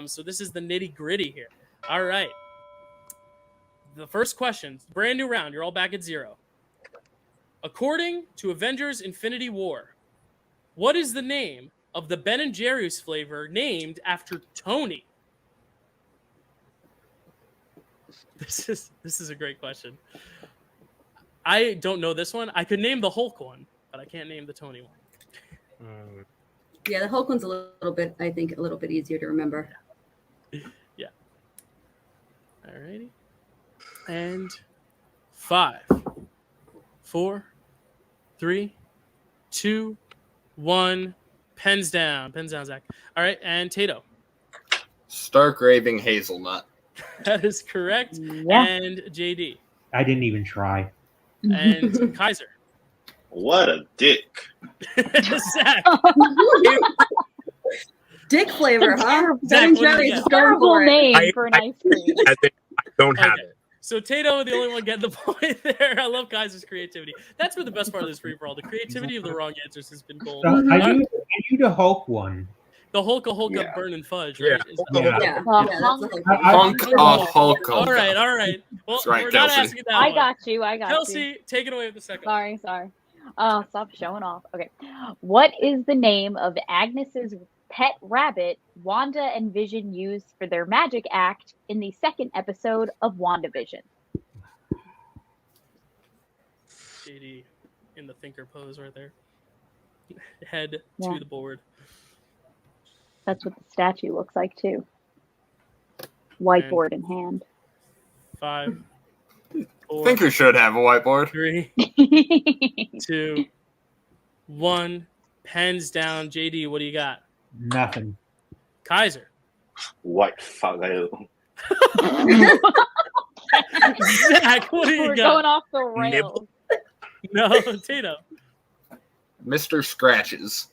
So this is the nitty-gritty here. All right. The first question, brand new round. You're all back at 0. According to Avengers Infinity War, what is the name of the Ben & Jerry's flavor named after Tony? This is a great question. I don't know this one. I could name the Hulk one, but I can't name the Tony one. Yeah, the Hulk one's a little bit, I think, a little bit easier to remember. Yeah. Alrighty. And 5, 4, 3, 2, 1. Pens down. Pens down, Zach. All right, and Tato. Stark raving hazelnut. That is correct. Yeah. And JD. I didn't even try. And Kaiser. What a dick. Zach. Dick flavor, huh? Zach, Ben what do you Jerry's get? is going Terrible for it. name for an ice cream. I don't have it. So Tato, the only one getting the point there. I love Kaiser's creativity. That's been the best part of this free for all. The creativity of the wrong answers has been gold. So I knew the Hulk one. The Hulka Yeah. burning fudge, Yeah. right? Is that- Yeah, Oh, yeah, Hulk. that's a Honk a Hulk. All right, all right. Well, That's right, we're not Kelsey. asking that I one. got you. I got you. Kelsey, take it away with the second one. Sorry. Oh, stop showing off. Okay. What is the name of Agnes's pet rabbit Wanda and Vision used for their magic act in the second episode of WandaVision? JD in the thinker pose right there. Head Yeah. to the board. That's what the statue looks like too. Whiteboard in hand. 5, 4, Thinker should have a whiteboard. 3, 2, 1. Pens down. JD, what do you got? Nothing. Kaiser. White fucker. Zach, what do you We're got? going off the rails. No, Tato. Mr. Scratches.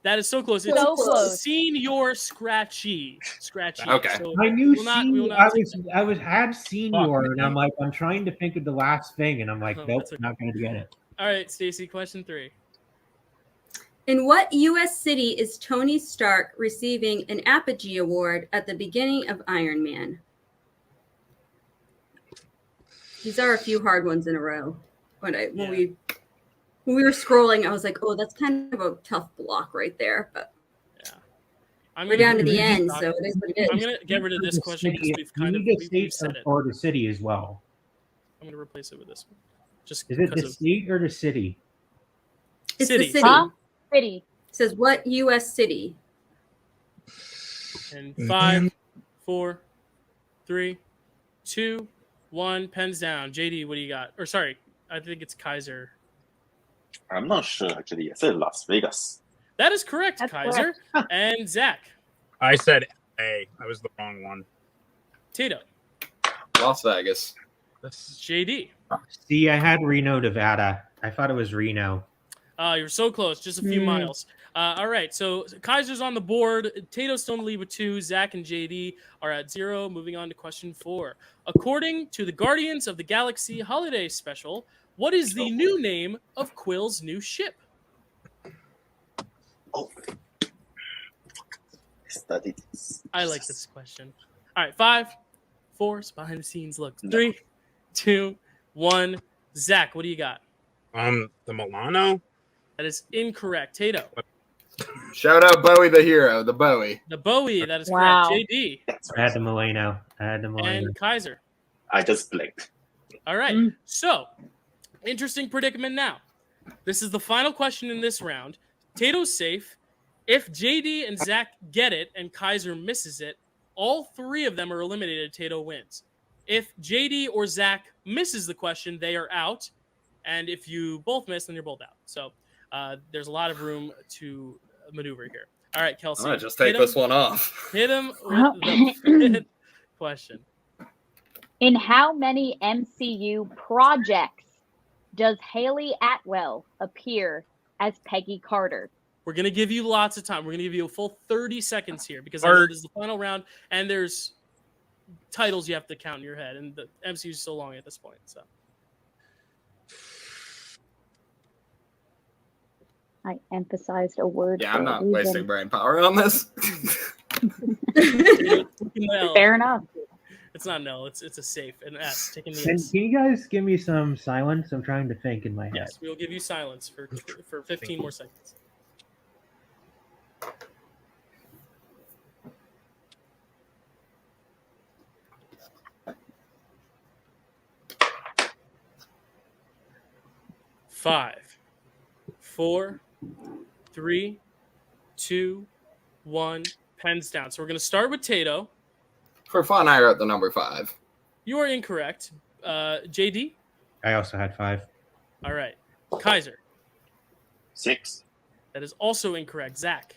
That is so close. So It's close. Senior Scratchy. Okay. So I knew we will senior. not take that. had senior, and I'm like, I'm trying to think of the last thing, and I'm like, Oh, nope, that's okay. not going to get it. All right, Stacy, question 3. In what U.S. city is Tony Stark receiving an Apogee Award at the beginning of Iron Man? These are a few hard ones in a row. When we were scrolling, I was like, oh, that's kind of a tough block right there. But we're down to the end, so it is what it is. I'm going to get rid of this question because we've kind of we've said it. Or the city as well. I'm going to replace it with this one. Just Is it the because of state or the city? It's City. the city. Huh? City. It says what U.S. city? And 5, 4, 3, 2, 1. Pens down. JD, what do you got? Or sorry, I think it's Kaiser. I'm not sure, actually. I said Las Vegas. That is correct, That's Kaiser. And Zach. I said A. I was the wrong one. Tato. Las Vegas. JD. See, I had Reno, Nevada. I thought it was Reno. You're so close, just a few miles. All right, so Kaiser's on the board. Tato's still in the lead with 2. Zach and JD are at 0. Moving on to question 4. According to the Guardians of the Galaxy Holiday Special, what is the new name of Quill's new ship? Oh. Study this. I like this question. All right, 5, 4. Behind the scenes look. 3, 2, 1. Zach, what do you got? The Milano. That is incorrect. Tato. Shout out Bowie the hero, the Bowie. The Bowie. That is Wow. correct. JD. I had the Milano. And Kaiser. I just blinked. All right. So, interesting predicament now. This is the final question in this round. Tato's safe. If JD and Zach get it and Kaiser misses it, all 3 of them are eliminated. Tato wins. If JD or Zach misses the question, they are out. And if you both miss, then you're both out. So there's a lot of room to maneuver here. All right, Kelsey. I'm gonna just take this one off. Hit him with the 5th question. In how many MCU projects does Haley Atwell appear as Peggy Carter? We're going to give you lots of time. We're going to give you a full 30 seconds here because I know this is the final round, and there's titles you have to count in your head, and the MCU is so long at this point. So I emphasized a word. Yeah, for I'm a not reason. wasting brain power on this. well, Fair enough. It's not no. It's a safe. An S. Taking the Can S. you guys give me some silence? I'm trying to think in my head. Yes, we will give you silence for 15 more seconds. Five, 4, 3, 2, 1. Pens down. So we're going to start with Tato. For fun, I wrote the number 5. You are incorrect. JD? I also had 5. All right. Kaiser? 6. That is also incorrect. Zach?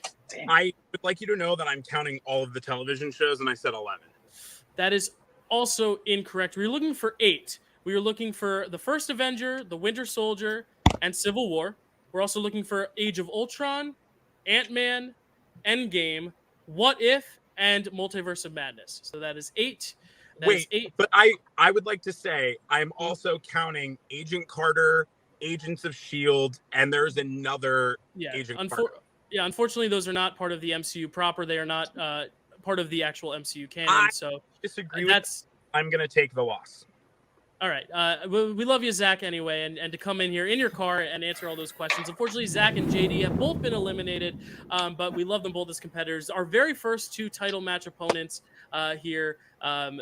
I would like you to know that I'm counting all of the television shows, and I said 11. That is also incorrect. We were looking for 8. We were looking for The First Avenger, The Winter Soldier, and Civil War. We're also looking for Age of Ultron, Ant-Man, Endgame, What If, and Multiverse of Madness. So that is 8. That is Wait, 8. but I would like to say I'm also counting Agent Carter, Agents of S.H.I.E.L.D., and there's another Agent Carter. Yeah, unfortunately, those are not part of the MCU proper. They are not part of the actual MCU canon. So disagree that's. I'm going to take the loss. All right. We love you, Zach, anyway, and to come in here in your car and answer all those questions. Unfortunately, Zach and JD have both been eliminated, but we love them both as competitors. Our very first 2 title match opponents here.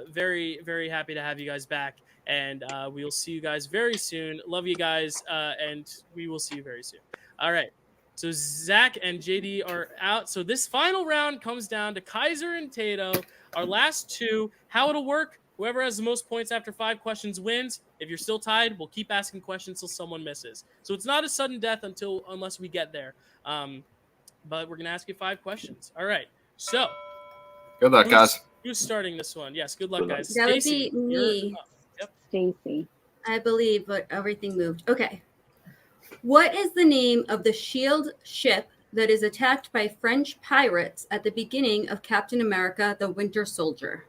Very, very happy to have you guys back, and we will see you guys very soon. Love you guys, and we will see you very soon. All right. So Zach and JD are out. So this final round comes down to Kaiser and Tato. Our last 2. How it'll work? Whoever has the most points after 5 questions wins. If you're still tied, we'll keep asking questions till someone misses. So it's not a sudden death unless we get there. But we're gonna ask you 5 questions. All right. So Good luck, guys. Who's starting this one? Yes. Good luck, guys. That would Stacey, be me. Yep. Stacy. I believe, but everything moved. Okay. What is the name of the S.H.I.E.L.D. ship that is attacked by French pirates at the beginning of Captain America: The Winter Soldier?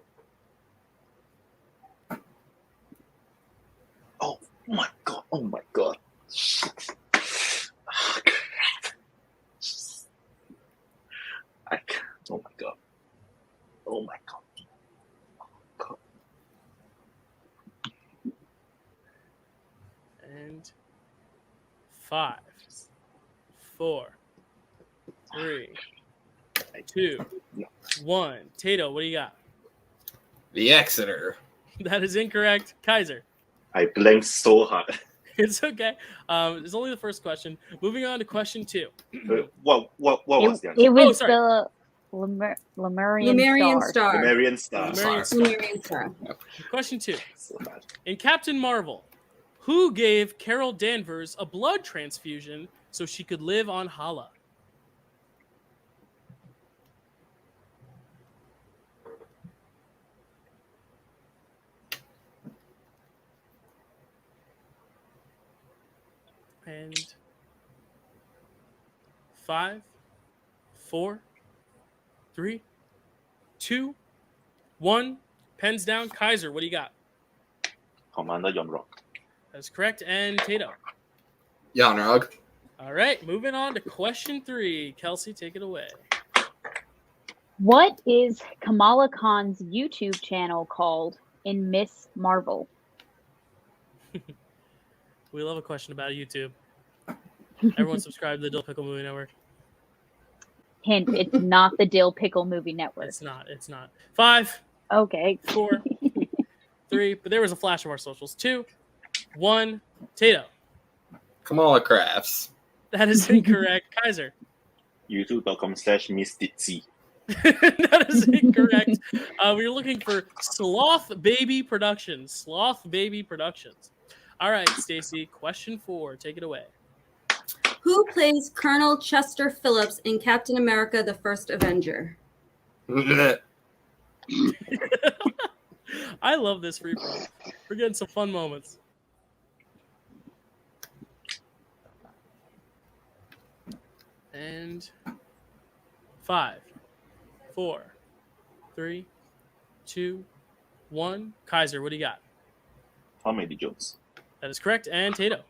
Oh my god. Oh my god. Shit. Oh, crap. I can't. Oh my god. Oh my god. And 5, 4, 3, 2, 1. Tato, what do you got? The Exeter. That is incorrect. Kaiser. I blanked so hard. It's okay. It's only the first question. Moving on to question 2. What was the answer? It was sorry. the Lemurian Lemurian Star. Lemurian Star. Lemurian Star. Question 2. In Captain Marvel, who gave Carol Danvers a blood transfusion so she could live on Hala? And 5, 4, 3, 2, 1. Pens down. Kaiser, what do you got? Commander Yonrock. That's correct. And Tato. Yanrog. All right, moving on to question 3. Kelsey, take it away. What is Kamala Khan's YouTube channel called in Miss Marvel? We love a question about YouTube. Everyone subscribe to the Dill Pickle Movie Network. Hint, it's not the Dill Pickle Movie Network. It's not. It's not. 5. Okay. 4. 3. But there was a flash of our socials. 2, 1. Tato. Kamala Crafts. That is incorrect. Kaiser. YouTube.com/MissDitsy. That is incorrect. We were looking for Sloth Baby Productions. Sloth Baby Productions. All right, Stacy. Question 4. Take it away. Who plays Colonel Chester Phillips in Captain America: The First Avenger? I love this free for all. We're getting some fun moments. And 5, 4, 3, 2, 1. Kaiser, what do you got? Tommy Lee Jones. That is correct. And Tato.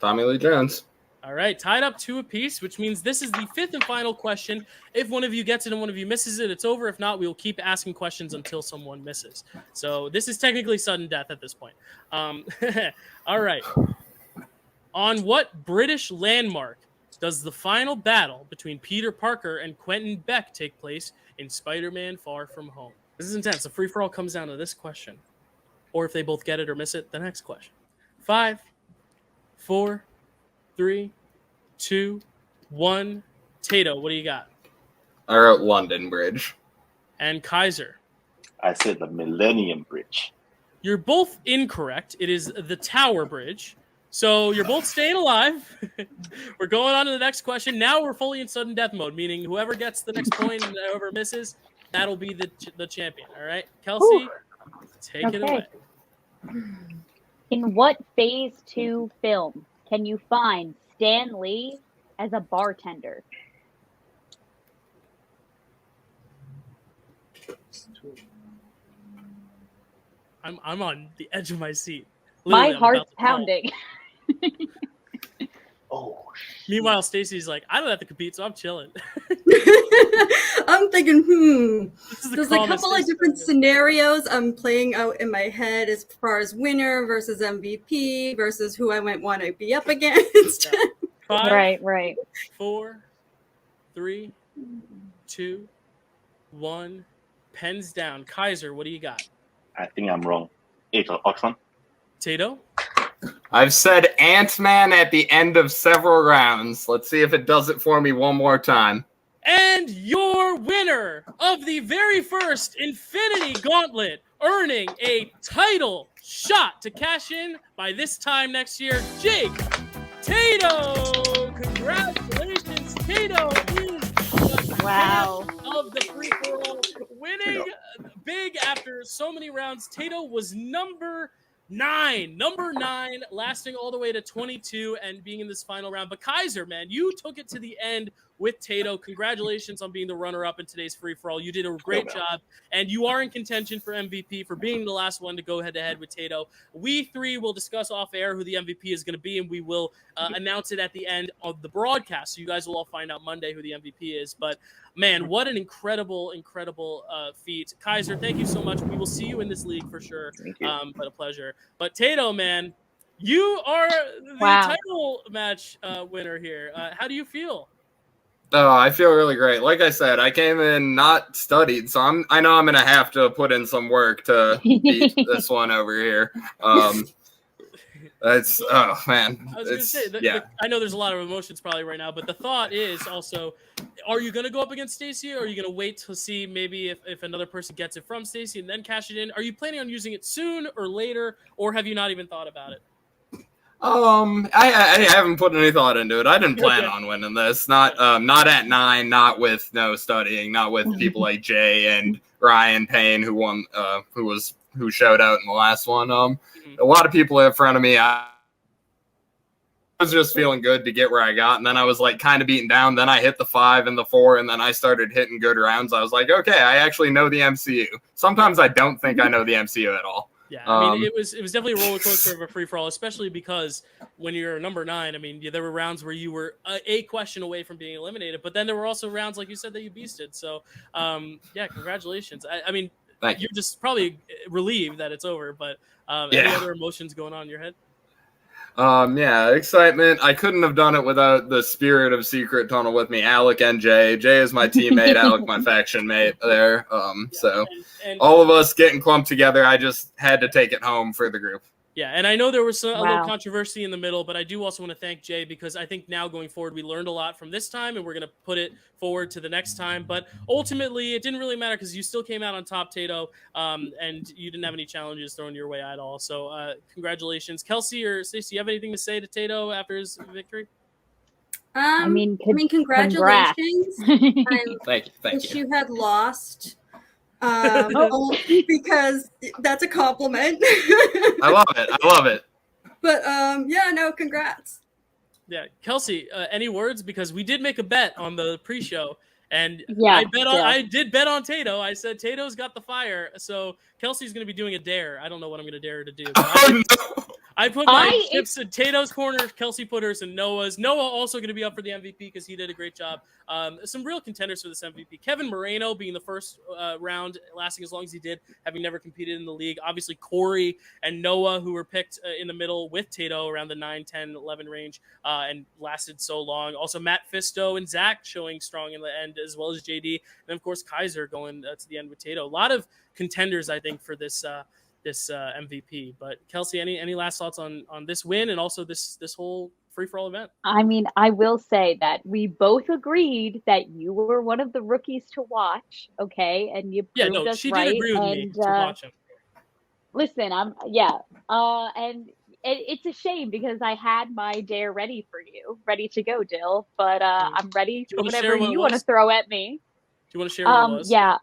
Tommy Lee Jones. All right, tied up 2 apiece, which means this is the 5th and final question. If one of you gets it and one of you misses it, it's over. If not, we will keep asking questions until someone misses. So this is technically sudden death at this point. All right. On what British landmark does the final battle between Peter Parker and Quentin Beck take place in Spider-Man Far From Home? This is intense. The free-for-all comes down to this question. Or if they both get it or miss it, the next question. 5, 4, 3, 2, 1. Tato, what do you got? I wrote London Bridge. And Kaiser? I said the Millennium Bridge. You're both incorrect. It is the Tower Bridge. So you're both staying alive. We're going on to the next question. Now we're fully in sudden death mode, meaning whoever gets the next point and whoever misses, that'll be the champion. All right, Kelsey, take it away. In what Phase 2 film can you find Stan Lee as a bartender? I'm on the edge of my seat. My Literally, I'm heart's about to fall. pounding. Meanwhile, Stacy's like, I don't have to compete, so I'm chilling. I'm thinking, is the there's a calmest couple of Stacey different scenarios I'm playing out in my head as far as winner versus MVP versus who I might want to be up against. 5, Right. 4, 3, 2, 1. Pens down. Kaiser, what do you got? I think I'm wrong. Age of Ultron. Tato? I've said Ant-Man at the end of several rounds. Let's see if it does it for me one more time. And your winner of the very first Infinity Gauntlet, earning a title shot to cash in by this time next year, Jake Tato. Congratulations, Tato is the champ of the free-for-all, winning big after so many rounds. Tato was number 9, lasting all the way to 22 and being in this final round. But Kaiser, man, you took it to the end with Tato. Congratulations on being the runner-up in today's free-for-all. You did a great job, and you are in contention for MVP for being the last one to go head-to-head with Tato. We 3 will discuss off-air who the MVP is going to be, and we will announce it at the end of the broadcast. So you guys will all find out Monday who the MVP is. But, man, what an incredible feat. Kaiser, thank you so much. We will see you in this league for sure. Thank you. But a pleasure. But Tato, man, you are the title match winner here. How do you feel? Oh, I feel really great. Like I said, I came in not studied, so I know I'm gonna have to put in some work to beat this one over here. That's man. I was going to say, I know there's a lot of emotions probably right now, but the thought is also, are you going to go up against Stacy, or are you going to wait to see maybe if another person gets it from Stacy and then cash it in? Are you planning on using it soon or later, or have you not even thought about it? I haven't put any thought into it. I didn't plan on winning this. Not at 9, not with no studying, not with people like Jay and Ryan Payne who won, who showed out in the last one. A lot of people in front of me. I was just feeling good to get where I got, and then I was like kind of beaten down. Then I hit the 5 and the 4, and then I started hitting good rounds. I was like, okay, I actually know the MCU. Sometimes I don't think I know the MCU at all. Yeah, I mean, it was definitely a roller coaster of a free-for-all, especially because when you're number 9, I mean, there were rounds where you were a question away from being eliminated, but then there were also rounds, like you said, that you beasted. So, yeah, congratulations. I mean, you're just probably relieved that it's over, but any other emotions going on in your head? Yeah, excitement. I couldn't have done it without the spirit of Secret Tunnel with me, Alec and Jay. Jay is my teammate, Alec my faction mate there. So all of us getting clumped together, I just had to take it home for the group. Yeah, and I know there was a little controversy in the middle, but I do also want to thank Jay because I think now going forward, we learned a lot from this time, and we're going to put it forward to the next time. But ultimately, it didn't really matter because you still came out on top, Tato, and you didn't have any challenges thrown your way at all. So congratulations. Kelsey or Stacey, do you have anything to say to Tato after his victory? I mean, congratulations. Thank you. Wish you had lost. Because that's a compliment. I love it. But yeah, no, congrats. Yeah, Kelsey, any words? Because we did make a bet on the pre-show, and I did bet on Tato. I said Tato's got the fire, so Kelsey's going to be doing a dare. I don't know what I'm going to dare her to do. I put my chips in Tato's corner, Kelsey put hers in Noah's. Noah also going to be up for the MVP because he did a great job. Some real contenders for this MVP. Kevin Moreno being the first round, lasting as long as he did, having never competed in the league. Obviously, Corey and Noah, who were picked in the middle with Tato around the 9, 10, 11 range and lasted so long. Also, Matt Fisto and Zach showing strong in the end, as well as JD. And, of course, Kaiser going to the end with Tato. A lot of contenders, I think, for this MVP. But Kelsey, any last thoughts on this win and also this whole free-for-all event? I mean, I will say that we both agreed that you were one of the rookies to watch, okay? And you proved us she right. did agree with me to watch him. Listen, and it's a shame because I had my dare ready for you, ready to go, Dill. But I'm ready for whatever you want to throw at me. Do you want to share what it was? Yeah.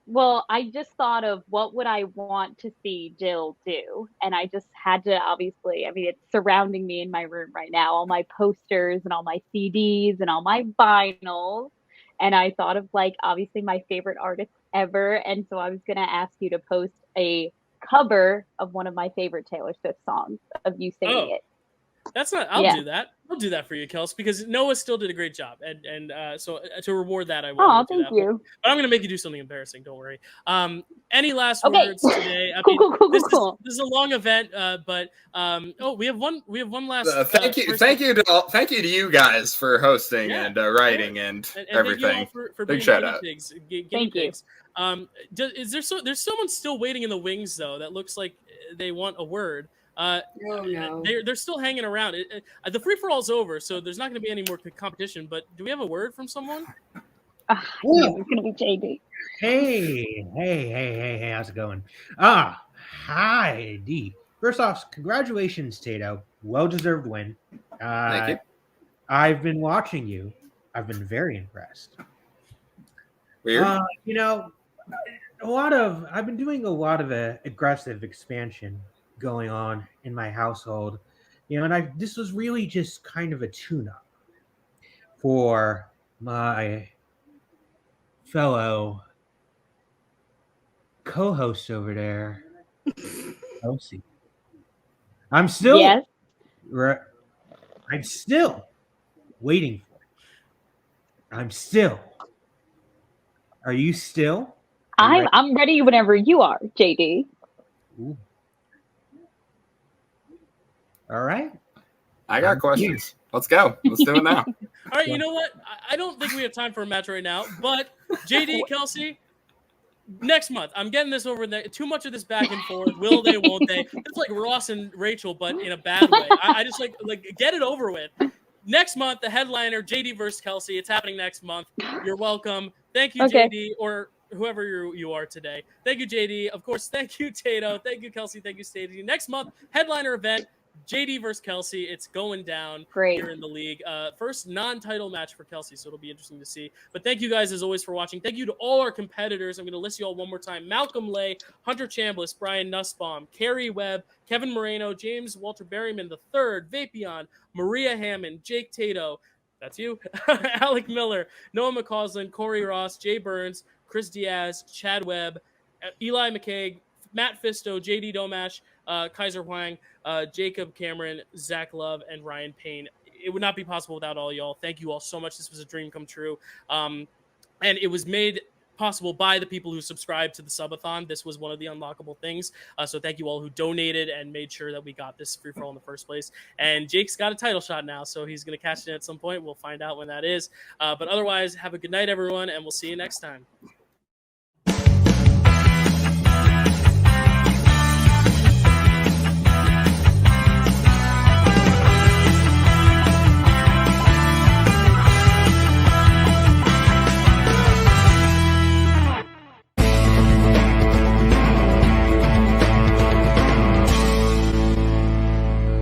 Well, I just thought of what would I want to see Jill do, and I just had to obviously. I mean, it's surrounding me in my room right now, all my posters and all my CDs and all my vinyls, and I thought of obviously my favorite artist ever, and so I was gonna ask you to post a cover of one of my favorite Taylor Swift songs of you singing it. That's not. I'll do that. I'll do that for you, Kels, because Noah still did a great job, and so to reward that, I will. Oh, thank you. But I'm going to make you do something embarrassing. Don't worry. Any last Okay. words today? I mean, this is a long event, but we have one. We have one last. Thank you to you guys for hosting and writing and everything. Thank you all for Big being shout out. Thank you. Is there's someone still waiting in the wings though? That looks like they want a word. No. They're still hanging around. The free for all's over, so there's not going to be any more competition. But do we have a word from someone? It's gonna be JD. Hey, how's it going? Hi, D. First off, congratulations, Tato. Well-deserved win. Thank you. I've been watching you. I've been very impressed. Weird. I've been doing a lot of aggressive expansion going on in my household, and this was really just kind of a tune-up for my fellow co-host over there, Kelsey. I'm still waiting for it. Are you still? I'm ready whenever you are, JD. Ooh. All right. I got questions. Let's go. Let's do it now. All right, you know what? I don't think we have time for a match right now, but JD, Kelsey, next month, I'm getting this over there. Too much of this back and forth. Will they, won't they? It's like Ross and Rachel, but in a bad way. I just like get it over with. Next month, the headliner, JD versus Kelsey. It's happening next month. You're welcome. Thank you, JD, or whoever you are today. Thank you, JD. Of course, thank you, Tato. Thank you, Kelsey. Thank you, Stacey. Next month, headliner event. JD versus Kelsey. It's going down here in the league. First non-title match for Kelsey, so it'll be interesting to see. But thank you guys, as always, for watching. Thank you to all our competitors. I'm going to list you all one more time. Malcolm Lay, Hunter Chambliss, Brian Nussbaum, Carrie Webb, Kevin Moreno, James Walter Berryman III, Vapion, Maria Hammond, Jake Tato. That's you. Alec Miller, Noah McCausland, Corey Ross, Jay Burns, Chris Diaz, Chad Webb, Eli McCaig, Matt Fisto, JD Domash, Kaiser Huang, Jacob Cameron, Zach Love, and Ryan Payne. It would not be possible without all y'all. Thank you all so much. This was a dream come true. And it was made possible by the people who subscribed to the subathon. This was one of the unlockable things. So thank you all who donated and made sure that we got this free for all in the first place. And Jake's got a title shot now, so he's going to catch it at some point. We'll find out when that is. But otherwise, have a good night, everyone, and we'll see you next time.